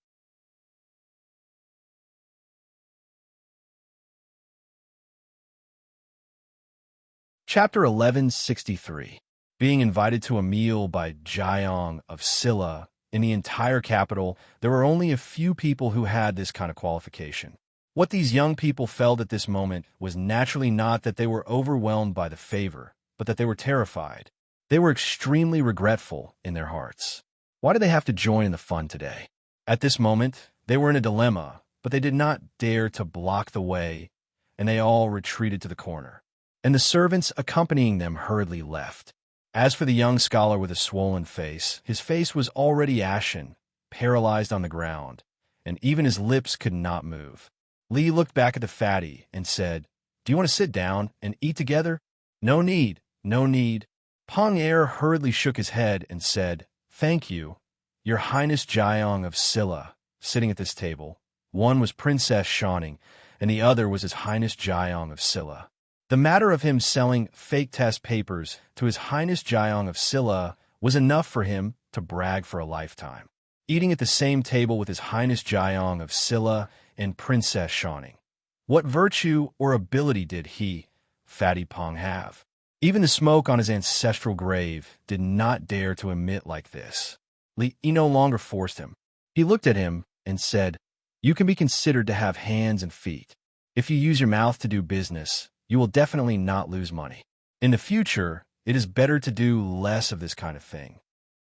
Chapter 1163. Being invited to a meal by Jiang of Silla. In the entire capital, there were only a few people who had this kind of qualification. What these young people felt at this moment was naturally not that they were overwhelmed by the favor, but that they were terrified. They were extremely regretful in their hearts. Why did they have to join in the fun today? At this moment, they were in a dilemma, but they did not dare to block the way, and they all retreated to the corner. And the servants accompanying them hurriedly left. As for the young scholar with a swollen face, his face was already ashen, paralyzed on the ground, and even his lips could not move. Li looked back at the fatty and said, "Do you want to sit down and eat together?" "No need, no need." Peng Er hurriedly shook his head and said, "Thank you, Your Highness Jiang of Silla." Sitting at this table, one was Princess Shawning, and the other was His Highness Jiang of Silla. The matter of him selling fake test papers to His Highness Jiang of Silla was enough for him to brag for a lifetime. Eating at the same table with His Highness Jiang of Silla and Princess Shawning. What virtue or ability did he, Fatty Pong, have? Even the smoke on his ancestral grave did not dare to emit like this. Li no longer forced him. He looked at him and said, "You can be considered to have hands and feet. If you use your mouth to do business, you will definitely not lose money. In the future, it is better to do less of this kind of thing."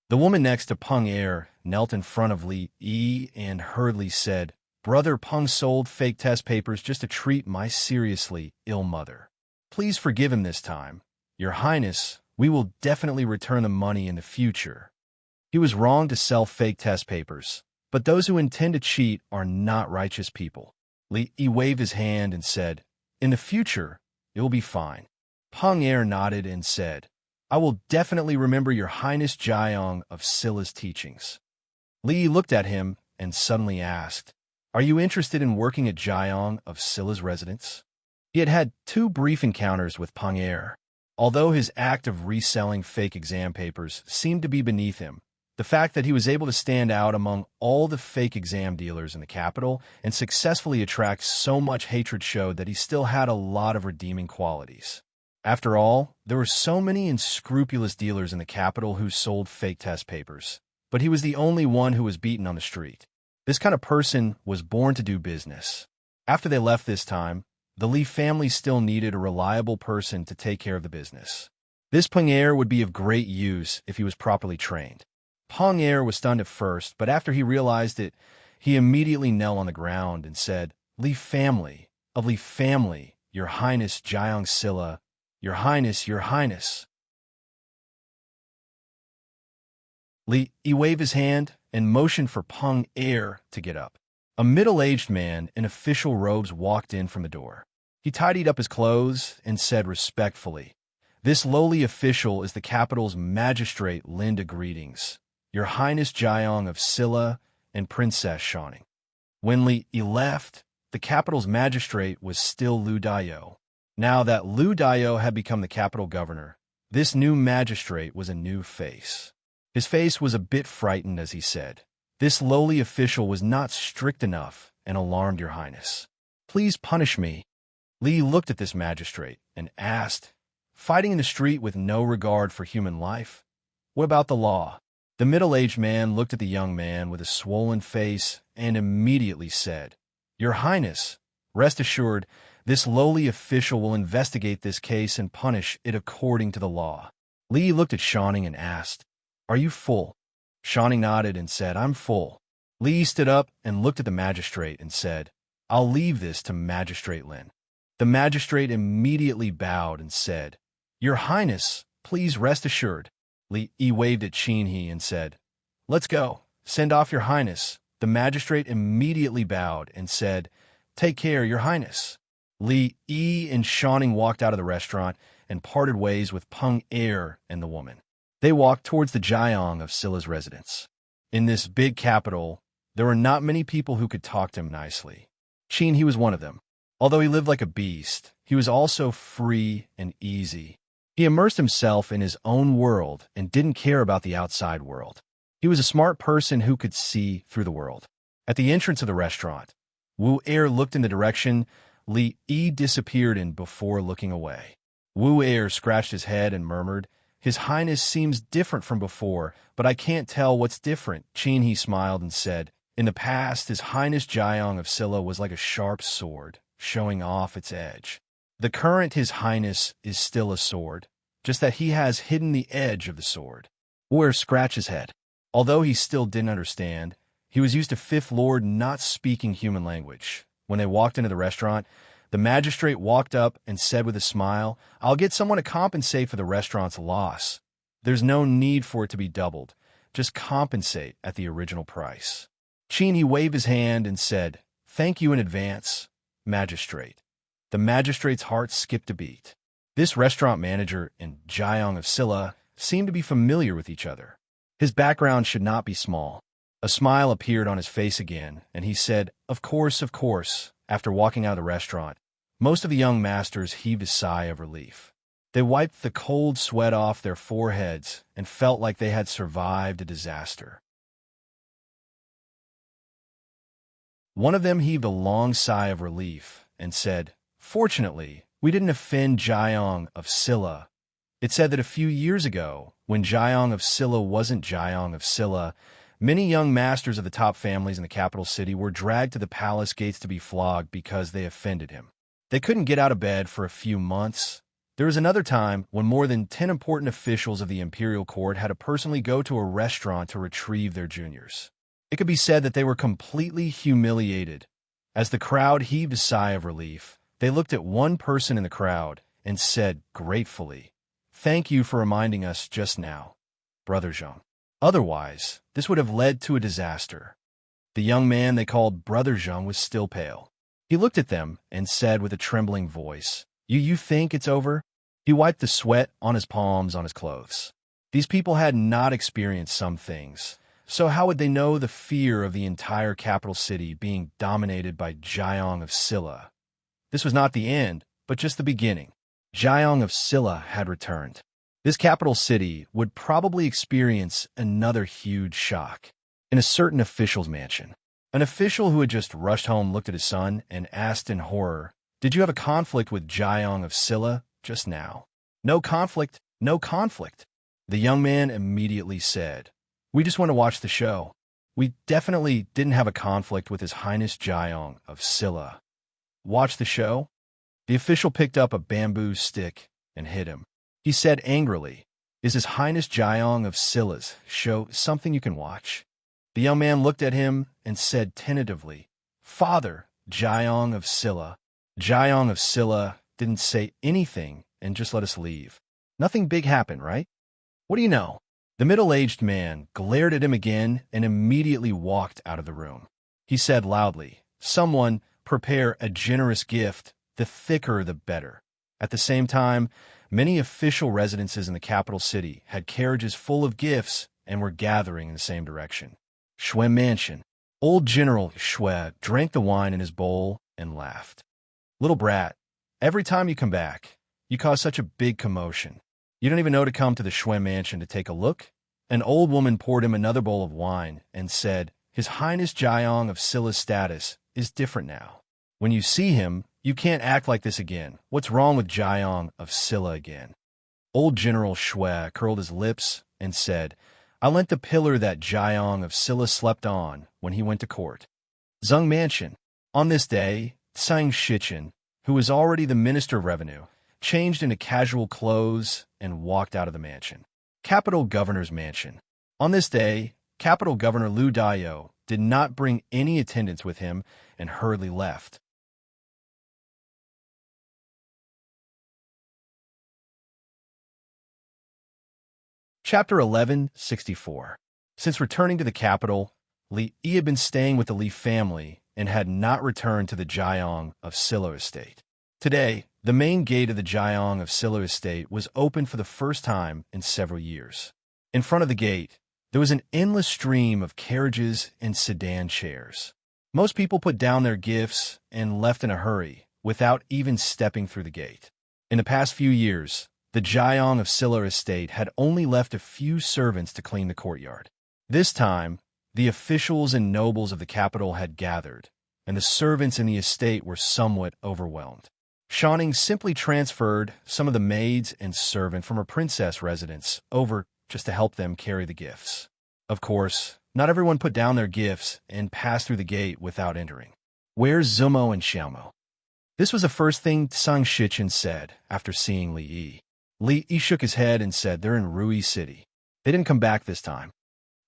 The woman next to Peng Er knelt in front of Li and hurriedly said, "Brother Peng sold fake test papers just to treat my seriously ill mother. Please forgive him this time. Your Highness, we will definitely return the money in the future. He was wrong to sell fake test papers, but those who intend to cheat are not righteous people." Li waved his hand and said, "In the future, it will be fine." Peng Er nodded and said, "I will definitely remember Your Highness Jiang of Silla's teachings." Li looked at him and suddenly asked, "Are you interested in working at Jiang of Silla's residence?" He had had 2 brief encounters with Peng Er. Although his act of reselling fake exam papers seemed to be beneath him, the fact that he was able to stand out among all the fake exam dealers in the capital and successfully attract so much hatred showed that he still had a lot of redeeming qualities. After all, there were so many unscrupulous dealers in the capital who sold fake test papers, but he was the only one who was beaten on the street. This kind of person was born to do business. After they left this time, the Li family still needed a reliable person to take care of the business. This Peng Er would be of great use if he was properly trained. Peng Er was stunned at first, but after he realized it, he immediately knelt on the ground and said, "Li family, of Li family, Your Highness Jiang Silla, Your Highness, Your Highness. Li Yi waved his hand and motioned for Peng Er to get up. A middle-aged man in official robes walked in from the door. He tidied up his clothes and said respectfully, "This lowly official is the capital's magistrate Linda. Greetings, Your Highness Jiang of Silla and Princess Shining." When Li Yi left, the capital's magistrate was still Lu Dayo. Now that Lu Dayo had become the capital governor, this new magistrate was a new face. His face was a bit frightened as he said, "This lowly official was not strict enough and alarmed Your Highness. Please punish me." Li looked at this magistrate and asked, "Fighting in the street with no regard for human life? What about the law?" The middle-aged man looked at the young man with a swollen face and immediately said, "Your Highness, rest assured, this lowly official will investigate this case and punish it according to the law." Li looked at Shining and asked, "Are you full?" Shining nodded and said, "I'm full." Li stood up and looked at the magistrate and said, "I'll leave this to Magistrate Lin." The magistrate immediately bowed and said, "Your Highness, please rest assured." Li Yi waved at Qin He and said, "Let's go. Send off Your Highness." The magistrate immediately bowed and said, "Take care, Your Highness." Li Yi and Shining walked out of the restaurant and parted ways with Peng Er and the woman. They walked towards the Jiang of Silla's residence. In this big capital, there were not many people who could talk to him nicely. Qin He was one of them. Although he lived like a beast, he was also free and easy. He immersed himself in his own world and didn't care about the outside world. He was a smart person who could see through the world. At the entrance of the restaurant, Wu Er looked in the direction Li Yi disappeared in before looking away. Wu Er scratched his head and murmured, "His Highness seems different from before, but I can't tell what's different." Qin He smiled and said, "In the past, His Highness Jiang of Silla was like a sharp sword, showing off its edge. The current His Highness is still a sword, just that he has hidden the edge of the sword." Wu Er scratched his head. Although he still didn't understand, he was used to Fifth Lord not speaking human language. When they walked into the restaurant, the magistrate walked up and said with a smile, "I'll get someone to compensate for the restaurant's loss. There's no need for it to be doubled. Just compensate at the original price." Qin He waved his hand and said, "Thank you in advance, Magistrate." The magistrate's heart skipped a beat. This restaurant manager and Jiang of Silla seemed to be familiar with each other. His background should not be small. A smile appeared on his face again, and he said, of course, after walking out of the restaurant. Most of the young masters heaved a sigh of relief. They wiped the cold sweat off their foreheads and felt like they had survived a disaster. One of them heaved a long sigh of relief and said, "Fortunately, we didn't offend Jiang of Silla." It said that a few years ago, when Jiang of Silla wasn't Jiang of Silla, many young masters of the top families in the capital city were dragged to the palace gates to be flogged because they offended him. They couldn't get out of bed for a few months. There was another time when more than 10 important officials of the imperial court had to personally go to a restaurant to retrieve their juniors. It could be said that they were completely humiliated. As the crowd heaved a sigh of relief, they looked at one person in the crowd and said gratefully, "Thank you for reminding us just now, Brother Zhang. Otherwise, this would have led to a disaster." The young man they called Brother Zhang was still pale. He looked at them and said with a trembling voice, You think it's over?" He wiped the sweat on his palms on his clothes. These people had not experienced some things, so how would they know the fear of the entire capital city being dominated by Jiang of Silla? This was not the end, but just the beginning. Jiang of Silla had returned. This capital city would probably experience another huge shock. In a certain official's mansion, an official who had just rushed home looked at his son and asked in horror, "Did you have a conflict with Jiang of Silla just now?" "No conflict, no conflict." The young man immediately said, "We just want to watch the show. We definitely didn't have a conflict with His Highness Jiang of Silla." "Watch the show?" The official picked up a bamboo stick and hit him. He said angrily, "Is His Highness Jiang of Silla's show something you can watch?" The young man looked at him and said tentatively, "Father, Jiang of Silla." Jiang of Silla didn't say anything and just let us leave. Nothing big happened, right? What do you know? The middle-aged man glared at him again and immediately walked out of the room. He said loudly, "Someone prepare a generous gift, the thicker the better." At the same time, many official residences in the capital city had carriages full of gifts and were gathering in the same direction. Shui Mansion. Old General Shui drank the wine in his bowl and laughed. "Little brat, every time you come back, you cause such a big commotion. You don't even know to come to the Shui Mansion to take a look?" An old woman poured him another bowl of wine and said, "His Highness Jiang of Scylla's status is different now. When you see him, you can't act like this again. What's wrong with Jiang of Scylla again?" Old General Shui curled his lips and said, "I lent the pillar that Jiang of Scylla slept on when he went to court." Zheng Mansion. On this day, Tsang Shichen, who was already the Minister of Revenue, changed into casual clothes and walked out of the mansion. Capital Governor's Mansion. On this day, Capital Governor Lu Daiyou did not bring any attendants with him and hurriedly left. Chapter 1164. Since returning to the capital, Li Yi had been staying with the Li family and had not returned to the Jiang of Scylla estate. Today, the main gate of the Jiang of Scylla estate was open for the first time in several years. In front of the gate, there was an endless stream of carriages and sedan chairs. Most people put down their gifts and left in a hurry, without even stepping through the gate. In the past few years, the Jiang of Scylla estate had only left a few servants to clean the courtyard. This time, the officials and nobles of the capital had gathered, and the servants in the estate were somewhat overwhelmed. Shanning simply transferred some of the maids and servant from her princess residence over just to help them carry the gifts. Of course, not everyone put down their gifts and passed through the gate without entering. "Where's Zumo and Xiaomo?" This was the first thing Tsang Shichen said after seeing Li Yi. Li Yi shook his head and said, "They're in Rui City. They didn't come back this time."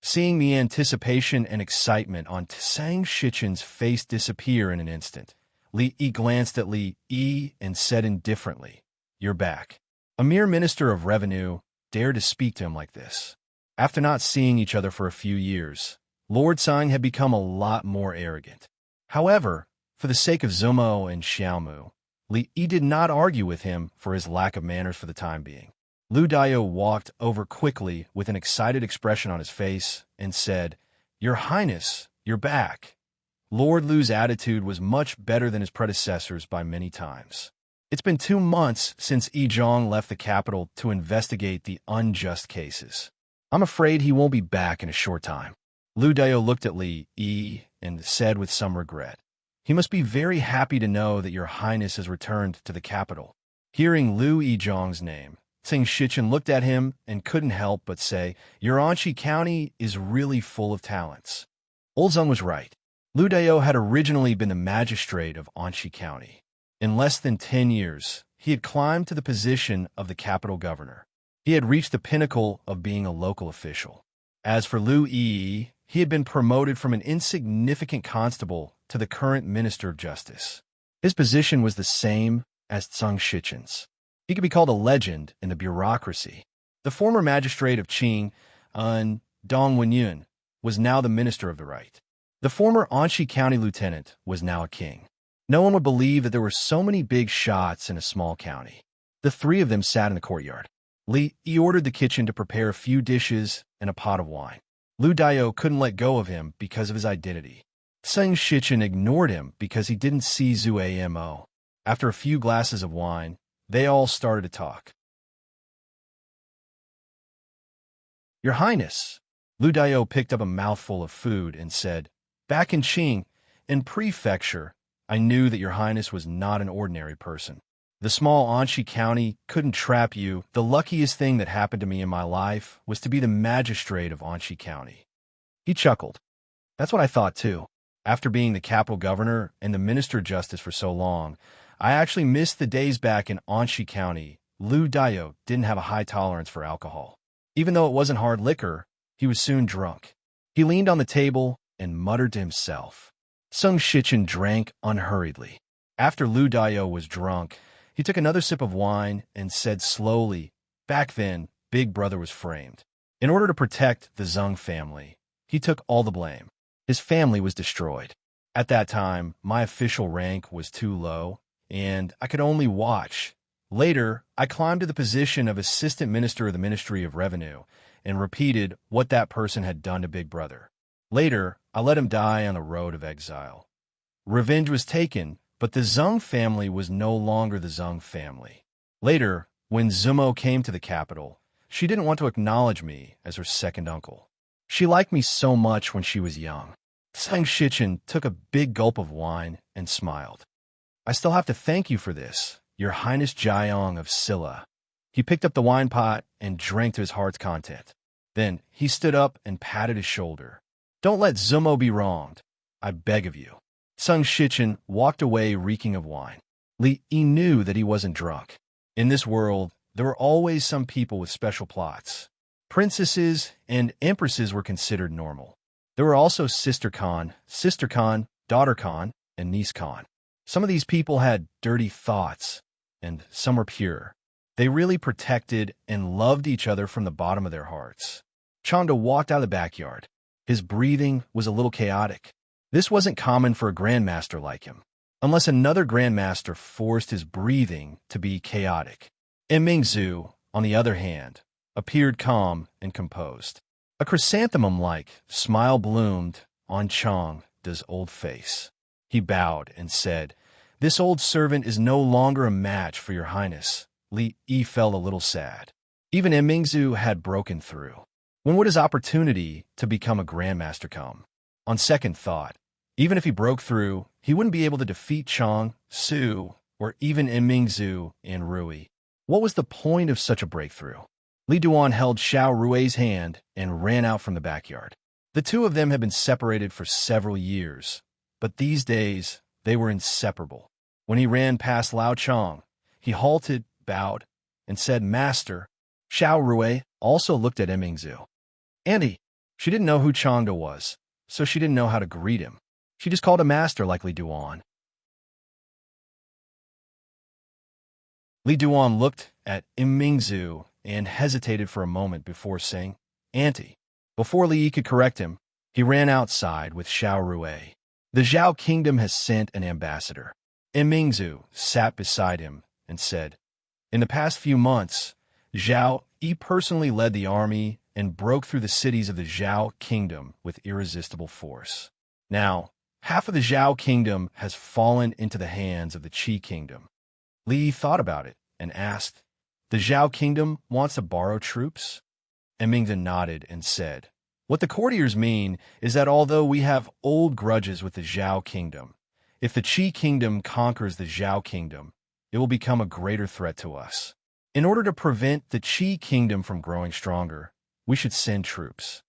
Seeing the anticipation and excitement on Tsang Shichen's face disappear in an instant, Li Yi glanced at Li Yi and said indifferently, "You're back." A mere minister of revenue dared to speak to him like this. After not seeing each other for a few years, Lord Tsang had become a lot more arrogant. However, for the sake of Zumo and Xiaomu, Li Yi did not argue with him for his lack of manners for the time being. Lu Daiyou walked over quickly with an excited expression on his face and said, "Your Highness, you're back." Lord Lu's attitude was much better than his predecessors by many times. It's been 2 months since Yi Zhong left the capital to investigate the unjust cases. I'm afraid he won't be back in a short time. Lu Daiyou looked at Li Yi and said with some regret, "He must be very happy to know that your Highness has returned to the capital." Hearing Lu Yizhong's name, Tsang Shichen looked at him and couldn't help but say, "Your Anqi County is really full of talents." Old Zeng was right. Lu Daiyou had originally been the magistrate of Anqi County. In less than 10 years, he had climbed to the position of the capital governor. He had reached the pinnacle of being a local official. As for Lu Yi, he had been promoted from an insignificant constable to the current Minister of Justice. His position was the same as Tsang Shichen's. He could be called a legend in the bureaucracy. The former magistrate of Qing, Dong Wenyun, was now the Minister of the Right. The former Anqi County lieutenant was now a king. No one would believe that there were so many big shots in a small county. The 3 of them sat in the courtyard. Li Yi ordered the kitchen to prepare a few dishes and a pot of wine. Lu Daiyou couldn't let go of him because of his identity. Tsang Shichen ignored him because he didn't see Zhu Amo. After a few glasses of wine, they all started to talk. "Your Highness," Lu Daiyou picked up a mouthful of food and said, "Back in Qing, in prefecture, I knew that your Highness was not an ordinary person. The small Anqi County couldn't trap you. The luckiest thing that happened to me in my life was to be the magistrate of Anqi County." He chuckled. "That's what I thought too. After being the capital governor and the Minister of Justice for so long, I actually missed the days back in Anqi County. Lu Daiyou didn't have a high tolerance for alcohol. Even though it wasn't hard liquor, he was soon drunk. He leaned on the table and muttered to himself. Tsang Shichen drank unhurriedly. After Lu Daiyou was drunk, He took another sip of wine and said slowly, "Back then, Big Brother was framed. In order to protect the Zheng family, he took all the blame. His family was destroyed. At that time, my official rank was too low, and I could only watch. Later, I climbed to the position of Assistant Minister of the Ministry of Revenue and repeated what that person had done to Big Brother. Later, I let him die on the road of exile. Revenge was taken, but the Zheng family was no longer the Zheng family. Later, when Zumo came to the capital, she didn't want to acknowledge me as her second uncle. She liked me so much when she was young." Zheng Shichen took a big gulp of wine and smiled. "I still have to thank you for this, Your Highness Jiang of Silla." He picked up the wine pot and drank to his heart's content. Then he stood up and patted his shoulder. "Don't let Zumo be wronged, I beg of you." Zheng Shichen walked away reeking of wine. Li Yi knew that he wasn't drunk. In this world, there were always some people with special plots. Princesses and empresses were considered normal. There were also sister Khan, daughter Khan, and niece Khan. Some of these people had dirty thoughts, and some were pure. They really protected and loved each other from the bottom of their hearts. Changda walked out of the backyard. His breathing was a little chaotic. This wasn't common for a grandmaster like him, unless another grandmaster forced his breathing to be chaotic. Mingzhu, on the other hand, appeared calm and composed. A chrysanthemum-like smile bloomed on Changda's old face. He bowed and said, "This old servant is no longer a match for your highness." Li Yi felt a little sad. Even Mingzhu had broken through. When would his opportunity to become a grandmaster come? On second thought, even if he broke through, he wouldn't be able to defeat Chang, Su, or even Mingzhu and Rui. What was the point of such a breakthrough? Li Duan held Xiao Rui's hand and ran out from the backyard. The two of them had been separated for several years, but these days they were inseparable. When he ran past Lao Chang, he halted, bowed, and said, "Master." Xiao Rui also looked at Mingzhu. "Auntie." She didn't know who Changda was, so she didn't know how to greet him. She just called him master like Li Duan. Li Duan looked at Mingzhu and hesitated for a moment before saying, "Auntie." Before Li Yi could correct him, he ran outside with Xiao Rui. The Zhao kingdom has sent an ambassador. Mingzhu sat beside him and said, "In the past few months, Zhao Yi personally led the army and broke through the cities of the Zhao kingdom with irresistible force. Now, half of the Zhao kingdom has fallen into the hands of the Qi kingdom." Li Yi thought about it and asked, "The Zhao kingdom wants to borrow troops?" Mingzhu nodded and said, "What the courtiers mean is that although we have old grudges with the Zhao kingdom, if the Qi kingdom conquers the Zhao kingdom, it will become a greater threat to us. In order to prevent the Qi kingdom from growing stronger, we should send troops."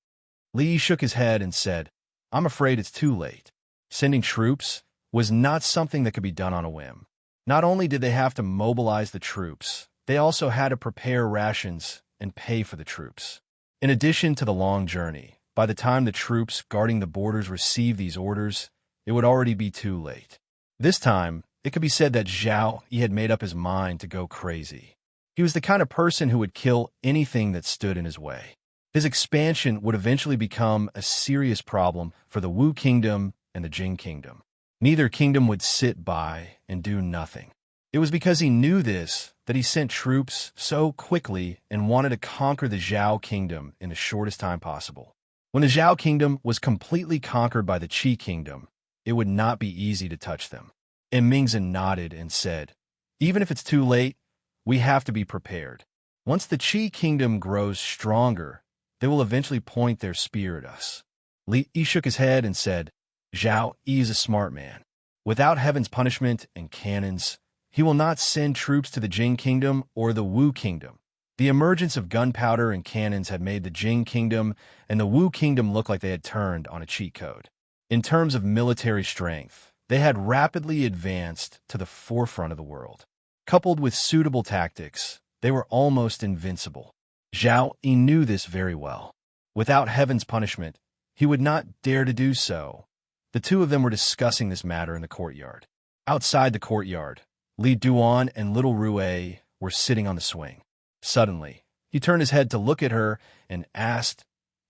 Li Yi shook his head and said, "I'm afraid it's too late." Sending troops was not something that could be done on a whim. Not only did they have to mobilize the troops, they also had to prepare rations and pay for the troops. In addition to the long journey, by the time the troops guarding the borders received these orders, it would already be too late. This time, it could be said that Zhao Yi had made up his mind to go crazy. He was the kind of person who would kill anything that stood in his way. His expansion would eventually become a serious problem for the Wu kingdom and the Jing kingdom. Neither kingdom would sit by and do nothing. It was because he knew this that he sent troops so quickly and wanted to conquer the Zhao kingdom in the shortest time possible. When the Zhao kingdom was completely conquered by the Qi kingdom, it would not be easy to touch them. Mingzhu nodded and said, "Even if it's too late, we have to be prepared. Once the Qi kingdom grows stronger, they will eventually point their spear at us." Li Yi shook his head and said, "Zhao Yi is a smart man. Without heaven's punishment and cannons, he will not send troops to the Jing kingdom or the Wu kingdom. The emergence of gunpowder and cannons had made the Jing kingdom and the Wu kingdom look like they had turned on a cheat code. In terms of military strength, they had rapidly advanced to the forefront of the world. Coupled with suitable tactics, they were almost invincible. Zhao Yi knew this very well. Without heaven's punishment, he would not dare to do so. The two of them were discussing this matter in the courtyard. Outside the courtyard, Li Duan and little Rue were sitting on the swing. Suddenly, he turned his head to look at her and asked,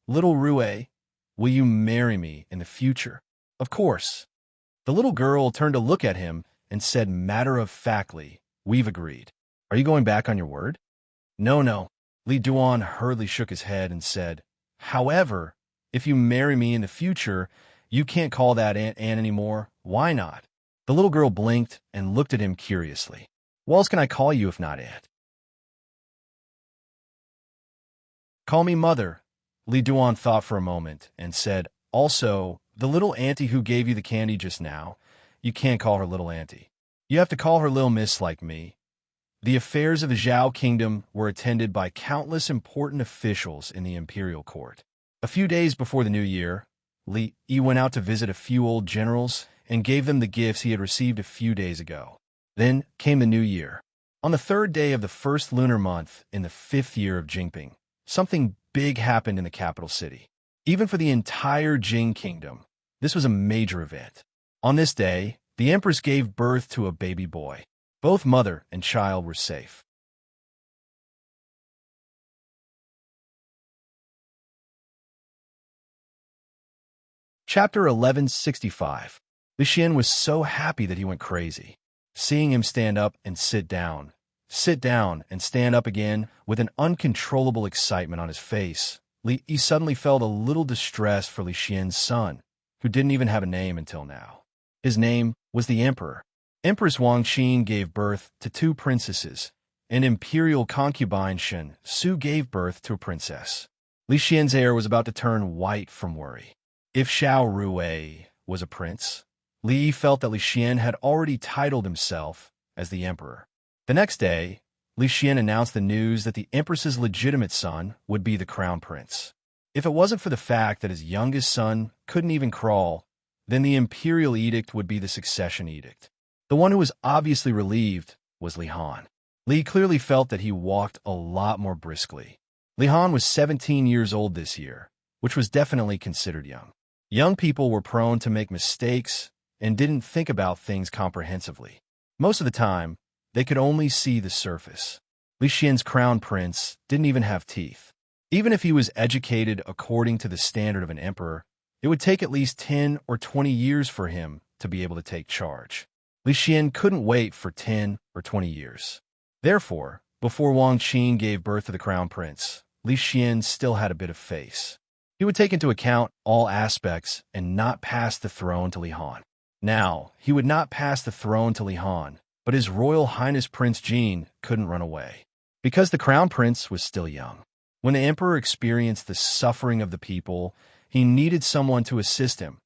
"Little Rue, will you marry me in the future?" "Of course." The little girl turned to look at him and said matter-of-factly, "We've agreed." "Are you going back on your word?" "No, no." Li Duan hurriedly shook his head and said, "However, if you marry me in the future, you can't call that Aunt Anne anymore. Why not?" The little girl blinked and looked at him curiously. "What else can I call you if not Aunt?" "Call me Mother." Li Duan thought for a moment and said, "Also, the little auntie who gave you the candy just now, you can't call her little auntie. You have to call her little miss like me." The affairs of the Zhao kingdom were attended by countless important officials in the imperial court. A few days before the new year, Li Yi went out to visit a few old generals and gave them the gifts he had received a few days ago. Then came the new year. On the third day of the first lunar month in the 5th year of Jingping, something big happened in the capital city. Even for the entire Jing kingdom, this was a major event. On this day, the empress gave birth to a baby boy. Both mother and child were safe. Chapter 1165. Li Xian was so happy that he went crazy. Seeing him stand up and sit down and stand up again with an uncontrollable excitement on his face, Li Yi suddenly felt a little distressed for Li Xian's son, who didn't even have a name until now. His name was the Emperor. Empress Wang Qin gave birth to 2 princesses, and imperial concubine Shen Su gave birth to a princess. Li Xian's hair was about to turn white from worry. If Xiao Rue was a prince, Li Yi felt that Li Xian had already titled himself as the emperor. The next day, Li Xian announced the news that the empress's legitimate son would be the crown prince. If it wasn't for the fact that his youngest son couldn't even crawl, then the imperial edict would be the succession edict. The one who was obviously relieved was Li Han. Li clearly felt that he walked a lot more briskly. Li Han was 17 years old this year, which was definitely considered young. Young people were prone to make mistakes and didn't think about things comprehensively. Most of the time, they could only see the surface. Li Xian's crown prince didn't even have teeth. Even if he was educated according to the standard of an emperor, it would take at least 10 or 20 years for him to be able to take charge. Li Xian couldn't wait for 10 or 20 years. Therefore, before Wang Qin gave birth to the crown prince, Li Xian still had a bit of face. He would take into account all aspects and not pass the throne to Li Han. Now, he would not pass the throne to Li Han, but His Royal Highness Prince Jin couldn't run away, because the crown prince was still young. When the emperor experienced the suffering of the people, he needed someone to assist him.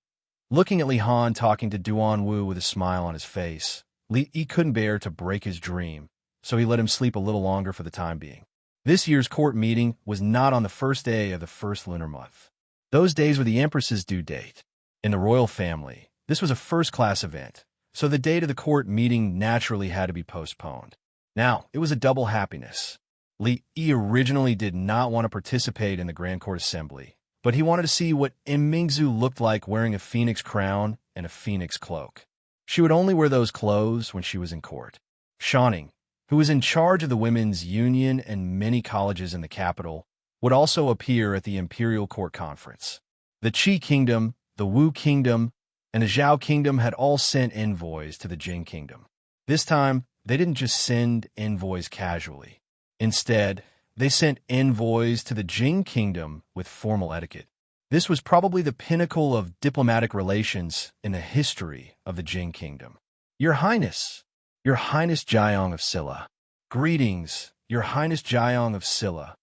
Looking at Li Han talking to Duan Wu with a smile on his face, Li Yi couldn't bear to break his dream, so he let him sleep a little longer for the time being. This year's court meeting was not on the first day of the first lunar month. Those days were the empress's due date. In the royal family, this was a first-class event, so the date of the court meeting naturally had to be postponed. Now, it was a double happiness. Li Yi originally did not want to participate in the Grand Court Assembly, but he wanted to see what Mingzu looked like wearing a phoenix crown and a phoenix cloak. She would only wear those clothes when she was in court. Shanning, who was in charge of the women's union and many colleges in the capital, would also appear at the Imperial Court Conference. The Qi Kingdom, the Wu Kingdom, and the Zhao Kingdom had all sent envoys to the Jing Kingdom. This time, they didn't just send envoys casually. Instead, they sent envoys to the Jing Kingdom with formal etiquette. This was probably the pinnacle of diplomatic relations in the history of the Jing Kingdom. Your Highness Jiang of Silla. Greetings, Your Highness Jiang of Silla.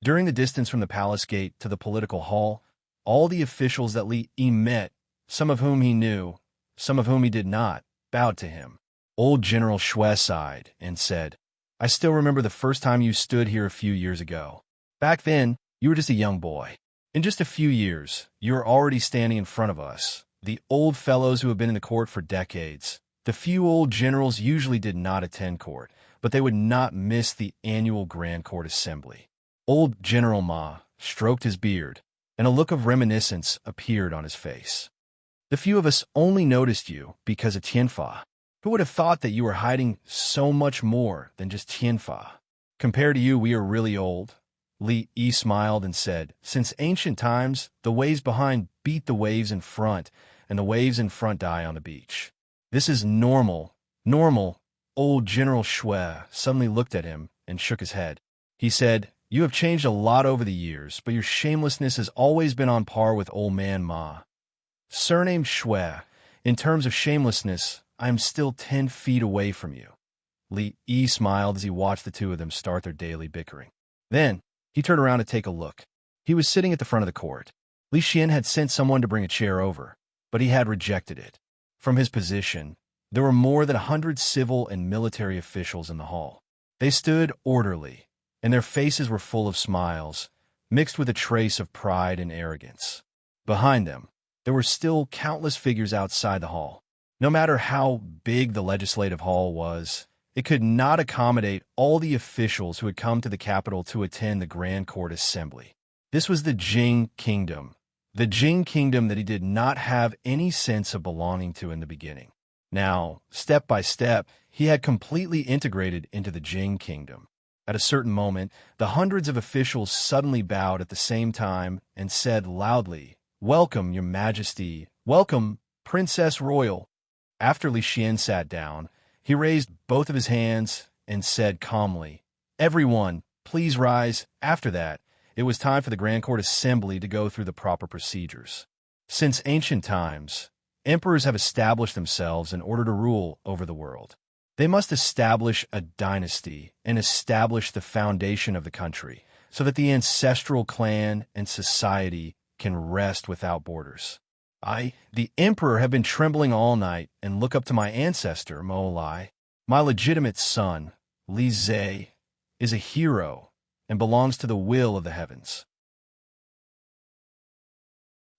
During the distance from the palace gate to the political hall, all the officials that Li Yi met, some of whom he knew, some of whom he did not, bowed to him. Old General Xue sighed and said, "I still remember the first time you stood here a few years ago. Back then, you were just a young boy. In just a few years, you are already standing in front of us, the old fellows who have been in the court for decades. The few old generals usually did not attend court, but they would not miss the annual Grand Court Assembly." Old General Ma stroked his beard, and a look of reminiscence appeared on his face. The few of us only noticed you because of Tianfa. Who would have thought that you were hiding so much more than just Tianfa? Compared to you, we are really old. Li Yi smiled and said, since ancient times, the waves behind beat the waves in front, and the waves in front die on the beach. This is normal. Normal. Old General Shui suddenly looked at him and shook his head. He said, you have changed a lot over the years, but your shamelessness has always been on par with old man Ma. Surnamed Shui, in terms of shamelessness, I am still 10 feet away from you. Li Yi smiled as he watched the two of them start their daily bickering. Then, he turned around to take a look. He was sitting at the front of the court. Li Xian had sent someone to bring a chair over, but he had rejected it. From his position, there were more than 100 civil and military officials in the hall. They stood orderly, and their faces were full of smiles, mixed with a trace of pride and arrogance. Behind them, there were still countless figures outside the hall. No matter how big the legislative hall was, it could not accommodate all the officials who had come to the capital to attend the Grand Court Assembly. This was the Jing Kingdom, the Jing Kingdom that he did not have any sense of belonging to in the beginning. Now, step by step, he had completely integrated into the Jing Kingdom. At a certain moment, the hundreds of officials suddenly bowed at the same time and said loudly, "Welcome, Your Majesty. Welcome, Princess Royal." After Li Xian sat down, he raised both of his hands and said calmly, "Everyone, please rise." After that, it was time for the Grand Court Assembly to go through the proper procedures. Since ancient times, emperors have established themselves in order to rule over the world. They must establish a dynasty and establish the foundation of the country so that the ancestral clan and society can rest without borders. I, the emperor, have been trembling all night and look up to my ancestor, Mo'olai. My legitimate son, Li Zhe, is a hero and belongs to the will of the heavens.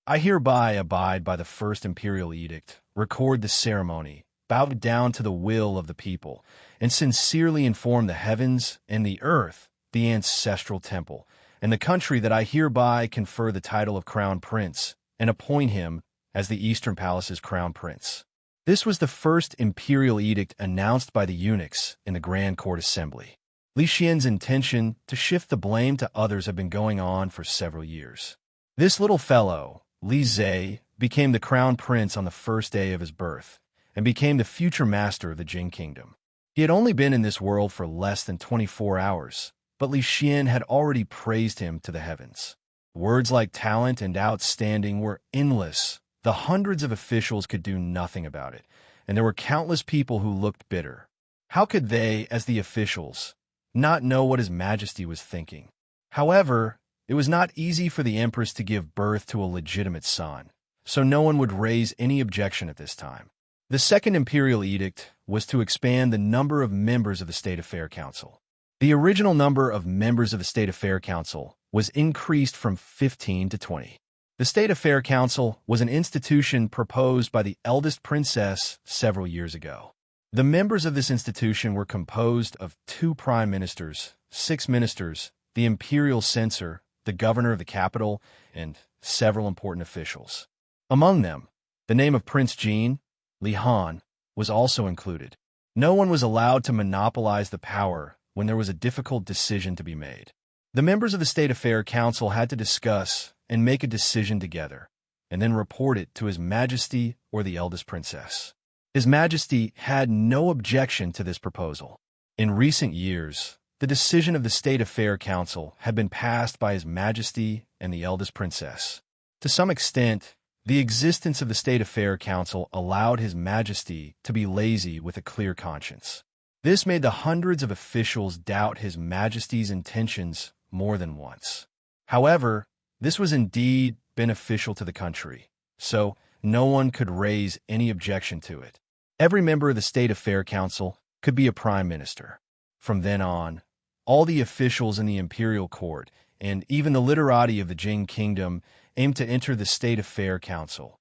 I hereby abide by the first imperial edict, record the ceremony, bow down to the will of the people, and sincerely inform the heavens and the earth, the ancestral temple, and the country that I hereby confer the title of Crown Prince and appoint him as the Eastern Palace's Crown Prince. This was the first imperial edict announced by the eunuchs in the Grand Court Assembly. Li Xian's intention to shift the blame to others had been going on for several years. This little fellow, Li Zhe, became the Crown Prince on the first day of his birth, and became the future master of the Jing Kingdom. He had only been in this world for less than 24 hours, but Li Xian had already praised him to the heavens. Words like talent and outstanding were endless. The hundreds of officials could do nothing about it, and there were countless people who looked bitter. How could they, as the officials, not know what His Majesty was thinking? However, it was not easy for the Empress to give birth to a legitimate son, so no one would raise any objection at this time. The second imperial edict was to expand the number of members of the State Affair Council. The original number of members of the State Affair Council was increased from 15 to 20. The State Affair Council was an institution proposed by the eldest princess several years ago. The members of this institution were composed of 2 prime ministers, 6 ministers, the imperial censor, the governor of the capital, and several important officials. Among them, the name of Prince Jean, Li Han, was also included. No one was allowed to monopolize the power when there was a difficult decision to be made. The members of the State Affair Council had to discuss and make a decision together, and then report it to His Majesty or the eldest princess. His Majesty had no objection to this proposal. In recent years, the decision of the State Affair Council had been passed by His Majesty and the eldest princess. To some extent, the existence of the State Affair Council allowed His Majesty to be lazy with a clear conscience. This made the hundreds of officials doubt His Majesty's intentions more than once. However, this was indeed beneficial to the country, so no one could raise any objection to it. Every member of the State Affair Council could be a prime minister. From then on, all the officials in the imperial court and even the literati of the Jing Kingdom aimed to enter the State Affair Council.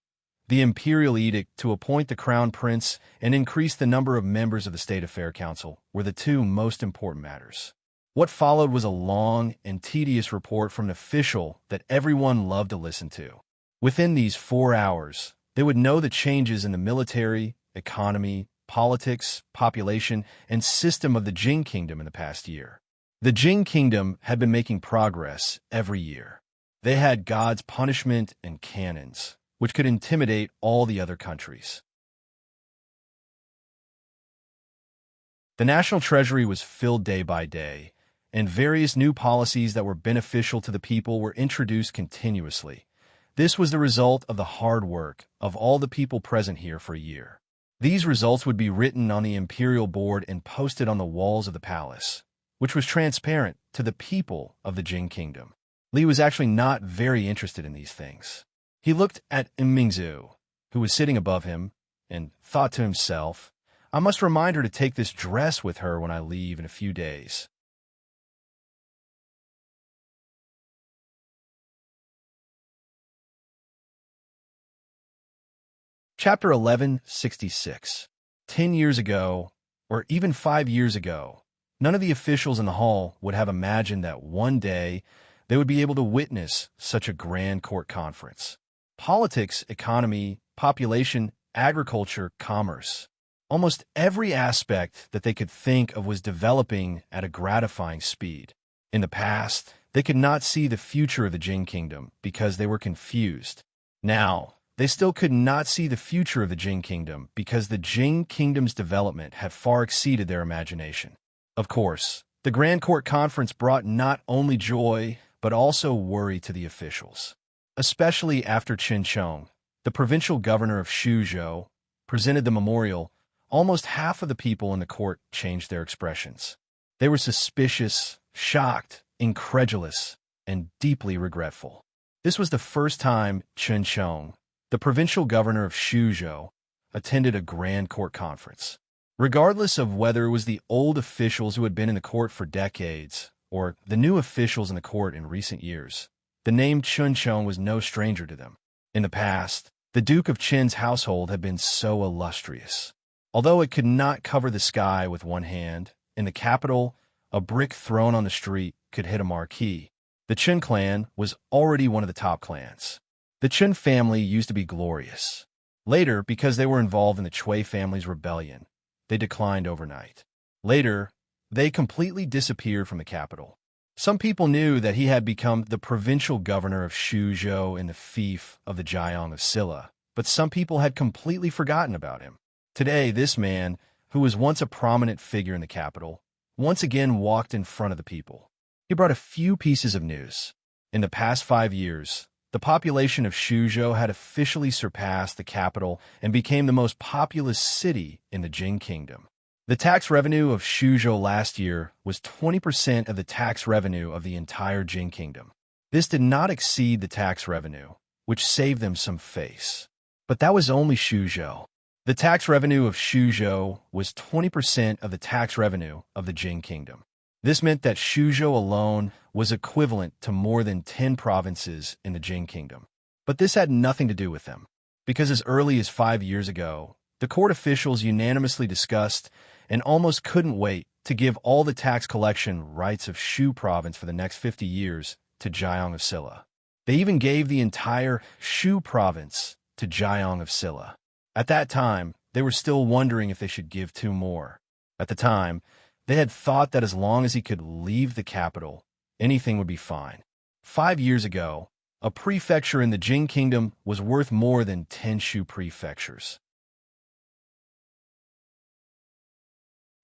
The imperial edict to appoint the crown prince and increase the number of members of the State Affair Council were the 2 most important matters. What followed was a long and tedious report from an official that everyone loved to listen to. Within these 4 hours, They would know the changes in the military, economy, politics, population, and system of the Jin Kingdom in the past year. The Jin Kingdom had been making progress every year. They had God's punishment and cannons, which could intimidate all the other countries. The national treasury was filled day by day, and various new policies that were beneficial to the people were introduced continuously. This was the result of the hard work of all the people present here for a year. These results would be written on the imperial board and posted on the walls of the palace, which was transparent to the people of the Jin Kingdom. Li was actually not very interested in these things. He looked at Mingzu, who was sitting above him, and thought to himself, I must remind her to take this dress with her when I leave in a few days. Chapter 1166. 10 years ago, or even 5 years ago, none of the officials in the hall would have imagined that one day they would be able to witness such a grand court conference. Politics, economy, population, agriculture, commerce. Almost every aspect that they could think of was developing at a gratifying speed. In the past, they could not see the future of the Jin Kingdom because they were confused. Now, they still could not see the future of the Jin Kingdom because the Jin Kingdom's development had far exceeded their imagination. Of course, the Grand Court Conference brought not only joy, but also worry to the officials. Especially after Chen Chong, the provincial governor of Shuzhou, presented the memorial, almost half of the people in the court changed their expressions. They were suspicious, shocked, incredulous, and deeply regretful. This was the first time Chen Chong, the provincial governor of Shuzhou, attended a grand court conference. Regardless of whether it was the old officials who had been in the court for decades or the new officials in the court in recent years, the name Chen Chong was no stranger to them. In the past, the Duke of Qin's household had been so illustrious. Although it could not cover the sky with one hand, in the capital, a brick thrown on the street could hit a marquee. The Qin clan was already one of the top clans. The Qin family used to be glorious. Later, because they were involved in the Cui family's rebellion, they declined overnight. Later, they completely disappeared from the capital. Some people knew that he had become the provincial governor of Shuzhou and the fief of the Jiang of Silla, but some people had completely forgotten about him. Today, this man, who was once a prominent figure in the capital, once again walked in front of the people. He brought a few pieces of news. In the past 5 years, the population of Shuzhou had officially surpassed the capital and became the most populous city in the Jin Kingdom. The tax revenue of Shuzhou last year was 20% of the tax revenue of the entire Jin Kingdom. This did not exceed the tax revenue, which saved them some face. But that was only Shuzhou. The tax revenue of Shuzhou was 20% of the tax revenue of the Jin Kingdom. This meant that Shuzhou alone was equivalent to more than 10 provinces in the Jin Kingdom. But this had nothing to do with them, because as early as 5 years ago, the court officials unanimously discussed and almost couldn't wait to give all the tax collection rights of Shu province for the next 50 years to Jiang of Silla. They even gave the entire Shu province to Jiang of Silla. At that time, they were still wondering if they should give 2 more. At the time, they had thought that as long as he could leave the capital, anything would be fine. 5 years ago, a prefecture in the Jin Kingdom was worth more than 10 Shu prefectures.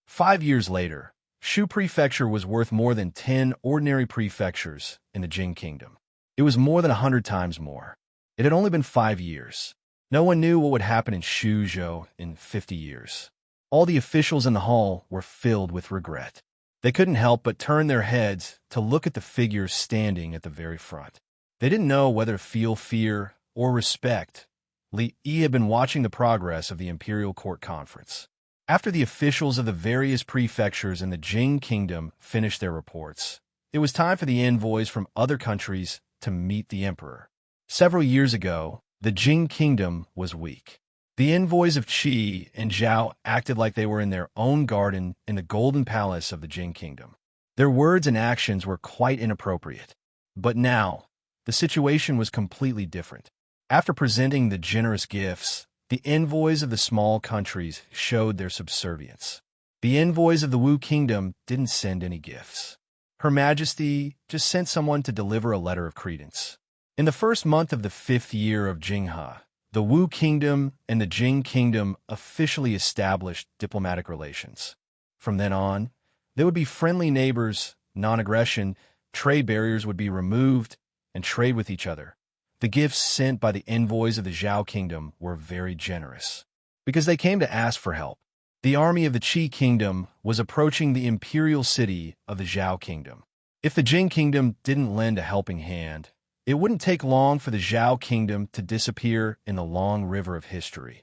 5 years later, Shu Prefecture was worth more than 10 ordinary prefectures in the Jin Kingdom. It was more than 100 times more. It had only been 5 years. No one knew what would happen in Shuzhou in 50 years. All the officials in the hall were filled with regret. They couldn't help but turn their heads to look at the figures standing at the very front. They didn't know whether to feel fear or respect. Li Yi had been watching the progress of the Imperial Court Conference. After the officials of the various prefectures in the Jin Kingdom finished their reports, it was time for the envoys from other countries to meet the emperor. Several years ago, the Jin Kingdom was weak. The envoys of Qi and Zhao acted like they were in their own garden in the Golden Palace of the Jin Kingdom. Their words and actions were quite inappropriate. But now, the situation was completely different. After presenting the generous gifts, the envoys of the small countries showed their subservience. The envoys of the Wu Kingdom didn't send any gifts. Her Majesty just sent someone to deliver a letter of credence. In the first month of the 5th year of Jinghe, the Wu Kingdom and the Jing Kingdom officially established diplomatic relations. From then on, they would be friendly neighbors, non-aggression, trade barriers would be removed, and trade with each other. The gifts sent by the envoys of the Zhao Kingdom were very generous, because they came to ask for help. The army of the Qi Kingdom was approaching the imperial city of the Zhao Kingdom. If the Jing Kingdom didn't lend a helping hand, it wouldn't take long for the Zhao Kingdom to disappear in the long river of history.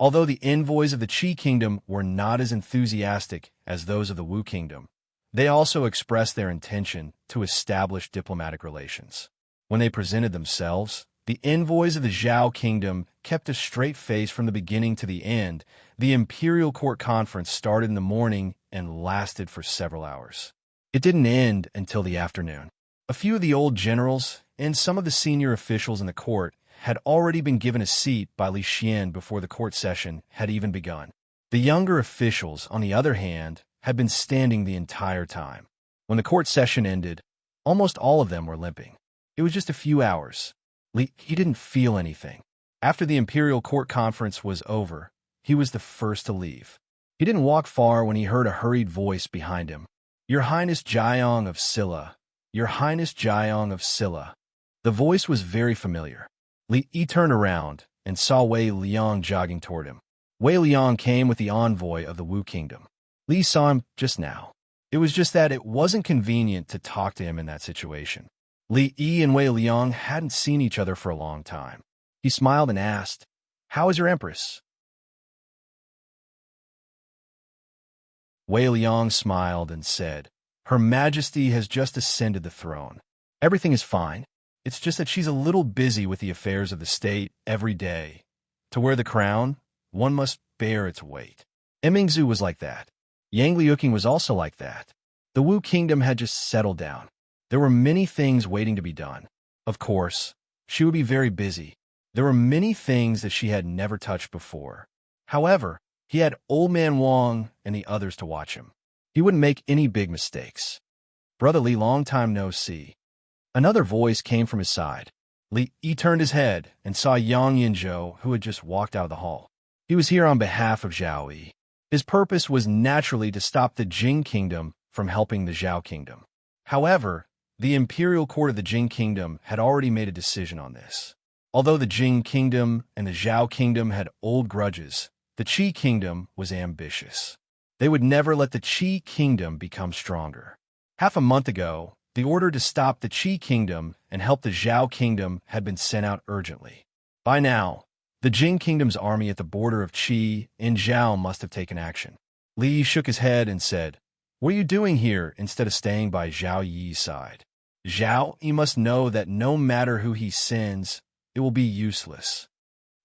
Although the envoys of the Qi Kingdom were not as enthusiastic as those of the Wu Kingdom, they also expressed their intention to establish diplomatic relations. When they presented themselves, the envoys of the Zhao Kingdom kept a straight face from the beginning to the end. The imperial court conference started in the morning and lasted for several hours. It didn't end until the afternoon. A few of the old generals and some of the senior officials in the court had already been given a seat by Li Xian before the court session had even begun. The younger officials, on the other hand, had been standing the entire time. When the court session ended, almost all of them were limping. It was just a few hours. He didn't feel anything. After the imperial court conference was over, he was the first to leave. He didn't walk far when he heard a hurried voice behind him. "Your Highness Jiang of Silla. Your Highness Jiang of Silla." The voice was very familiar. He turned around and saw Wei Liang jogging toward him. Wei Liang came with the envoy of the Wu Kingdom. Li saw him just now. It was just that it wasn't convenient to talk to him in that situation. Li Yi and Wei Liang hadn't seen each other for a long time. He smiled and asked, "How is your Empress?" Wei Liang smiled and said, "Her Majesty has just ascended the throne. Everything is fine. It's just that she's a little busy with the affairs of the state every day. To wear the crown, one must bear its weight." Mingzu was like that. Yang Liuqing was also like that. The Wu Kingdom had just settled down. There were many things waiting to be done. Of course, she would be very busy. There were many things that she had never touched before. However, he had Old Man Wang and the others to watch him. He wouldn't make any big mistakes. "Brother Li, long time no see." Another voice came from his side. He turned his head and saw Yang Yinzhou, who had just walked out of the hall. He was here on behalf of Zhao Yi. His purpose was naturally to stop the Jing Kingdom from helping the Zhao Kingdom. However, the imperial court of the Jing Kingdom had already made a decision on this. Although the Jing Kingdom and the Zhao Kingdom had old grudges, the Qi Kingdom was ambitious. They would never let the Qi Kingdom become stronger. Half a month ago, the order to stop the Qi Kingdom and help the Zhao Kingdom had been sent out urgently. By now, the Jing Kingdom's army at the border of Qi and Zhao must have taken action. Li shook his head and said, "What are you doing here instead of staying by Zhao Yi's side? Zhao, you must know that no matter who he sends, it will be useless."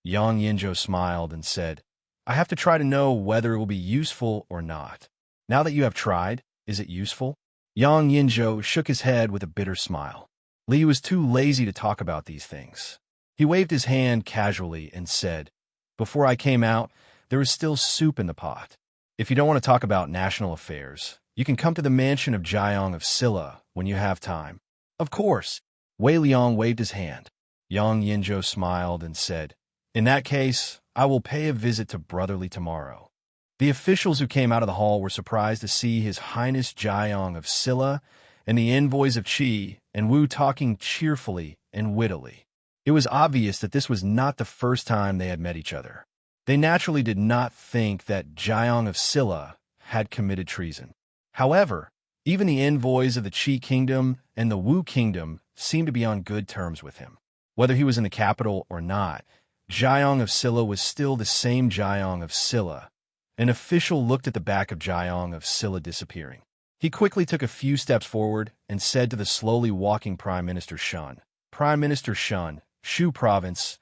Yang Yinzhou smiled and said, "I have to try to know whether it will be useful or not. Now that you have tried, is it useful?" Yang Yinzhou shook his head with a bitter smile. Li was too lazy to talk about these things. He waved his hand casually and said, "Before I came out, there was still soup in the pot. If you don't want to talk about national affairs, you can come to the mansion of Jiang of Silla when you have time." "Of course." Wei Liang waved his hand. Yang Yinzhou smiled and said, "In that case, I will pay a visit to Brotherly tomorrow." The officials who came out of the hall were surprised to see His Highness Jiang of Silla and the envoys of Qi and Wu talking cheerfully and wittily. It was obvious that this was not the first time they had met each other. They naturally did not think that Jiang of Silla had committed treason. However, even the envoys of the Qi Kingdom and the Wu Kingdom seemed to be on good terms with him. Whether he was in the capital or not, Jiang of Silla was still the same Jiang of Silla. An official looked at the back of Jiang of Silla disappearing. He quickly took a few steps forward and said to the slowly walking Prime Minister Shun, "Prime Minister Shun, Shu Province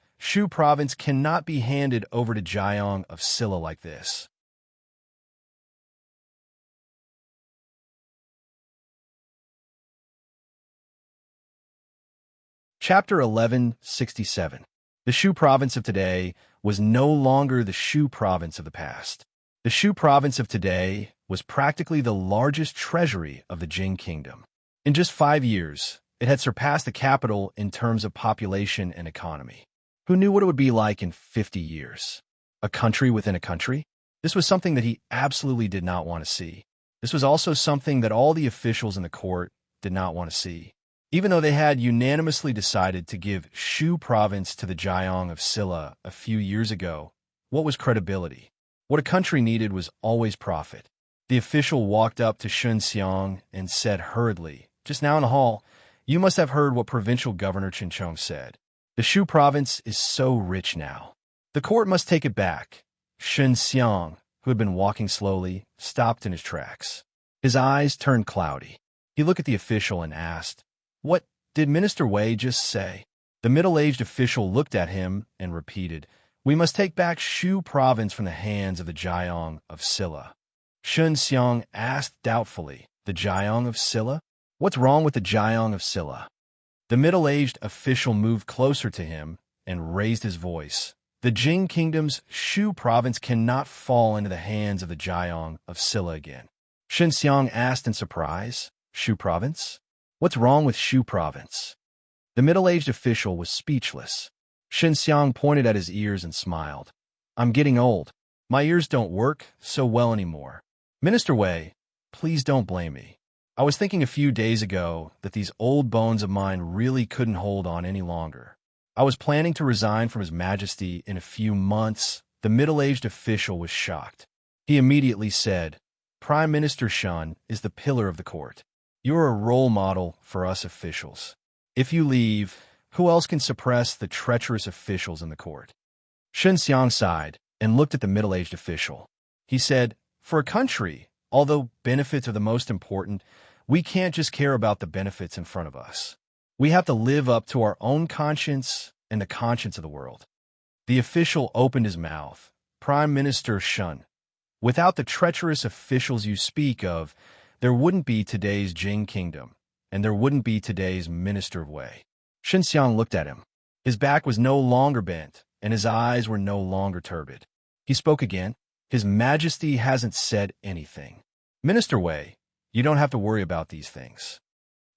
cannot be handed over to Jiang of Silla like this." Chapter 1167. The Shu province of today was no longer the Shu province of the past. The Shu province of today was practically the largest treasury of the Jing kingdom. In just 5 years, it had surpassed the capital in terms of population and economy. Who knew what it would be like in 50 years? A country within a country? This was something that he absolutely did not want to see. This was also something that all the officials in the court did not want to see. Even though they had unanimously decided to give Shu province to the Jiang of Silla a few years ago, what was credibility? What a country needed was always profit. The official walked up to Shun Xiang and said hurriedly, just now in the hall, "You must have heard what Provincial Governor Chinchong said. The Shu province is so rich now. The court must take it back." Shun Xiang, who had been walking slowly, stopped in his tracks. His eyes turned cloudy. He looked at the official and asked, "What did Minister Wei just say?" The middle-aged official looked at him and repeated, "We must take back Shu province from the hands of the Jiang of Silla." Shun Xiang asked doubtfully, "The Jiang of Silla? What's wrong with the Jiang of Silla?" The middle-aged official moved closer to him and raised his voice. "The Jing Kingdom's Shu province cannot fall into the hands of the Jiang of Silla again." Shun Xiang asked in surprise, "Shu province? What's wrong with Shu province?" The middle-aged official was speechless. Shun Xiang pointed at his ears and smiled. "I'm getting old. My ears don't work so well anymore. Minister Wei, please don't blame me. I was thinking a few days ago that these old bones of mine really couldn't hold on any longer. I was planning to resign from His Majesty in a few months." The middle-aged official was shocked. He immediately said, "Prime Minister Shun is the pillar of the court. You're a role model for us officials. If you leave, who else can suppress the treacherous officials in the court?" Shun Xiang sighed and looked at the middle-aged official. He said, "For a country, although benefits are the most important, we can't just care about the benefits in front of us. We have to live up to our own conscience and the conscience of the world." The official opened his mouth. "Prime Minister Shun, without the treacherous officials you speak of, there wouldn't be today's Jing Kingdom, and there wouldn't be today's Minister of Wei." Shun Xiang looked at him. His back was no longer bent, and his eyes were no longer turbid. He spoke again. "His Majesty hasn't said anything. Minister Wei, you don't have to worry about these things."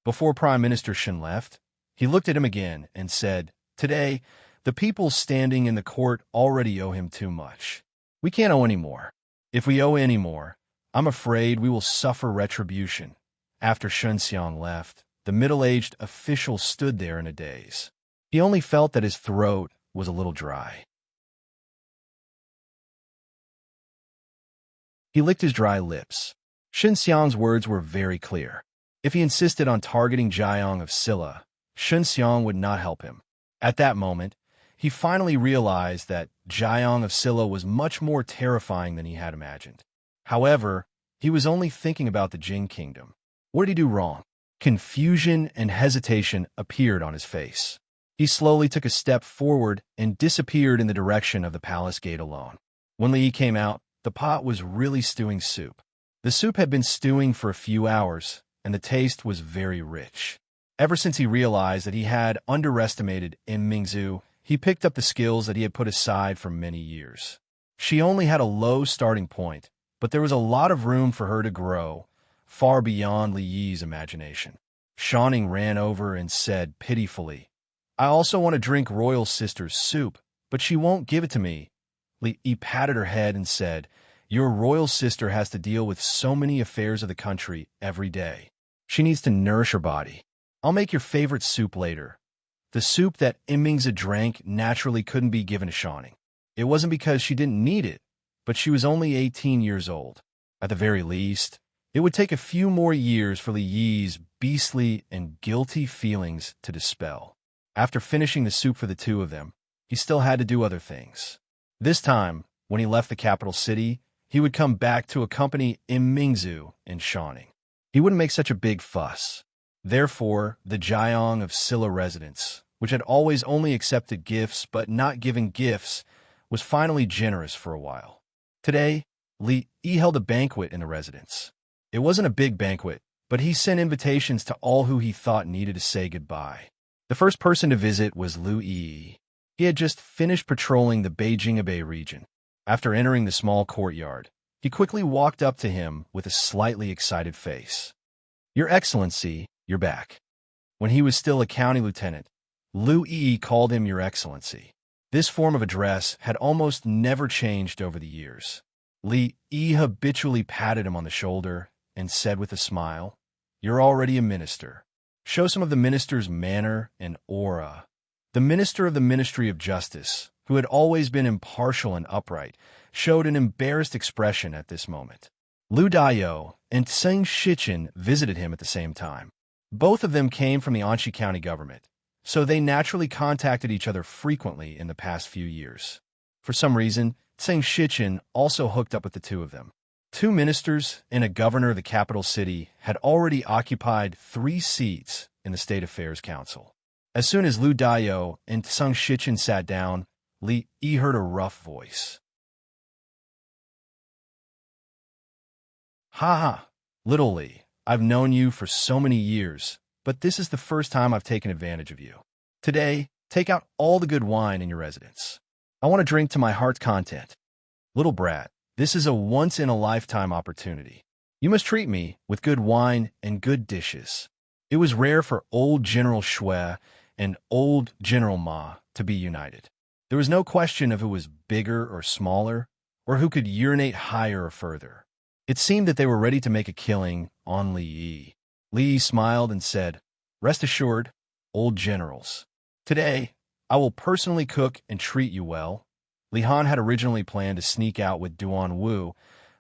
Before Prime Minister Shun left, he looked at him again and said, "Today, the people standing in the court already owe him too much. We can't owe any more. If we owe any more, I'm afraid we will suffer retribution." After Shun Xiang left, the middle-aged official stood there in a daze. He only felt that his throat was a little dry. He licked his dry lips. Shun Xiang's words were very clear. If he insisted on targeting Jiang of Silla, Shun Xiang would not help him. At that moment, he finally realized that Jiang of Silla was much more terrifying than he had imagined. However, he was only thinking about the Jing Kingdom. What did he do wrong? Confusion and hesitation appeared on his face. He slowly took a step forward and disappeared in the direction of the palace gate alone. When Li Yi came out, the pot was really stewing soup. The soup had been stewing for a few hours, and the taste was very rich. Ever since he realized that he had underestimated Mingzu, he picked up the skills that he had put aside for many years. She only had a low starting point, but there was a lot of room for her to grow, far beyond Li Yi's imagination. Shawning ran over and said pitifully, "I also want to drink Royal Sister's soup, but she won't give it to me." Li Yi patted her head and said, "Your Royal Sister has to deal with so many affairs of the country every day. She needs to nourish her body. I'll make your favorite soup later." The soup that Mingzi drank naturally couldn't be given to Shawning. It wasn't because she didn't need it, but she was only 18 years old. At the very least, it would take a few more years for Li Yi's beastly and guilty feelings to dispel. After finishing the soup for the two of them, he still had to do other things. This time, when he left the capital city, he would come back to accompany Mingzu and Shawning. He wouldn't make such a big fuss. Therefore, the Jiang of Silla residence, which had always only accepted gifts but not given gifts, was finally generous for a while. Today, Li Yi held a banquet in the residence. It wasn't a big banquet, but he sent invitations to all who he thought needed to say goodbye. The first person to visit was Lu Yi. He had just finished patrolling the Beijing region. After entering the small courtyard, he quickly walked up to him with a slightly excited face. "Your Excellency, you're back." When he was still a county lieutenant, Lu Yi called him Your Excellency. This form of address had almost never changed over the years. Li Yi habitually patted him on the shoulder and said with a smile, "You're already a minister. Show some of the minister's manner and aura." The minister of the Ministry of Justice, who had always been impartial and upright, showed an embarrassed expression at this moment. Lu Daiyou and Tseng Shichen visited him at the same time. Both of them came from the Anxi County government, so they naturally contacted each other frequently in the past few years. For some reason, Tseng Shichen also hooked up with the two of them. Two ministers and a governor of the capital city had already occupied 3 seats in the State Affairs Council. As soon as Lu Daiyou and Tseng Shichen sat down, Li Yi heard a rough voice. "Ha ha, little Li, I've known you for so many years, but this is the first time I've taken advantage of you. Today, take out all the good wine in your residence. I want to drink to my heart's content. Little brat, this is a once-in-a-lifetime opportunity. You must treat me with good wine and good dishes." It was rare for old General Shui and old General Ma to be united. There was no question if it was bigger or smaller, or who could urinate higher or further. It seemed that they were ready to make a killing on Li Yi. Li Yi smiled and said, "Rest assured, old generals. Today, I will personally cook and treat you well." Li Han had originally planned to sneak out with Duan Wu,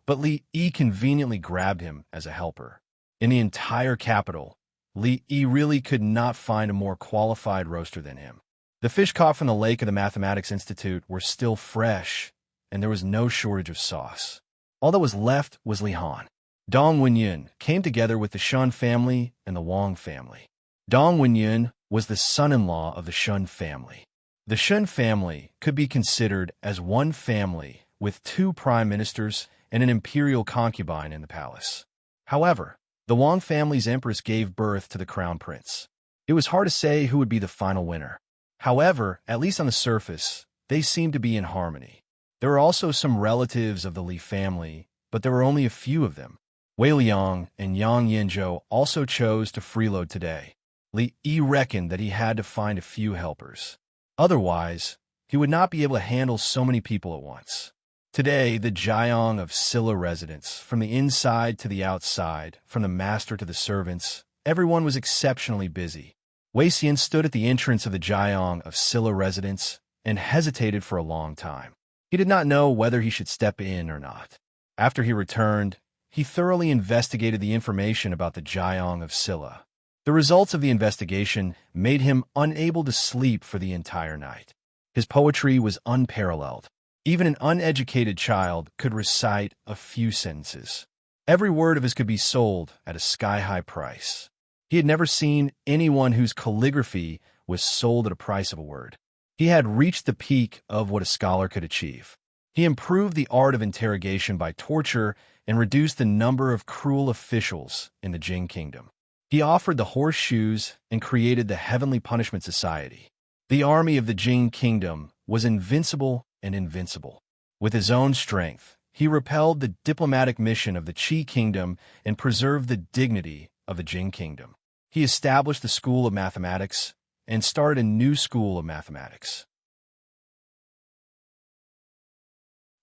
but Li Yi conveniently grabbed him as a helper. In the entire capital, Li Yi really could not find a more qualified roaster than him. The fish caught from the lake of the Mathematics Institute were still fresh, and there was no shortage of sauce. All that was left was Li Han. Dong Wenyun came together with the Shun family and the Wang family. Dong Wenyun was the son-in-law of the Shun family. The Shun family could be considered as one family with 2 prime ministers and an imperial concubine in the palace. However, the Wang family's empress gave birth to the crown prince. It was hard to say who would be the final winner. However, at least on the surface, they seemed to be in harmony. There were also some relatives of the Li family, but there were only a few of them. Wei Liang and Yang Yinzhou also chose to freeload today. Li Yi reckoned that he had to find a few helpers. Otherwise, he would not be able to handle so many people at once. Today, the Jiang of Silla residence, from the inside to the outside, from the master to the servants, everyone was exceptionally busy. Wei Xian stood at the entrance of the Jiang of Silla residence and hesitated for a long time. He did not know whether he should step in or not. After he returned, he thoroughly investigated the information about the Jiang of Silla. The results of the investigation made him unable to sleep for the entire night. His poetry was unparalleled. Even an uneducated child could recite a few sentences. Every word of his could be sold at a sky-high price. He had never seen anyone whose calligraphy was sold at a price of a word. He had reached the peak of what a scholar could achieve. He improved the art of interrogation by torture and reduced the number of cruel officials in the Jing Kingdom. He offered the horseshoes and created the Heavenly Punishment Society. The army of the Jing Kingdom was invincible and invincible. With his own strength, he repelled the diplomatic mission of the Qi Kingdom and preserved the dignity of the Jing Kingdom. He established the School of Mathematics and started a new school of mathematics.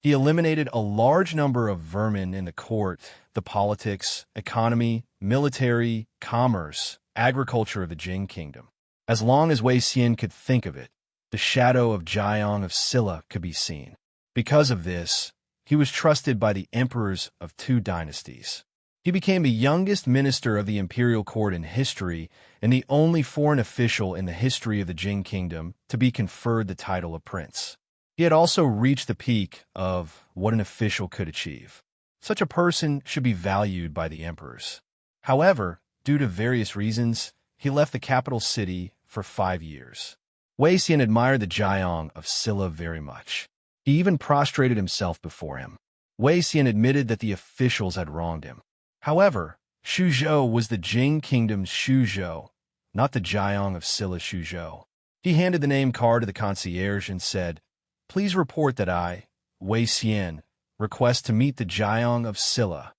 He eliminated a large number of vermin in the court, the politics, economy, military, commerce, agriculture of the Jing Kingdom. As long as Wei Xian could think of it, the shadow of Jiang of Silla could be seen. Because of this, he was trusted by the emperors of 2 dynasties. He became the youngest minister of the imperial court in history and the only foreign official in the history of the Jing Kingdom to be conferred the title of prince. He had also reached the peak of what an official could achieve. Such a person should be valued by the emperors. However, due to various reasons, he left the capital city for 5 years. Wei Xian admired the Jiang of Silla very much. He even prostrated himself before him. Wei Xian admitted that the officials had wronged him. However, Xuzhou was the Jing Kingdom's Xuzhou, not the Jiang of Silla Xuzhou. He handed the name card to the concierge and said, "Please report that I, Wei Xian, request to meet the Jiang of Silla."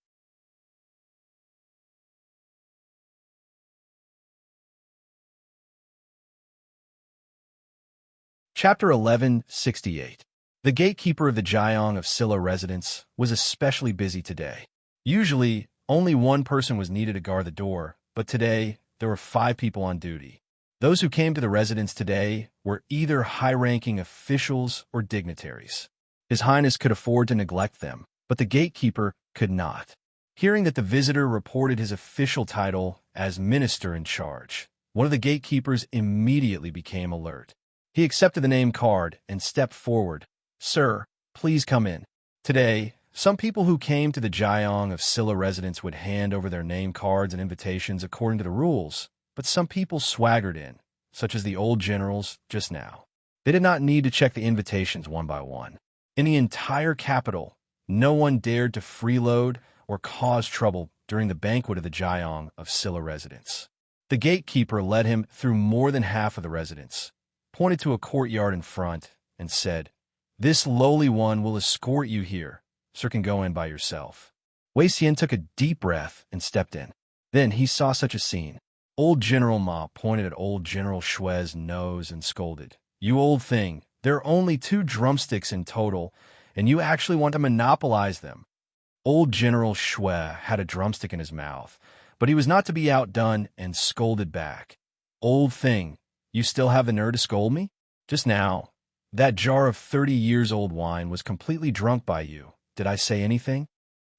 Chapter 1168. The gatekeeper of the Jiang of Silla residence was especially busy today. Usually, only one person was needed to guard the door, but today, there were 5 people on duty. Those who came to the residence today were either high-ranking officials or dignitaries. His Highness could afford to neglect them, but the gatekeeper could not. Hearing that the visitor reported his official title as Minister in Charge, one of the gatekeepers immediately became alert. He accepted the name card and stepped forward. "Sir, please come in." Today, some people who came to the Jiang of Silla residence would hand over their name cards and invitations according to the rules, but some people swaggered in, such as the old generals just now. They did not need to check the invitations one by one. In the entire capital, no one dared to freeload or cause trouble during the banquet of the Jiang of Silla residence. The gatekeeper led him through more than half of the residence, pointed to a courtyard in front, and said, "This lowly one will escort you here, so you can go in by yourself." Wei Xian took a deep breath and stepped in. Then he saw such a scene. Old General Ma pointed at old General Shui's nose and scolded, "You old thing, there are only 2 drumsticks in total, and you actually want to monopolize them." Old General Shui had a drumstick in his mouth, but he was not to be outdone and scolded back. "Old thing, you still have the nerve to scold me? Just now, that jar of 30 years old wine was completely drunk by you. Did I say anything?"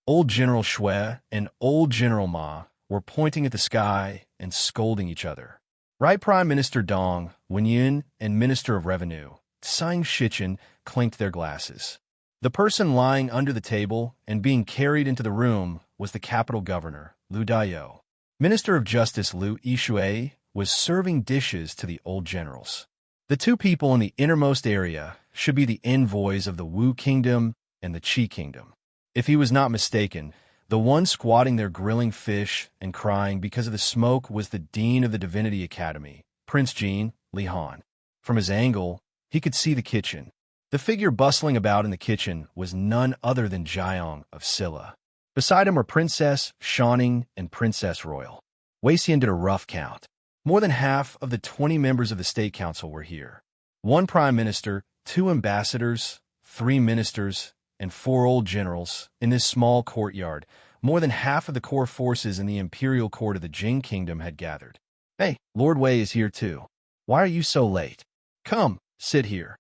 Old General Shui and Old General Ma were pointing at the sky and scolding each other. Right Prime Minister Dong Wenyin and Minister of Revenue Tsang Shichen clinked their glasses. The person lying under the table and being carried into the room was the capital governor, Lu Daiyou. Minister of Justice Lu Yishui was serving dishes to the old generals. The 2 people in the innermost area should be the envoys of the Wu Kingdom and the Qi Kingdom. If he was not mistaken, the one squatting there grilling fish and crying because of the smoke was the Dean of the Divinity Academy, Prince Jean Li Han. From his angle, he could see the kitchen. The figure bustling about in the kitchen was none other than Jiang of Silla. Beside him were Princess Shaning and Princess Royal. Wei Xian did a rough count. More than half of the 20 members of the State Council were here. 1 prime minister, 2 ambassadors, 3 ministers, and 4 old generals in this small courtyard. More than half of the core forces in the imperial court of the Jing Kingdom had gathered. "Hey, Lord Wei is here too. Why are you so late? Come, sit here."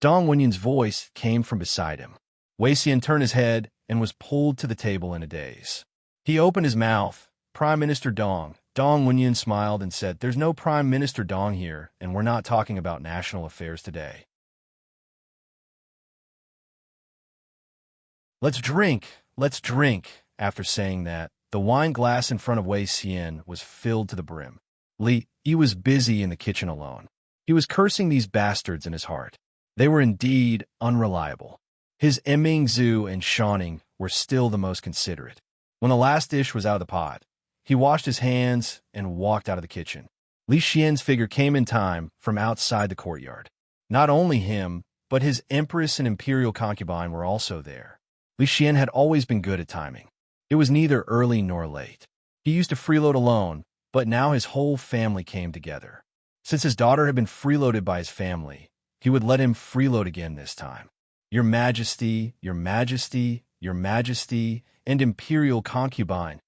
Dong Wenyin's voice came from beside him. Wei Xian turned his head and was pulled to the table in a daze. He opened his mouth. "Prime Minister Dong." Dong Wenyin smiled and said, "There's no Prime Minister Dong here, and we're not talking about national affairs today. Let's drink, let's drink." After saying that, the wine glass in front of Wei Xian was filled to the brim. He was busy in the kitchen alone. He was cursing these bastards in his heart. They were indeed unreliable. His Emingzhu and Shaning were still the most considerate. When the last dish was out of the pot, he washed his hands and walked out of the kitchen. Li Xian's figure came in time from outside the courtyard. Not only him, but his empress and imperial concubine were also there. Li Xian had always been good at timing. It was neither early nor late. He used to freeload alone, but now his whole family came together. Since his daughter had been freeloaded by his family, he would let him freeload again this time. "Your Majesty, Your Majesty, Your Majesty, and imperial concubine."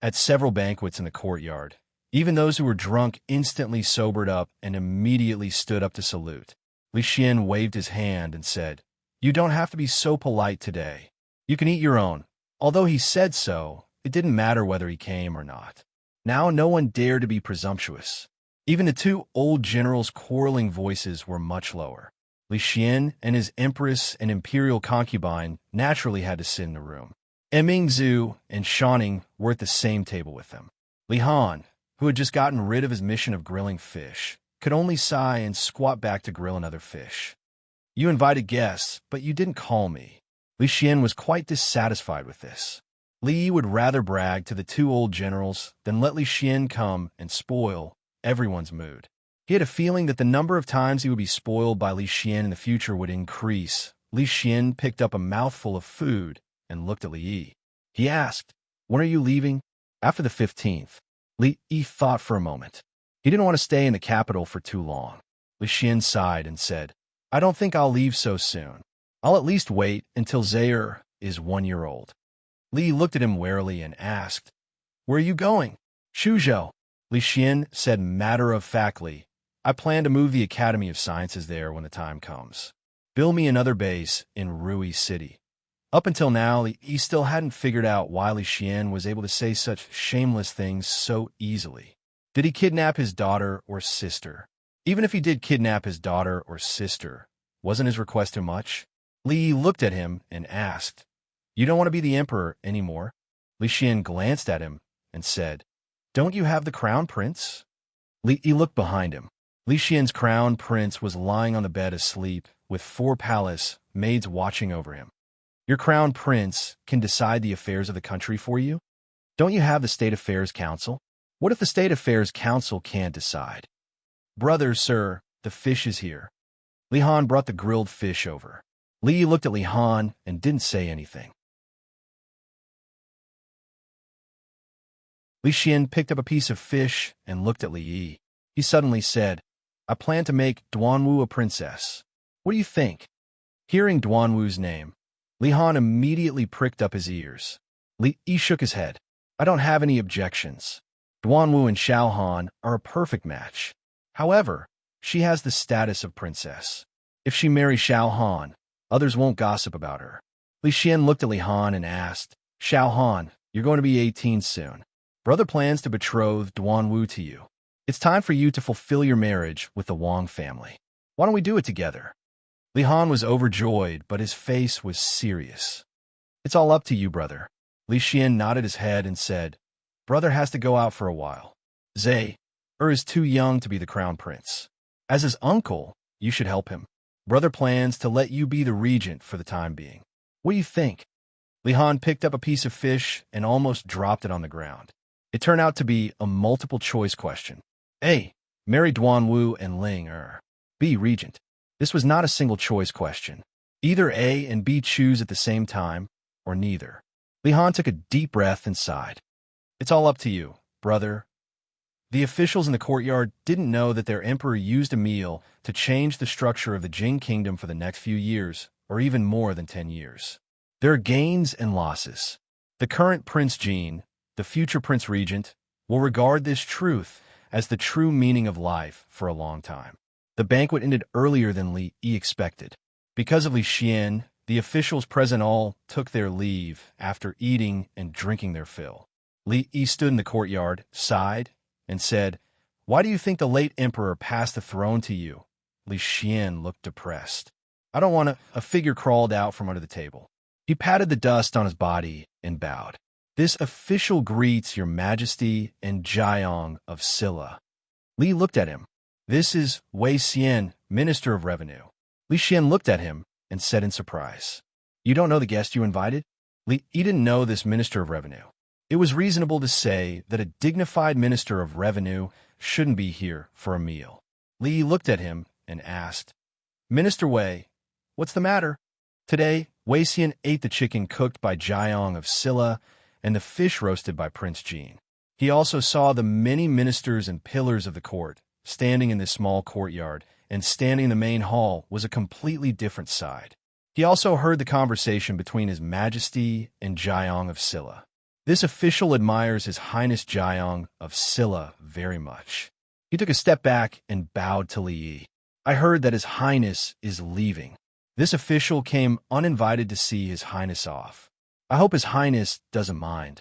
At several banquets in the courtyard, even those who were drunk instantly sobered up and immediately stood up to salute. Li Xian waved his hand and said, "You don't have to be so polite today. You can eat your own." Although he said so, it didn't matter whether he came or not. Now no one dared to be presumptuous. Even the 2 old generals' quarreling voices were much lower. Li Xian and his empress and imperial concubine naturally had to sit in the room. Emingzhu and Shaning were at the same table with them. Li Han, who had just gotten rid of his mission of grilling fish, could only sigh and squat back to grill another fish. "You invited guests, but you didn't call me." Li Xian was quite dissatisfied with this. Li would rather brag to the 2 old generals than let Li Xian come and spoil everyone's mood. He had a feeling that the number of times he would be spoiled by Li Xian in the future would increase. Li Xian picked up a mouthful of food and looked at Li Yi. He asked, "When are you leaving?" "After the 15th. Li Yi thought for a moment. He didn't want to stay in the capital for too long. Li Xian sighed and said, "I don't think I'll leave so soon. I'll at least wait until Zaire is 1 year old." Li looked at him warily and asked, "Where are you going?" "Shuzhou," Li Xian said matter-of-factly. "I plan to move the Academy of Sciences there when the time comes. Build me another base in Rui City." Up until now, he still hadn't figured out why Li Xian was able to say such shameless things so easily. Did he kidnap his daughter or sister? Even if he did kidnap his daughter or sister, wasn't his request too much? Li looked at him and asked, "You don't want to be the emperor anymore?" Li Xian glanced at him and said, "Don't you have the crown prince?" Li looked behind him. Li Xian's crown prince was lying on the bed asleep, with 4 palace maids watching over him. "Your crown prince can decide the affairs of the country for you? Don't you have the State Affairs Council? What if the State Affairs Council can't decide?" "Brother, sir, the fish is here." Li Han brought the grilled fish over. Li looked at Li Han and didn't say anything. Li Xian picked up a piece of fish and looked at Li Yi. He suddenly said, "I plan to make Duanwu a princess. What do you think?" Hearing Duanwu's name, Li Han immediately pricked up his ears. Li Yi shook his head. "I don't have any objections. Duanwu and Xiao Han are a perfect match. However, she has the status of princess. If she marries Xiao Han, others won't gossip about her." Li Xian looked at Li Han and asked, "Xiao Han, you're going to be 18 soon. Brother plans to betroth Duanwu to you. It's time for you to fulfill your marriage with the Wang family. Why don't we do it together?" Li Han was overjoyed, but his face was serious. "It's all up to you, brother." Li Xian nodded his head and said, "Brother has to go out for a while. Zaire is too young to be the crown prince. As his uncle, you should help him. Brother plans to let you be the regent for the time being. What do you think?" Li Han picked up a piece of fish and almost dropped it on the ground. It turned out to be a multiple-choice question. A. Marry Duanwu and Ling, or B. Regent. This was not a single-choice question. Either A and B choose at the same time, or neither. Li Han took a deep breath and sighed. "It's all up to you, brother." The officials in the courtyard didn't know that their emperor used a meal to change the structure of the Jing kingdom for the next few years, or even more than 10 years. There are gains and losses. The current Prince Jin, the future Prince Regent, will regard this truth as the true meaning of life for a long time. The banquet ended earlier than Li Yi expected. Because of Li Xian, the officials present all took their leave after eating and drinking their fill. Li Yi stood in the courtyard, sighed, and said, "Why do you think the late emperor passed the throne to you?" Li Xian looked depressed. "I don't want a figure crawled out from under the table." He patted the dust on his body and bowed. "This official greets your majesty and Jiang of Silla." Li looked at him. "This is Wei Xian, Minister of Revenue." Li Xian looked at him and said in surprise, "You don't know the guest you invited?" Li didn't know this Minister of Revenue. It was reasonable to say that a dignified Minister of Revenue shouldn't be here for a meal. Li looked at him and asked, "Minister Wei, what's the matter?" Today, Wei Xian ate the chicken cooked by Jiang of Silla and the fish roasted by Prince Jin. He also saw the many ministers and pillars of the court standing in this small courtyard, and standing in the main hall was a completely different side. He also heard the conversation between His Majesty and Jiang of Silla. This official admires His Highness Jiang of Silla very much. He took a step back and bowed to Li Yi. "I heard that His Highness is leaving." This official came uninvited to see His Highness off. "I hope His Highness doesn't mind."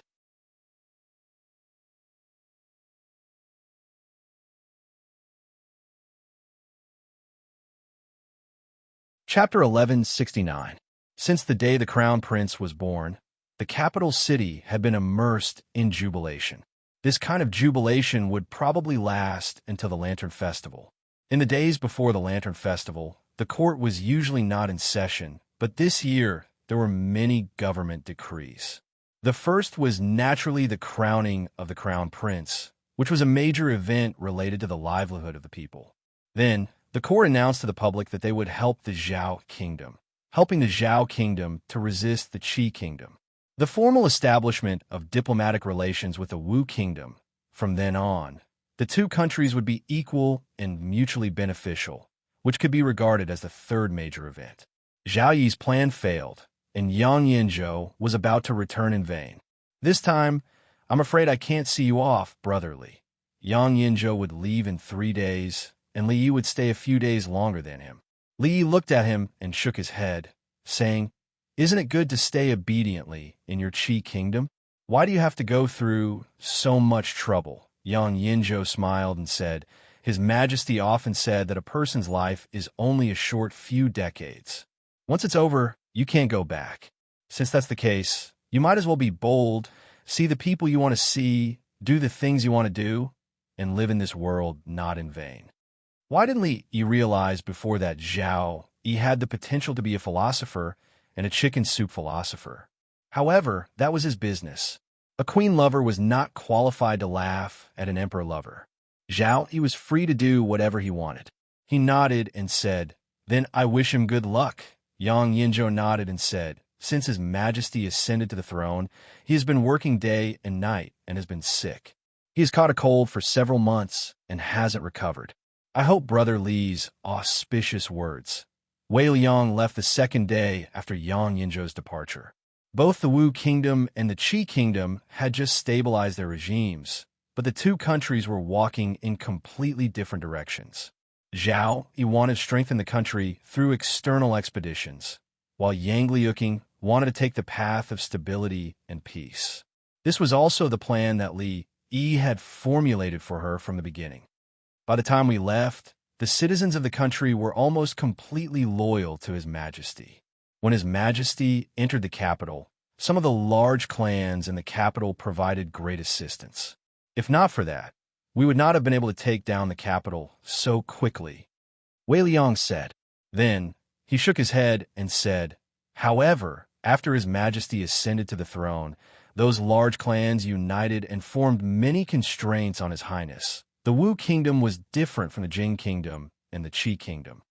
Chapter 1169. Since the day the Crown Prince was born, the capital city had been immersed in jubilation. This kind of jubilation would probably last until the Lantern Festival. In the days before the Lantern Festival, the court was usually not in session, but this year there were many government decrees. The first was naturally the crowning of the Crown Prince, which was a major event related to the livelihood of the people. Then, the court announced to the public that they would help the Zhao kingdom, helping the Zhao kingdom to resist the Qi kingdom. The formal establishment of diplomatic relations with the Wu kingdom. From then on, the two countries would be equal and mutually beneficial, which could be regarded as the third major event. Zhao Yi's plan failed, and Yang Yinzhou was about to return in vain. This time, I'm afraid I can't see you off, brother Li. Yang Yinzhou would leave in 3 days, and Li Yi would stay a few days longer than him. Li Yi looked at him and shook his head, saying, "Isn't it good to stay obediently in your Qi kingdom? Why do you have to go through so much trouble?" Yang Yinzhou smiled and said, "His Majesty often said that a person's life is only a short few decades. Once it's over, you can't go back. Since that's the case, you might as well be bold, see the people you want to see, do the things you want to do, and live in this world not in vain." Why didn't Li Yi realize before that Zhao Yi had the potential to be a philosopher and a chicken soup philosopher? However, that was his business. A queen lover was not qualified to laugh at an emperor lover. Zhao Yi was free to do whatever he wanted. He nodded and said, "Then I wish him good luck." Yang Yinzhou nodded and said, "Since His Majesty ascended to the throne, he has been working day and night and has been sick. He has caught a cold for several months and hasn't recovered. I hope Brother Li's auspicious words." Wei Liang left the second day after Yang Yinzhou's departure. Both the Wu kingdom and the Qi kingdom had just stabilized their regimes, but the two countries were walking in completely different directions. Zhao Yi wanted to strengthen the country through external expeditions, while Yang Liuqing wanted to take the path of stability and peace. This was also the plan that Li Yi had formulated for her from the beginning. By the time we left, the citizens of the country were almost completely loyal to His Majesty. When His Majesty entered the capital, some of the large clans in the capital provided great assistance. If not for that, we would not have been able to take down the capital so quickly, Wei Liang said. Then, he shook his head and said, "However, after His Majesty ascended to the throne, those large clans united and formed many constraints on His Highness. The Wu kingdom was different from the Jing kingdom and the Qi kingdom.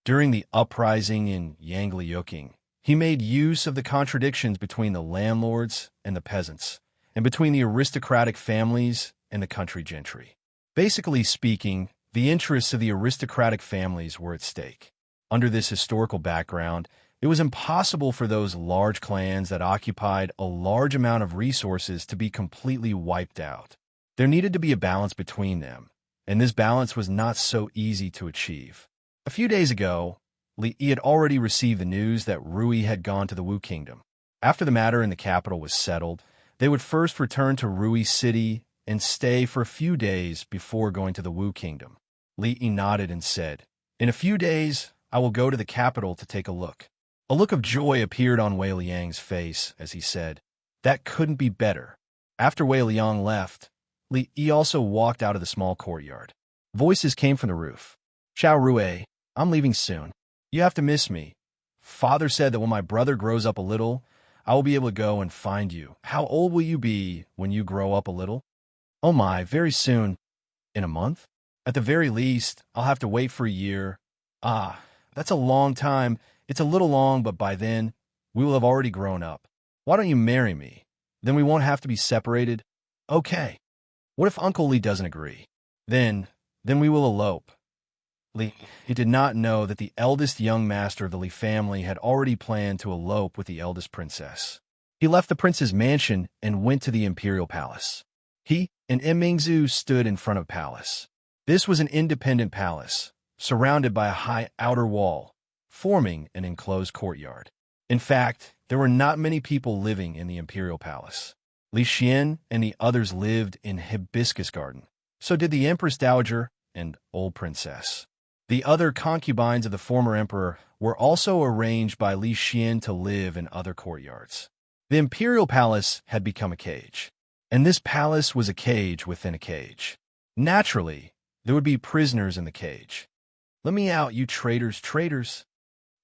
During the uprising in Yang Liuqing, he made use of the contradictions between the landlords and the peasants, and between the aristocratic families and the country gentry. Basically speaking, the interests of the aristocratic families were at stake. Under this historical background, it was impossible for those large clans that occupied a large amount of resources to be completely wiped out. There needed to be a balance between them, and this balance was not so easy to achieve. A few days ago, Li Yi had already received the news that Rui had gone to the Wu kingdom. After the matter in the capital was settled, they would first return to Rui city and stay for a few days before going to the Wu kingdom. Li Yi nodded and said, "In a few days, I will go to the capital to take a look." A look of joy appeared on Wei Liang's face as he said, "That couldn't be better." After Wei Liang left, Li Yi also walked out of the small courtyard. Voices came from the roof. "Xiao Rui, I'm leaving soon. You have to miss me. Father said that when my brother grows up a little, I will be able to go and find you. How old will you be when you grow up a little?" "Oh my, very soon. In a month? At the very least, I'll have to wait for a year." "Ah, that's a long time. It's a little long, but by then, we will have already grown up. Why don't you marry me? Then we won't have to be separated." "Okay. What if Uncle Li doesn't agree?" Then we will elope." He did not know that the eldest young master of the Li family had already planned to elope with the eldest princess. He left the prince's mansion and went to the imperial palace. He and Mingzhu stood in front of the palace. This was an independent palace, surrounded by a high outer wall, forming an enclosed courtyard. In fact, there were not many people living in the imperial palace. Li Xian and the others lived in Hibiscus Garden. So did the Empress Dowager and old princess. The other concubines of the former emperor were also arranged by Li Xian to live in other courtyards. The imperial palace had become a cage, and this palace was a cage within a cage. Naturally, there would be prisoners in the cage. "Let me out, you traitors, traitors!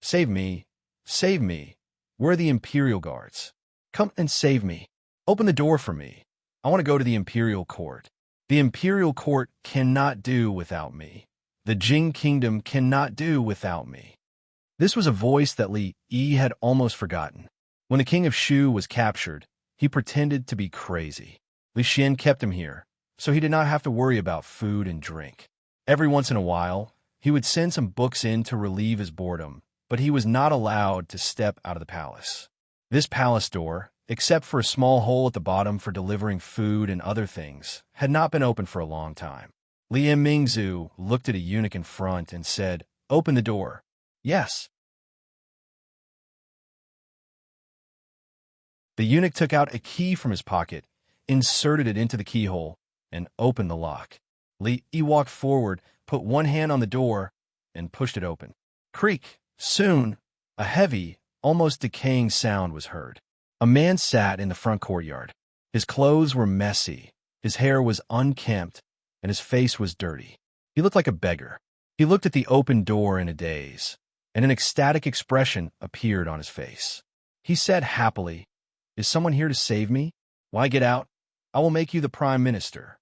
Save me, save me! Where are the imperial guards? Come and save me! Open the door for me! I want to go to the imperial court." The imperial court cannot do without me. The Jing kingdom cannot do without me. This was a voice that Li Yi had almost forgotten. When the king of Shu was captured, he pretended to be crazy. Li Xian kept him here, so he did not have to worry about food and drink. Every once in a while, he would send some books in to relieve his boredom, but he was not allowed to step out of the palace. This palace door, except for a small hole at the bottom for delivering food and other things, had not been open for a long time. Liam Mingzhu looked at a eunuch in front and said, "Open the door." "Yes." The eunuch took out a key from his pocket, inserted it into the keyhole, and opened the lock. Li Yi walked forward, put one hand on the door, and pushed it open. Creak! Soon, a heavy, almost decaying sound was heard. A man sat in the front courtyard. His clothes were messy, his hair was unkempt, and his face was dirty. He looked like a beggar. He looked at the open door in a daze, and an ecstatic expression appeared on his face. He said happily, "Is someone here to save me? Why get out? I will make you the prime minister."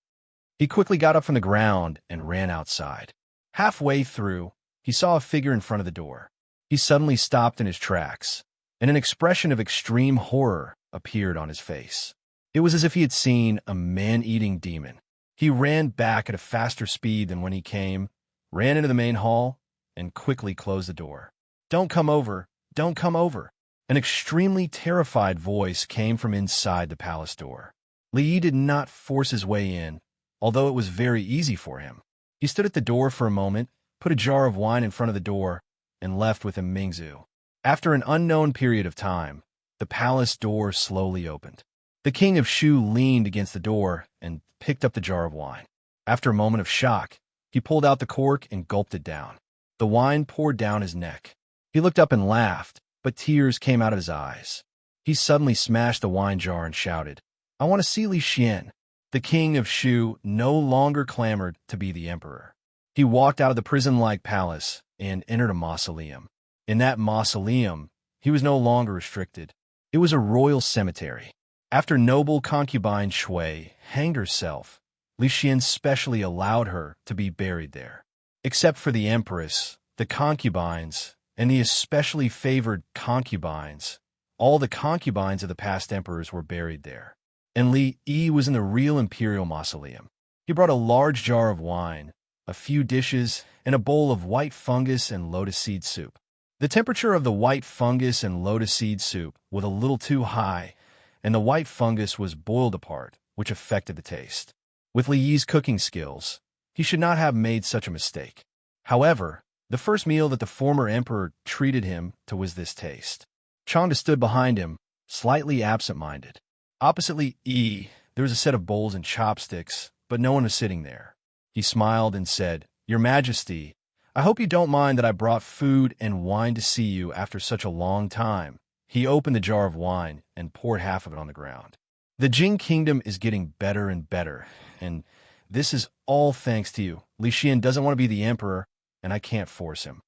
He quickly got up from the ground and ran outside. Halfway through, he saw a figure in front of the door. He suddenly stopped in his tracks, and an expression of extreme horror appeared on his face. It was as if he had seen a man-eating demon. He ran back at a faster speed than when he came, ran into the main hall, and quickly closed the door. "Don't come over! Don't come over!" An extremely terrified voice came from inside the palace door. Li Yi did not force his way in, although it was very easy for him. He stood at the door for a moment, put a jar of wine in front of the door, and left with him Mingzhu. After an unknown period of time, the palace door slowly opened. The king of Shu leaned against the door and picked up the jar of wine. After a moment of shock, he pulled out the cork and gulped it down. The wine poured down his neck. He looked up and laughed, but tears came out of his eyes. He suddenly smashed the wine jar and shouted, "I want to see Li Xian." The king of Shu no longer clamored to be the emperor. He walked out of the prison-like palace and entered a mausoleum. In that mausoleum, he was no longer restricted. It was a royal cemetery. After noble concubine Shui hanged herself, Li Xian specially allowed her to be buried there. Except for the empress, the concubines, and the especially favored concubines, all the concubines of the past emperors were buried there. And Li Yi was in the real imperial mausoleum. He brought a large jar of wine, a few dishes, and a bowl of white fungus and lotus seed soup. The temperature of the white fungus and lotus seed soup was a little too high, and the white fungus was boiled apart, which affected the taste. With Li Yi's cooking skills, he should not have made such a mistake. However, the first meal that the former emperor treated him to was this taste. Changda stood behind him, slightly absent-minded. Opposite Li Yi, there was a set of bowls and chopsticks, but no one was sitting there. He smiled and said, "Your Majesty, I hope you don't mind that I brought food and wine to see you after such a long time." He opened the jar of wine and poured half of it on the ground. "The Jing kingdom is getting better and better, and this is all thanks to you. Li Xian doesn't want to be the emperor, and I can't force him.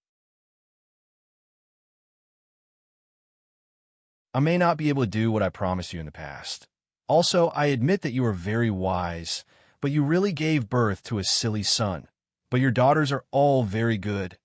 I may not be able to do what I promised you in the past. Also, I admit that you are very wise, but you really gave birth to a silly son. But your daughters are all very good."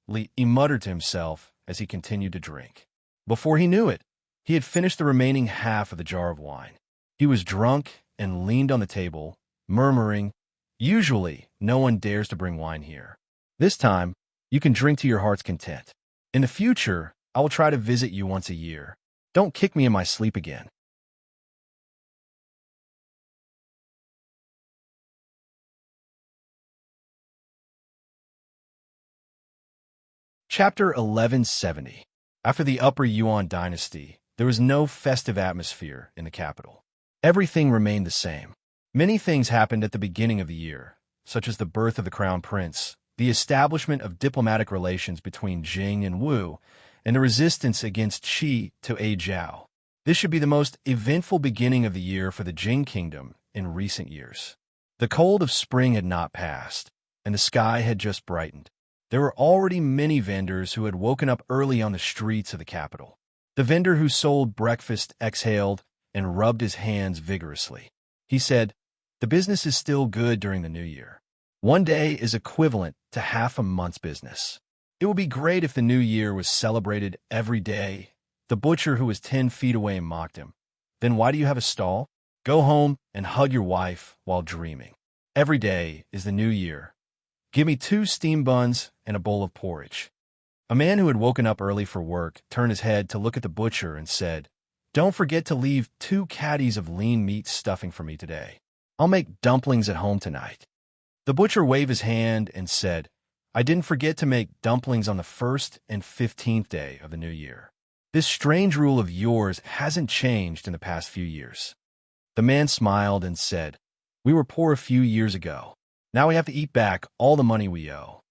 Li Yi muttered to himself as he continued to drink. Before he knew it, he had finished the remaining half of the jar of wine. He was drunk and leaned on the table, murmuring, "Usually, no one dares to bring wine here. This time, you can drink to your heart's content. In the future, I will try to visit you once a year. Don't kick me in my sleep again." Chapter 1170. After the Upper Yuan dynasty, there was no festive atmosphere in the capital. Everything remained the same. Many things happened at the beginning of the year, such as the birth of the crown prince, the establishment of diplomatic relations between Jing and Wu, and the resistance against Qi to A Zhao. This should be the most eventful beginning of the year for the Jing kingdom in recent years. The cold of spring had not passed, and the sky had just brightened. There were already many vendors who had woken up early on the streets of the capital. The vendor who sold breakfast exhaled and rubbed his hands vigorously. He said, The business is still good during the new year. One day is equivalent to half a month's business. It would be great if the new year was celebrated every day. The butcher who was 10 feet away mocked him. Then why do you have a stall? Go home and hug your wife while dreaming. Every day is the new year. Give me 2 steamed buns and a bowl of porridge. A man who had woken up early for work turned his head to look at the butcher and said, "Don't forget to leave 2 caddies of lean meat stuffing for me today. I'll make dumplings at home tonight." The butcher waved his hand and said, "I didn't forget to make dumplings on the 1st and 15th day of the new year. This strange rule of yours hasn't changed in the past few years." The man smiled and said, "We were poor a few years ago. Now we have to eat back all the money we owe."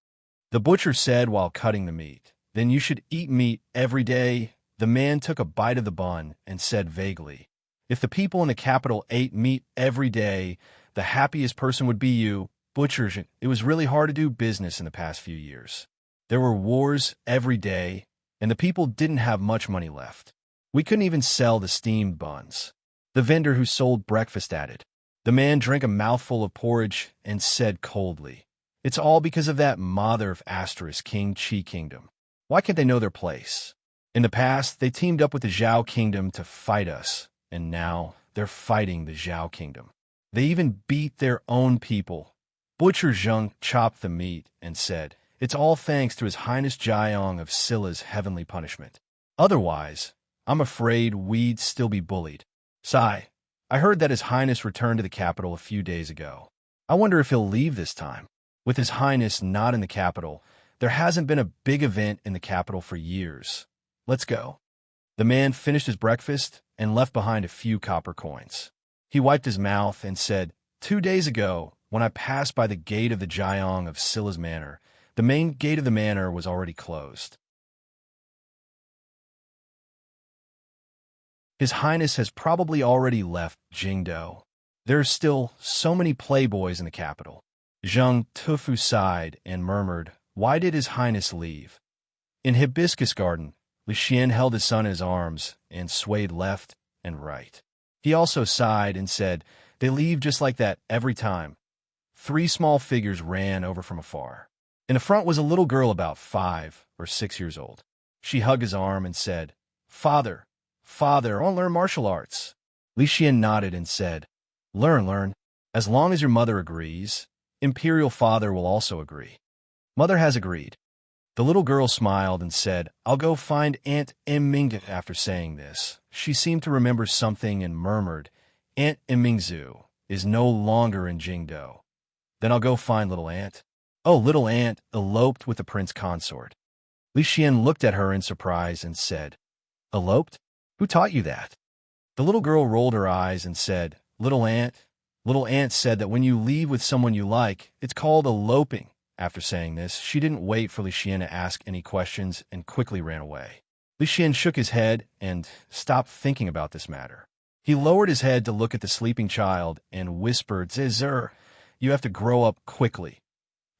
The butcher said while cutting the meat, "Then you should eat meat every day." The man took a bite of the bun and said vaguely, "If the people in the capital ate meat every day, the happiest person would be you." Butchers, it was really hard to do business in the past few years. There were wars every day, and the people didn't have much money left. We couldn't even sell the steamed buns. The vendor who sold breakfast added. The man drank a mouthful of porridge and said coldly, "It's all because of that mother of asterisk King Chi Kingdom. Why can't they know their place? In the past, they teamed up with the Zhao Kingdom to fight us, and now they're fighting the Zhao Kingdom. They even beat their own people." Butcher Zheng chopped the meat and said, "It's all thanks to His Highness Jiang of Silla's heavenly punishment. Otherwise, I'm afraid we'd still be bullied. Sai, I heard that His Highness returned to the capital a few days ago. I wonder if he'll leave this time. With His Highness not in the capital, there hasn't been a big event in the capital for years. Let's go." The man finished his breakfast and left behind a few copper coins. He wiped his mouth and said, 2 days ago, when I passed by the gate of the Jiang of Silla's manor, the main gate of the manor was already closed. His Highness has probably already left Jingdo. There are still so many playboys in the capital." Zheng Tufu sighed and murmured, "Why did His Highness leave?" In Hibiscus Garden, Li Xian held his son in his arms and swayed left and right. He also sighed and said, "They leave just like that every time." 3 small figures ran over from afar. In the front was a little girl about 5 or 6 years old. She hugged his arm and said, Father, I want to learn martial arts." Li Xian nodded and said, Learn. As long as your mother agrees, Imperial Father will also agree." Mother has agreed. The little girl smiled and said, "I'll go find Aunt Mingzu." After saying this, she seemed to remember something and murmured, "Aunt Mingzu is no longer in Jingdo. Then I'll go find little Aunt." "Oh, little Aunt eloped with the prince consort." Li Xian looked at her in surprise and said, "Eloped? Who taught you that?" The little girl rolled her eyes and said, Little Aunt said that when you leave with someone you like, it's called eloping." After saying this, she didn't wait for Li Xian to ask any questions and quickly ran away. Li Xian shook his head and stopped thinking about this matter. He lowered his head to look at the sleeping child and whispered, "Zizur, you have to grow up quickly."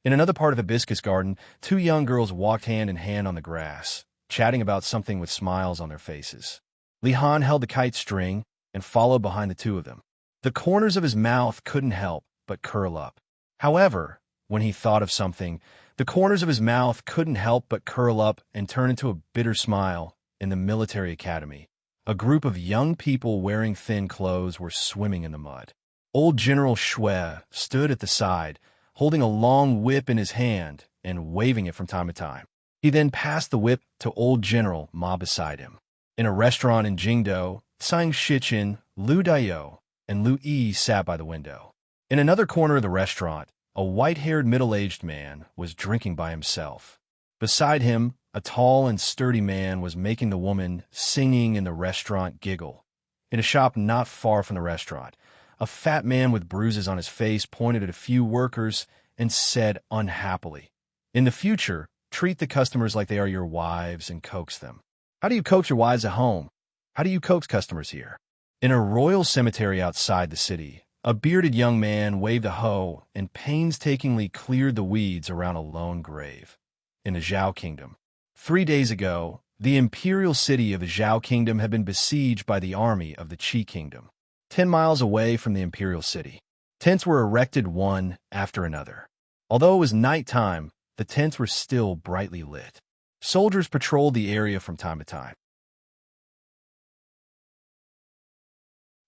In another part of Hibiscus Garden, 2 young girls walked hand in hand on the grass, chatting about something with smiles on their faces. Li Han held the kite string and followed behind the 2 of them. The corners of his mouth couldn't help but curl up. However, when he thought of something, the corners of his mouth couldn't help but curl up and turn into a bitter smile. In the military academy, a group of young people wearing thin clothes were swimming in the mud. Old General Shui stood at the side, holding a long whip in his hand and waving it from time to time. He then passed the whip to Old General Ma beside him. In a restaurant in Jingdo, Tsang Shichen, Lu Daiyou, and Lu Yi sat by the window. In another corner of the restaurant, a white-haired middle-aged man was drinking by himself. Beside him, a tall and sturdy man was making the woman singing in the restaurant giggle. In a shop not far from the restaurant, a fat man with bruises on his face pointed at a few workers and said unhappily, "In the future, treat the customers like they are your wives and coax them." How do you coax your wives at home? How do you coax customers here? In a royal cemetery outside the city, a bearded young man waved a hoe and painstakingly cleared the weeds around a lone grave. In the Zhao Kingdom. 3 days ago, the imperial city of the Zhao Kingdom had been besieged by the army of the Qi Kingdom. 10 miles away from the imperial city, Tents were erected one after another. Although it was nighttime, the tents were still brightly lit. Soldiers patrolled the area from time to time.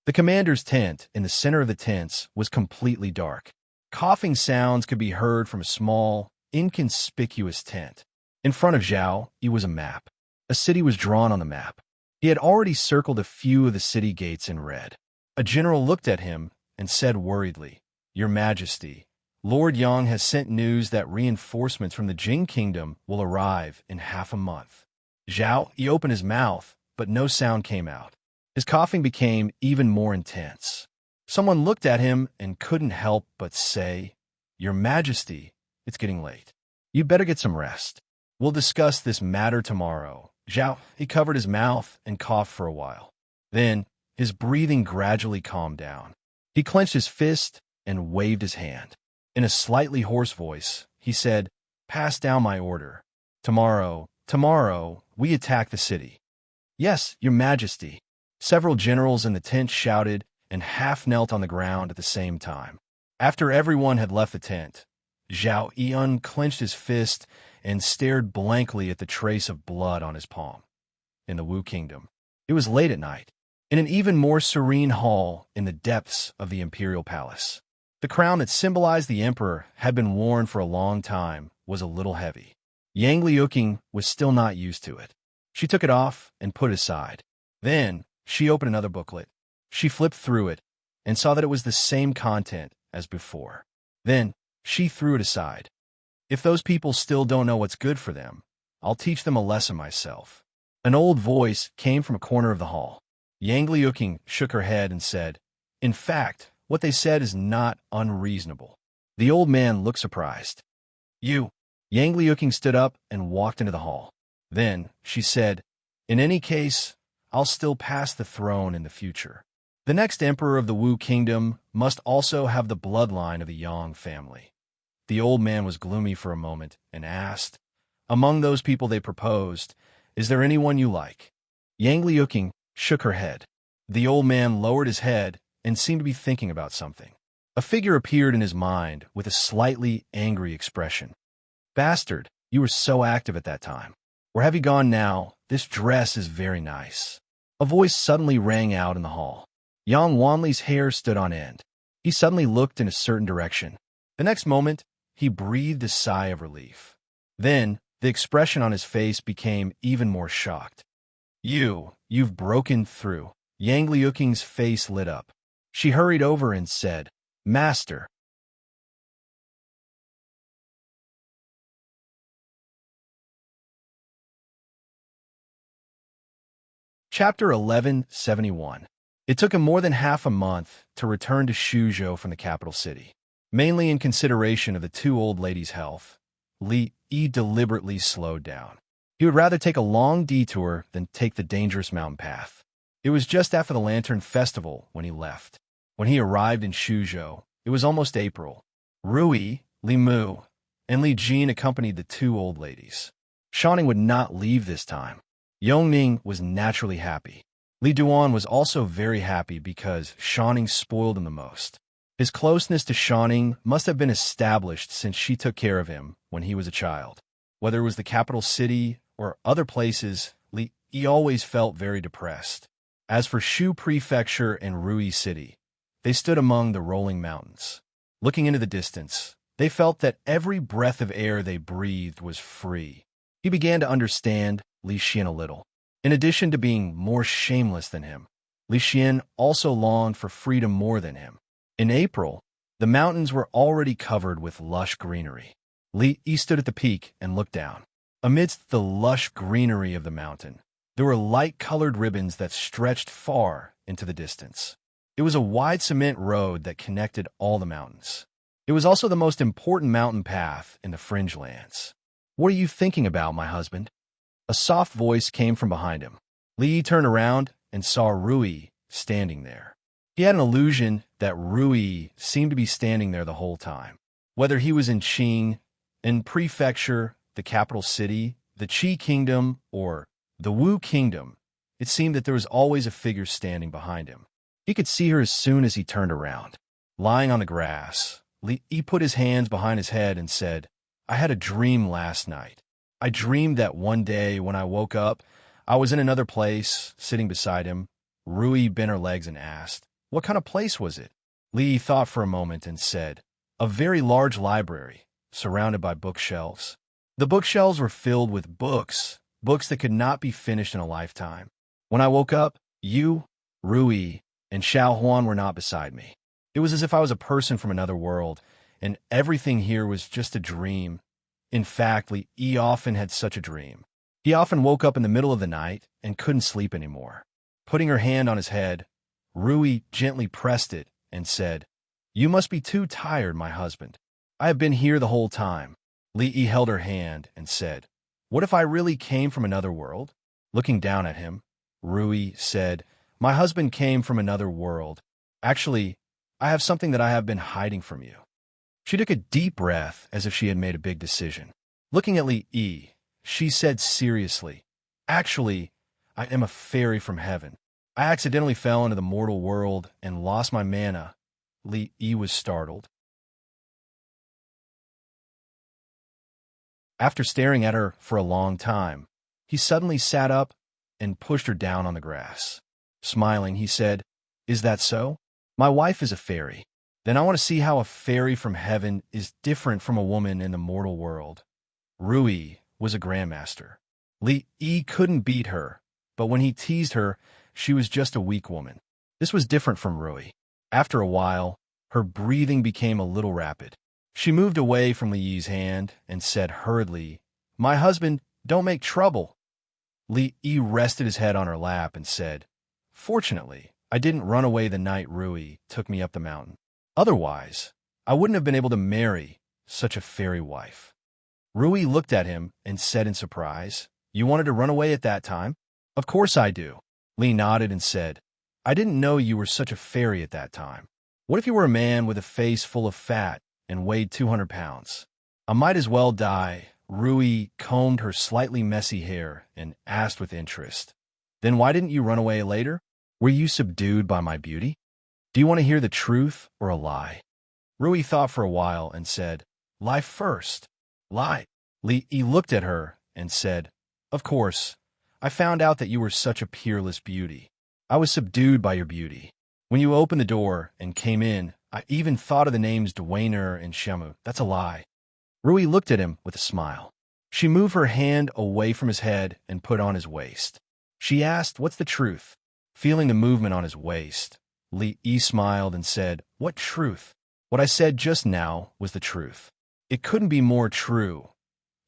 The commander's tent, in the center of the tents, was completely dark. Coughing sounds could be heard from a small, inconspicuous tent. In front of Zhao, it was a map. A city was drawn on the map. He had already circled a few of the city gates in red. A general looked at him and said worriedly, "Your Majesty, Lord Yang has sent news that reinforcements from the Jing Kingdom will arrive in half a month." Zhao, he opened his mouth, but no sound came out. His coughing became even more intense. Someone looked at him and couldn't help but say, "Your Majesty, it's getting late. You'd better get some rest. We'll discuss this matter tomorrow." Zhao, he covered his mouth and coughed for a while. Then, his breathing gradually calmed down. He clenched his fist and waved his hand. In a slightly hoarse voice, he said, "Pass down my order. Tomorrow, we attack the city." "Yes, Your Majesty." Several generals in the tent shouted and half knelt on the ground at the same time. After everyone had left the tent, Zhao Yun clenched his fist and stared blankly at the trace of blood on his palm. In the Wu Kingdom, it was late at night. In an even more serene hall in the depths of the imperial palace, the crown that symbolized the emperor had been worn for a long time was a little heavy. Yang Liuqing was still not used to it. She took it off and put it aside. Then, she opened another booklet. She flipped through it and saw that it was the same content as before. Then, she threw it aside. "If those people still don't know what's good for them, I'll teach them a lesson myself." An old voice came from a corner of the hall. Yang Liuqing shook her head and said, "In fact, what they said is not unreasonable." The old man looked surprised. "You." Yang Liuqing stood up and walked into the hall. Then, she said, "In any case, I'll still pass the throne in the future. The next emperor of the Wu Kingdom must also have the bloodline of the Yang family." The old man was gloomy for a moment and asked, "Among those people they proposed, is there anyone you like?" Yang Liuqing shook her head. The old man lowered his head and seemed to be thinking about something. A figure appeared in his mind with a slightly angry expression. "Bastard, you were so active at that time. Where have you gone now? This dress is very nice." A voice suddenly rang out in the hall. Yang Wanli's hair stood on end. He suddenly looked in a certain direction. The next moment, he breathed a sigh of relief. Then, the expression on his face became even more shocked. You've broken through." Yang Liuqing's face lit up. She hurried over and said, "Master." Chapter 1171. It took him more than half a month to return to Shuzhou from the capital city. Mainly in consideration of the two old ladies' health, Li Yi deliberately slowed down. He would rather take a long detour than take the dangerous mountain path. It was just after the Lantern Festival when he left. When he arrived in Shuzhou, it was almost April. Rui, Li Mu, and Li Jin accompanied the two old ladies. Shanning would not leave this time. Yongning was naturally happy. Li Duan was also very happy because Shanning spoiled him the most. His closeness to Shanning must have been established since she took care of him when he was a child. Whether it was the capital city or other places, he always felt very depressed. As for Shu Prefecture and Rui City, they stood among the rolling mountains. Looking into the distance, they felt that every breath of air they breathed was free. He began to understand Li Xian a little. In addition to being more shameless than him, Li Xian also longed for freedom more than him. In April, the mountains were already covered with lush greenery. Li Yi stood at the peak and looked down. Amidst the lush greenery of the mountain, there were light-colored ribbons that stretched far into the distance. It was a wide cement road that connected all the mountains. It was also the most important mountain path in the fringe lands. "What are you thinking about, my husband?" A soft voice came from behind him. Li Yi turned around and saw Rui standing there. He had an illusion that Rui seemed to be standing there the whole time. Whether he was in Qing, in Prefecture, the capital city, the Qi Kingdom, or the Wu Kingdom, it seemed that there was always a figure standing behind him. He could see her as soon as he turned around. Lying on the grass, Li put his hands behind his head and said, I had a dream last night. I dreamed that one day when I woke up, I was in another place, sitting beside him. Rui bent her legs and asked, what kind of place was it? Li thought for a moment and said, a very large library, surrounded by bookshelves. The bookshelves were filled with books that could not be finished in a lifetime. When I woke up, you, Rui, and Xiao Huan were not beside me. It was as if I was a person from another world, and everything here was just a dream. In fact, Li often had such a dream. He often woke up in the middle of the night and couldn't sleep anymore. Putting her hand on his head, Rui gently pressed it and said, you must be too tired, my husband. I have been here the whole time. Li held her hand and said, what if I really came from another world? Looking down at him, Rui said, my husband came from another world. Actually, I have something that I have been hiding from you. She took a deep breath as if she had made a big decision. Looking at Li, she said seriously, actually, I am a fairy from heaven. I accidentally fell into the mortal world and lost my mana. Li was startled. After staring at her for a long time, he suddenly sat up and pushed her down on the grass. Smiling, he said, is that so? My wife is a fairy. Then I want to see how a fairy from heaven is different from a woman in the mortal world. Rui was a grandmaster. Li couldn't beat her, but when he teased her, she was just a weak woman. This was different from Rui. After a while, her breathing became a little rapid. She moved away from Li's hand and said hurriedly, my husband, don't make trouble. Li rested his head on her lap and said, fortunately, I didn't run away the night Rui took me up the mountain. Otherwise, I wouldn't have been able to marry such a fairy wife. Rui looked at him and said in surprise, you wanted to run away at that time? Of course I do. Li nodded and said, I didn't know you were such a fairy at that time. What if you were a man with a face full of fat and weighed 200 pounds? I might as well die. Rui combed her slightly messy hair and asked with interest, then why didn't you run away later? Were you subdued by my beauty? Do you want to hear the truth or a lie? Rui thought for a while and said, lie first. Lie. Li looked at her and said, of course, I found out that you were such a peerless beauty. I was subdued by your beauty. When you opened the door and came in, I even thought of the names Dwayner and Shemu. That's a lie. Rui looked at him with a smile. She moved her hand away from his head and put on his waist. She asked, what's the truth? Feeling the movement on his waist, Li smiled and said, what truth? What I said just now was the truth. It couldn't be more true.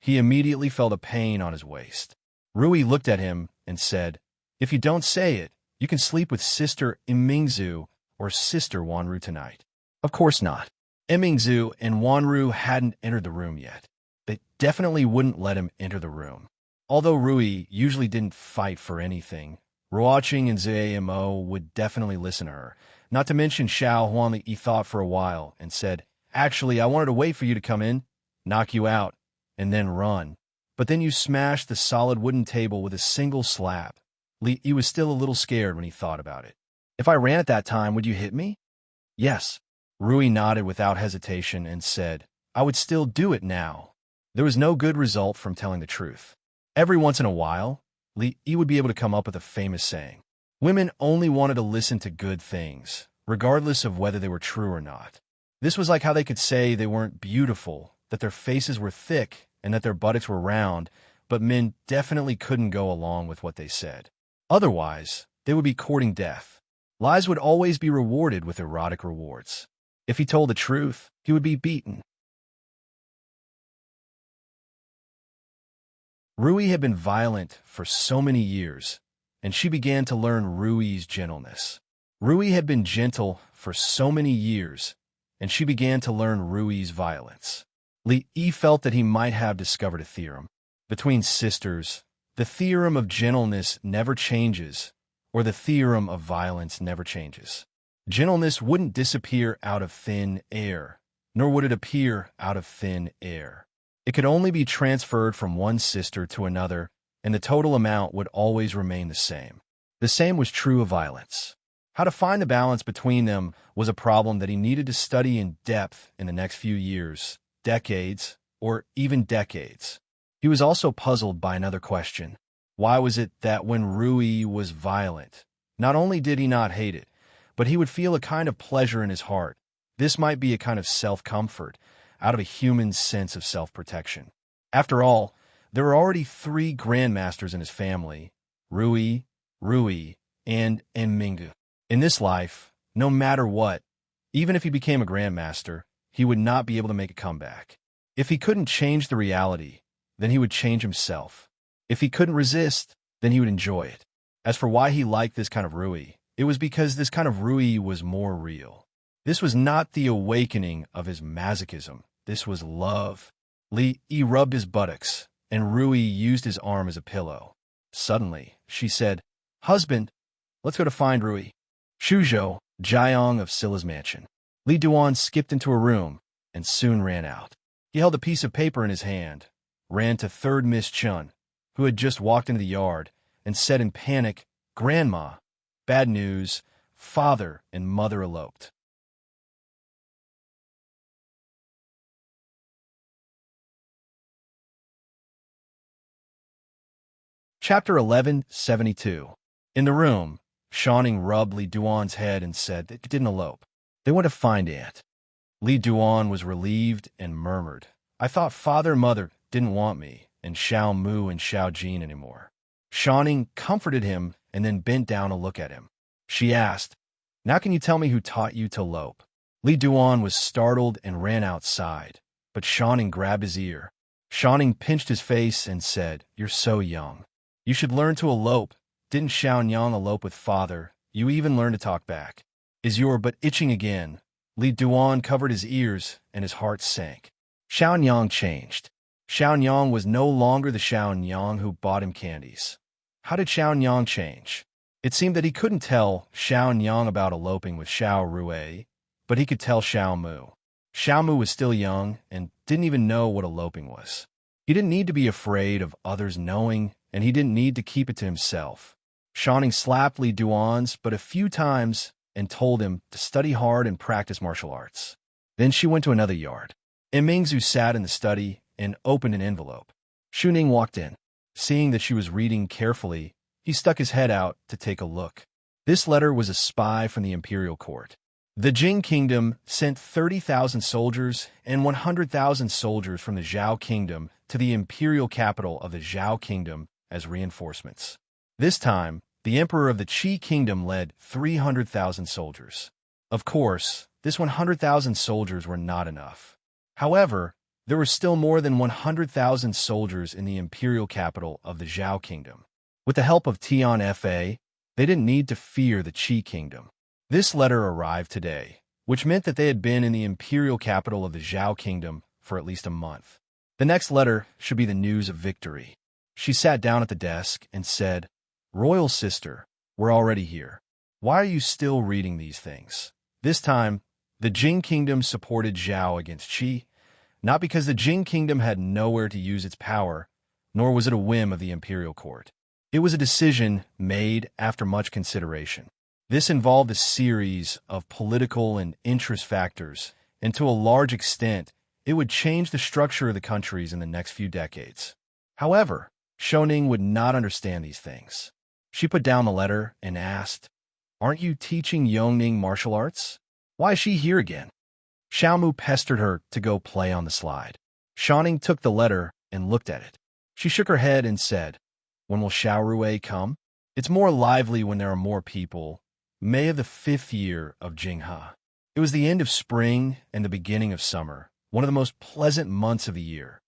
He immediately felt a pain on his waist. Rui looked at him and said, if you don't say it, you can sleep with Sister Imingzu or Sister Wanru tonight. Of course not. Imingzu and Wanru hadn't entered the room yet. They definitely wouldn't let him enter the room. Although Rui usually didn't fight for anything, Ruoqing and Zamo would definitely listen to her. Not to mention Xiao Huan. He thought for a while and said, actually, I wanted to wait for you to come in, knock you out, and then run. But then you smashed the solid wooden table with a single slap. Li was still a little scared when he thought about it. If I ran at that time, would you hit me? Yes. Rui nodded without hesitation and said, I would still do it now. There was no good result from telling the truth. Every once in a while, Li would be able to come up with a famous saying. Women only wanted to listen to good things, regardless of whether they were true or not. This was like how they could say they weren't beautiful, that their faces were thick, and that their buttocks were round, but men definitely couldn't go along with what they said. Otherwise, they would be courting death. Lies would always be rewarded with erotic rewards. If he told the truth, he would be beaten. Rui had been violent for so many years, and she began to learn Rui's gentleness. Rui had been gentle for so many years, and she began to learn Rui's violence. Li felt that he might have discovered a theorem. Between sisters, the theorem of gentleness never changes, or the theorem of violence never changes. Gentleness wouldn't disappear out of thin air, nor would it appear out of thin air. It could only be transferred from one sister to another, and the total amount would always remain the same. The same was true of violence. How to find the balance between them was a problem that he needed to study in depth in the next few years, decades, or even decades. He was also puzzled by another question. Why was it that when Rui was violent, not only did he not hate it, but he would feel a kind of pleasure in his heart? This might be a kind of self-comfort, out of a human sense of self-protection. After all, there were already 3 grandmasters in his family, Rui, and Minggu. In this life, no matter what, even if he became a grandmaster, he would not be able to make a comeback. If he couldn't change the reality, then he would change himself. If he couldn't resist, then he would enjoy it. As for why he liked this kind of Rui, it was because this kind of Rui was more real. This was not the awakening of his masochism. This was love. Li rubbed his buttocks, and Rui used his arm as a pillow. Suddenly, she said, "Husband, let's go to find Rui." Shuzhou, Jiang of Sila's mansion. Li Duan skipped into a room and soon ran out. He held a piece of paper in his hand, ran to 3rd Miss Chun, who had just walked into the yard, and said in panic, "Grandma, bad news, father and mother eloped." Chapter 1172. In the room, Shawning rubbed Li Duan's head and said they didn't elope. They went to find Aunt. Li Duan was relieved and murmured, "I thought father and mother didn't want me and Xiao Mu and Xiao Jin anymore." Shawning comforted him and then bent down to look at him. She asked, "Now can you tell me who taught you to elope?" Li Duan was startled and ran outside, but Shawning grabbed his ear. Shawning pinched his face and said, "You're so young. You should learn to elope. Didn't Xiaonyang elope with father? You even learn to talk back. Is your butt itching again?" Li Duan covered his ears, and his heart sank. Xiaonyang changed. Xiaonyang was no longer the Xiaonyang who bought him candies. How did Xiaonyang change? It seemed that he couldn't tell Xiaonyang about eloping with Xiao Rui, but he could tell Xiao Mu. Xiao Mu was still young and didn't even know what eloping was. He didn't need to be afraid of others knowing, and he didn't need to keep it to himself. Shawning slapped Li Duan's but a few times and told him to study hard and practice martial arts. Then she went to another yard. Mingzu sat in the study and opened an envelope. Shuning walked in. Seeing that she was reading carefully, he stuck his head out to take a look. This letter was a spy from the imperial court. The Jing kingdom sent 30,000 soldiers and 100,000 soldiers from the Zhao kingdom to the imperial capital of the Zhao kingdom as reinforcements. This time, the emperor of the Qi kingdom led 300,000 soldiers. Of course, this 100,000 soldiers were not enough. However, there were still more than 100,000 soldiers in the imperial capital of the Zhao kingdom. With the help of Tian Fa, they didn't need to fear the Qi kingdom. This letter arrived today, which meant that they had been in the imperial capital of the Zhao kingdom for at least a month. The next letter should be the news of victory. She sat down at the desk and said, "Royal sister, we're already here. Why are you still reading these things?" This time, the Jing kingdom supported Zhao against Qi, not because the Jing kingdom had nowhere to use its power, nor was it a whim of the imperial court. It was a decision made after much consideration. This involved a series of political and interest factors, and to a large extent, it would change the structure of the countries in the next few decades. However, Shoning would not understand these things. She put down the letter and asked, "Aren't you teaching Yongning martial arts? Why is she here again?" Xiaomu pestered her to go play on the slide. Shoning took the letter and looked at it. She shook her head and said, "When will Xiao Rui come? It's more lively when there are more people. May of the 5th year of Jinghe." It was the end of spring and the beginning of summer, one of the most pleasant months of the year.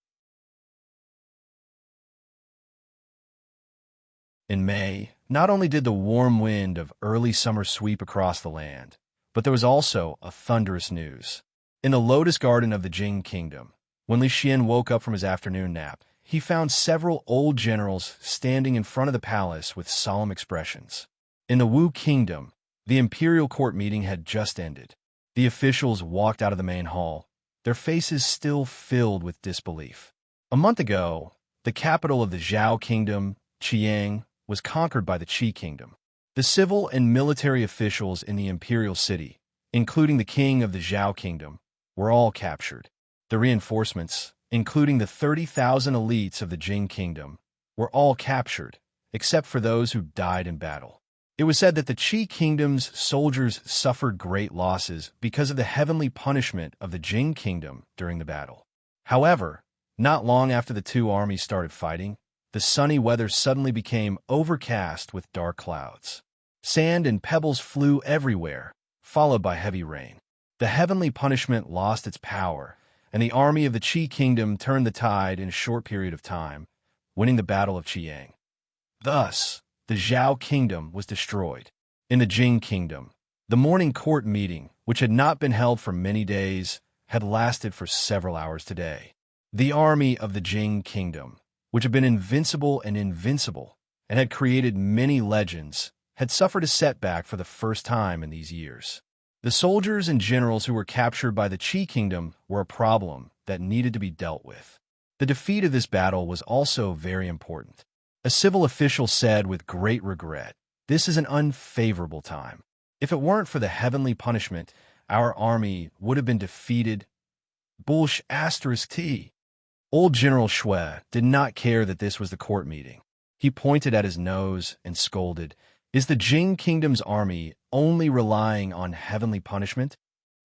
In May, not only did the warm wind of early summer sweep across the land, but there was also a thunderous news. In the lotus garden of the Jing kingdom, when Li Xian woke up from his afternoon nap, he found several old generals standing in front of the palace with solemn expressions. In the Wu kingdom, the imperial court meeting had just ended. The officials walked out of the main hall, their faces still filled with disbelief. A month ago, the capital of the Zhao kingdom, Qiang, was conquered by the Qi kingdom. The civil and military officials in the imperial city, including the king of the Zhao kingdom, were all captured. The reinforcements, including the 30,000 elites of the Jing kingdom, were all captured, except for those who died in battle. It was said that the Qi kingdom's soldiers suffered great losses because of the heavenly punishment of the Jing kingdom during the battle. However, not long after the two armies started fighting, the sunny weather suddenly became overcast with dark clouds. Sand and pebbles flew everywhere, followed by heavy rain. The heavenly punishment lost its power, and the army of the Qi kingdom turned the tide in a short period of time, winning the Battle of Qiang. Thus, the Zhao kingdom was destroyed. In the Jing kingdom, the morning court meeting, which had not been held for many days, had lasted for several hours today. The army of the Jing kingdom, which had been invincible and had created many legends, had suffered a setback for the first time in these years. The soldiers and generals who were captured by the Qi kingdom were a problem that needed to be dealt with. The defeat of this battle was also very important. A civil official said with great regret, "This is an unfavorable time. If it weren't for the heavenly punishment, our army would have been defeated." T. Old General Shui did not care that this was the court meeting. He pointed at his nose and scolded, "Is the Jing kingdom's army only relying on heavenly punishment?"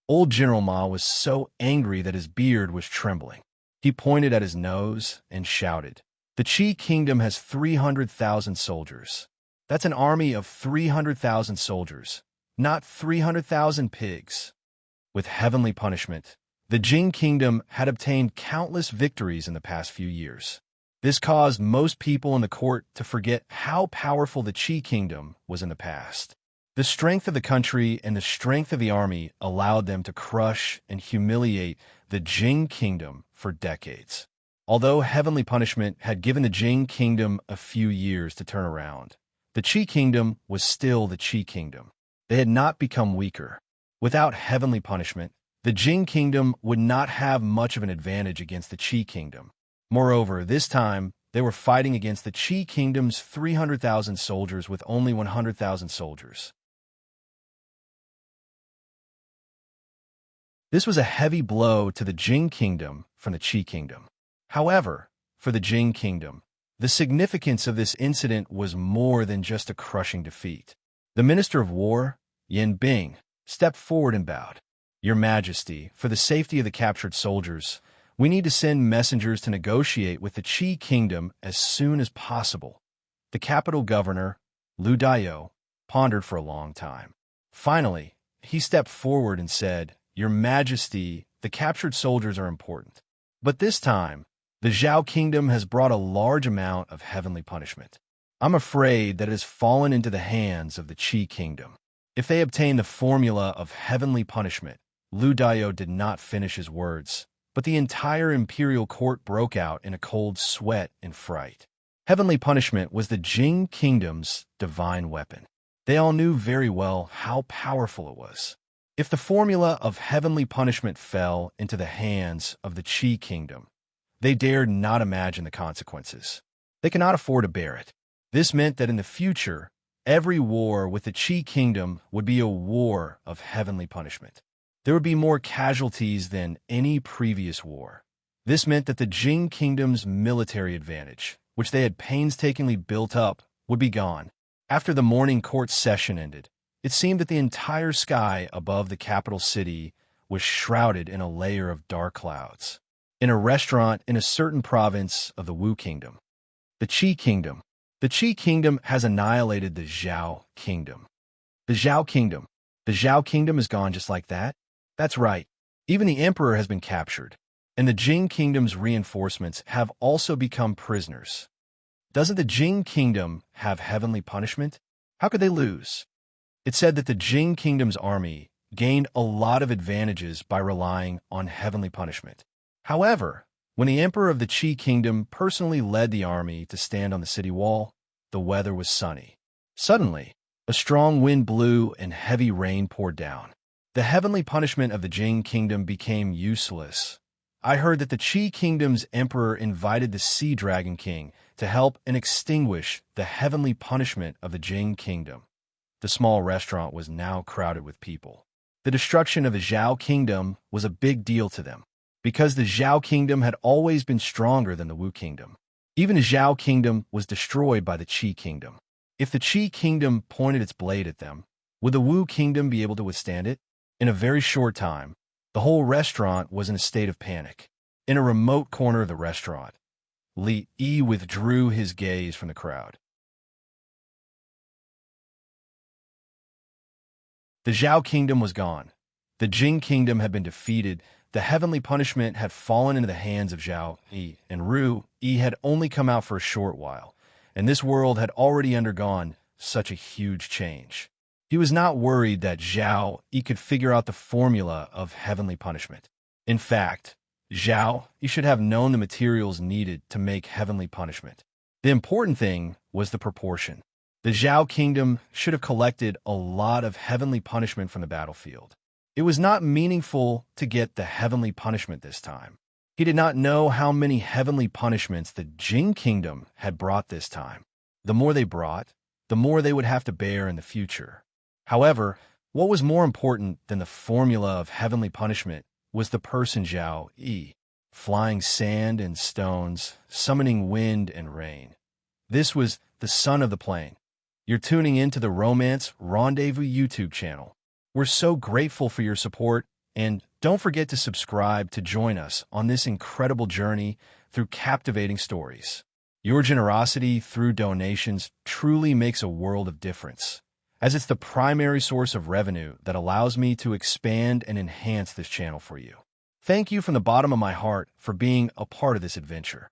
Old General Ma was so angry that his beard was trembling. He pointed at his nose and shouted, "The Qi kingdom has 300,000 soldiers. That's an army of 300,000 soldiers, not 300,000 pigs." With heavenly punishment, the Jing kingdom had obtained countless victories in the past few years. This caused most people in the court to forget how powerful the Qi kingdom was in the past. The strength of the country and the strength of the army allowed them to crush and humiliate the Jing kingdom for decades. Although heavenly punishment had given the Jing kingdom a few years to turn around, the Qi kingdom was still the Qi kingdom. They had not become weaker. Without heavenly punishment, the Jing kingdom would not have much of an advantage against the Qi kingdom. Moreover, this time, they were fighting against the Qi kingdom's 300,000 soldiers with only 100,000 soldiers. This was a heavy blow to the Jing kingdom from the Qi kingdom. However, for the Jing kingdom, the significance of this incident was more than just a crushing defeat. The Minister of War, Yin Bing, stepped forward and bowed. "Your Majesty, for the safety of the captured soldiers, we need to send messengers to negotiate with the Qi kingdom as soon as possible." The capital governor, Lu Daiyou, pondered for a long time. Finally, he stepped forward and said, "Your Majesty, the captured soldiers are important. But this time, the Zhao kingdom has brought a large amount of heavenly punishment. I'm afraid that it has fallen into the hands of the Qi kingdom. If they obtain the formula of heavenly punishment," Lu Daiyou did not finish his words, but the entire imperial court broke out in a cold sweat and fright. Heavenly punishment was the Jing kingdom's divine weapon. They all knew very well how powerful it was. If the formula of heavenly punishment fell into the hands of the Qi kingdom, they dared not imagine the consequences. They cannot afford to bear it. This meant that in the future, every war with the Qi kingdom would be a war of heavenly punishment. There would be more casualties than any previous war. This meant that the Jing kingdom's military advantage, which they had painstakingly built up, would be gone. After the morning court session ended, it seemed that the entire sky above the capital city was shrouded in a layer of dark clouds. In a restaurant in a certain province of the Wu kingdom, the Qi kingdom has annihilated the Zhao kingdom. The Zhao kingdom is gone just like that? That's right. Even the emperor has been captured, and the Jing kingdom's reinforcements have also become prisoners. Doesn't the Jing kingdom have heavenly punishment? How could they lose? It said that the Jing kingdom's army gained a lot of advantages by relying on heavenly punishment. However, when the emperor of the Qi kingdom personally led the army to stand on the city wall, the weather was sunny. Suddenly, a strong wind blew and heavy rain poured down. The heavenly punishment of the Jing kingdom became useless. I heard that the Qi kingdom's emperor invited the Sea Dragon King to help and extinguish the heavenly punishment of the Jing kingdom. the small restaurant was now crowded with people. The destruction of the Zhao kingdom was a big deal to them, because the Zhao kingdom had always been stronger than the Wu kingdom. Even the Zhao kingdom was destroyed by the Qi kingdom. If the Qi kingdom pointed its blade at them, would the Wu kingdom be able to withstand it? In a very short time, the whole restaurant was in a state of panic. In a remote corner of the restaurant, Li Yi withdrew his gaze from the crowd. The Zhao kingdom was gone. The Jing kingdom had been defeated. The heavenly punishment had fallen into the hands of Zhao Yi, and Ru Yi had only come out for a short while, and this world had already undergone such a huge change. He was not worried that Zhao Yi could figure out the formula of heavenly punishment. In fact, Zhao Yi should have known the materials needed to make heavenly punishment. The important thing was the proportion. The Zhao kingdom should have collected a lot of heavenly punishment from the battlefield. It was not meaningful to get the heavenly punishment this time. He did not know how many heavenly punishments the Jing kingdom had brought this time. The more they brought, the more they would have to bear in the future. However, what was more important than the formula of heavenly punishment was the person Zhao Yi, flying sand and stones, summoning wind and rain. This was the son of the plane. You're tuning into the Romance Rendezvous YouTube channel. We're so grateful for your support, and don't forget to subscribe to join us on this incredible journey through captivating stories. Your generosity through donations truly makes a world of difference, as it's the primary source of revenue that allows me to expand and enhance this channel for you. Thank you from the bottom of my heart for being a part of this adventure.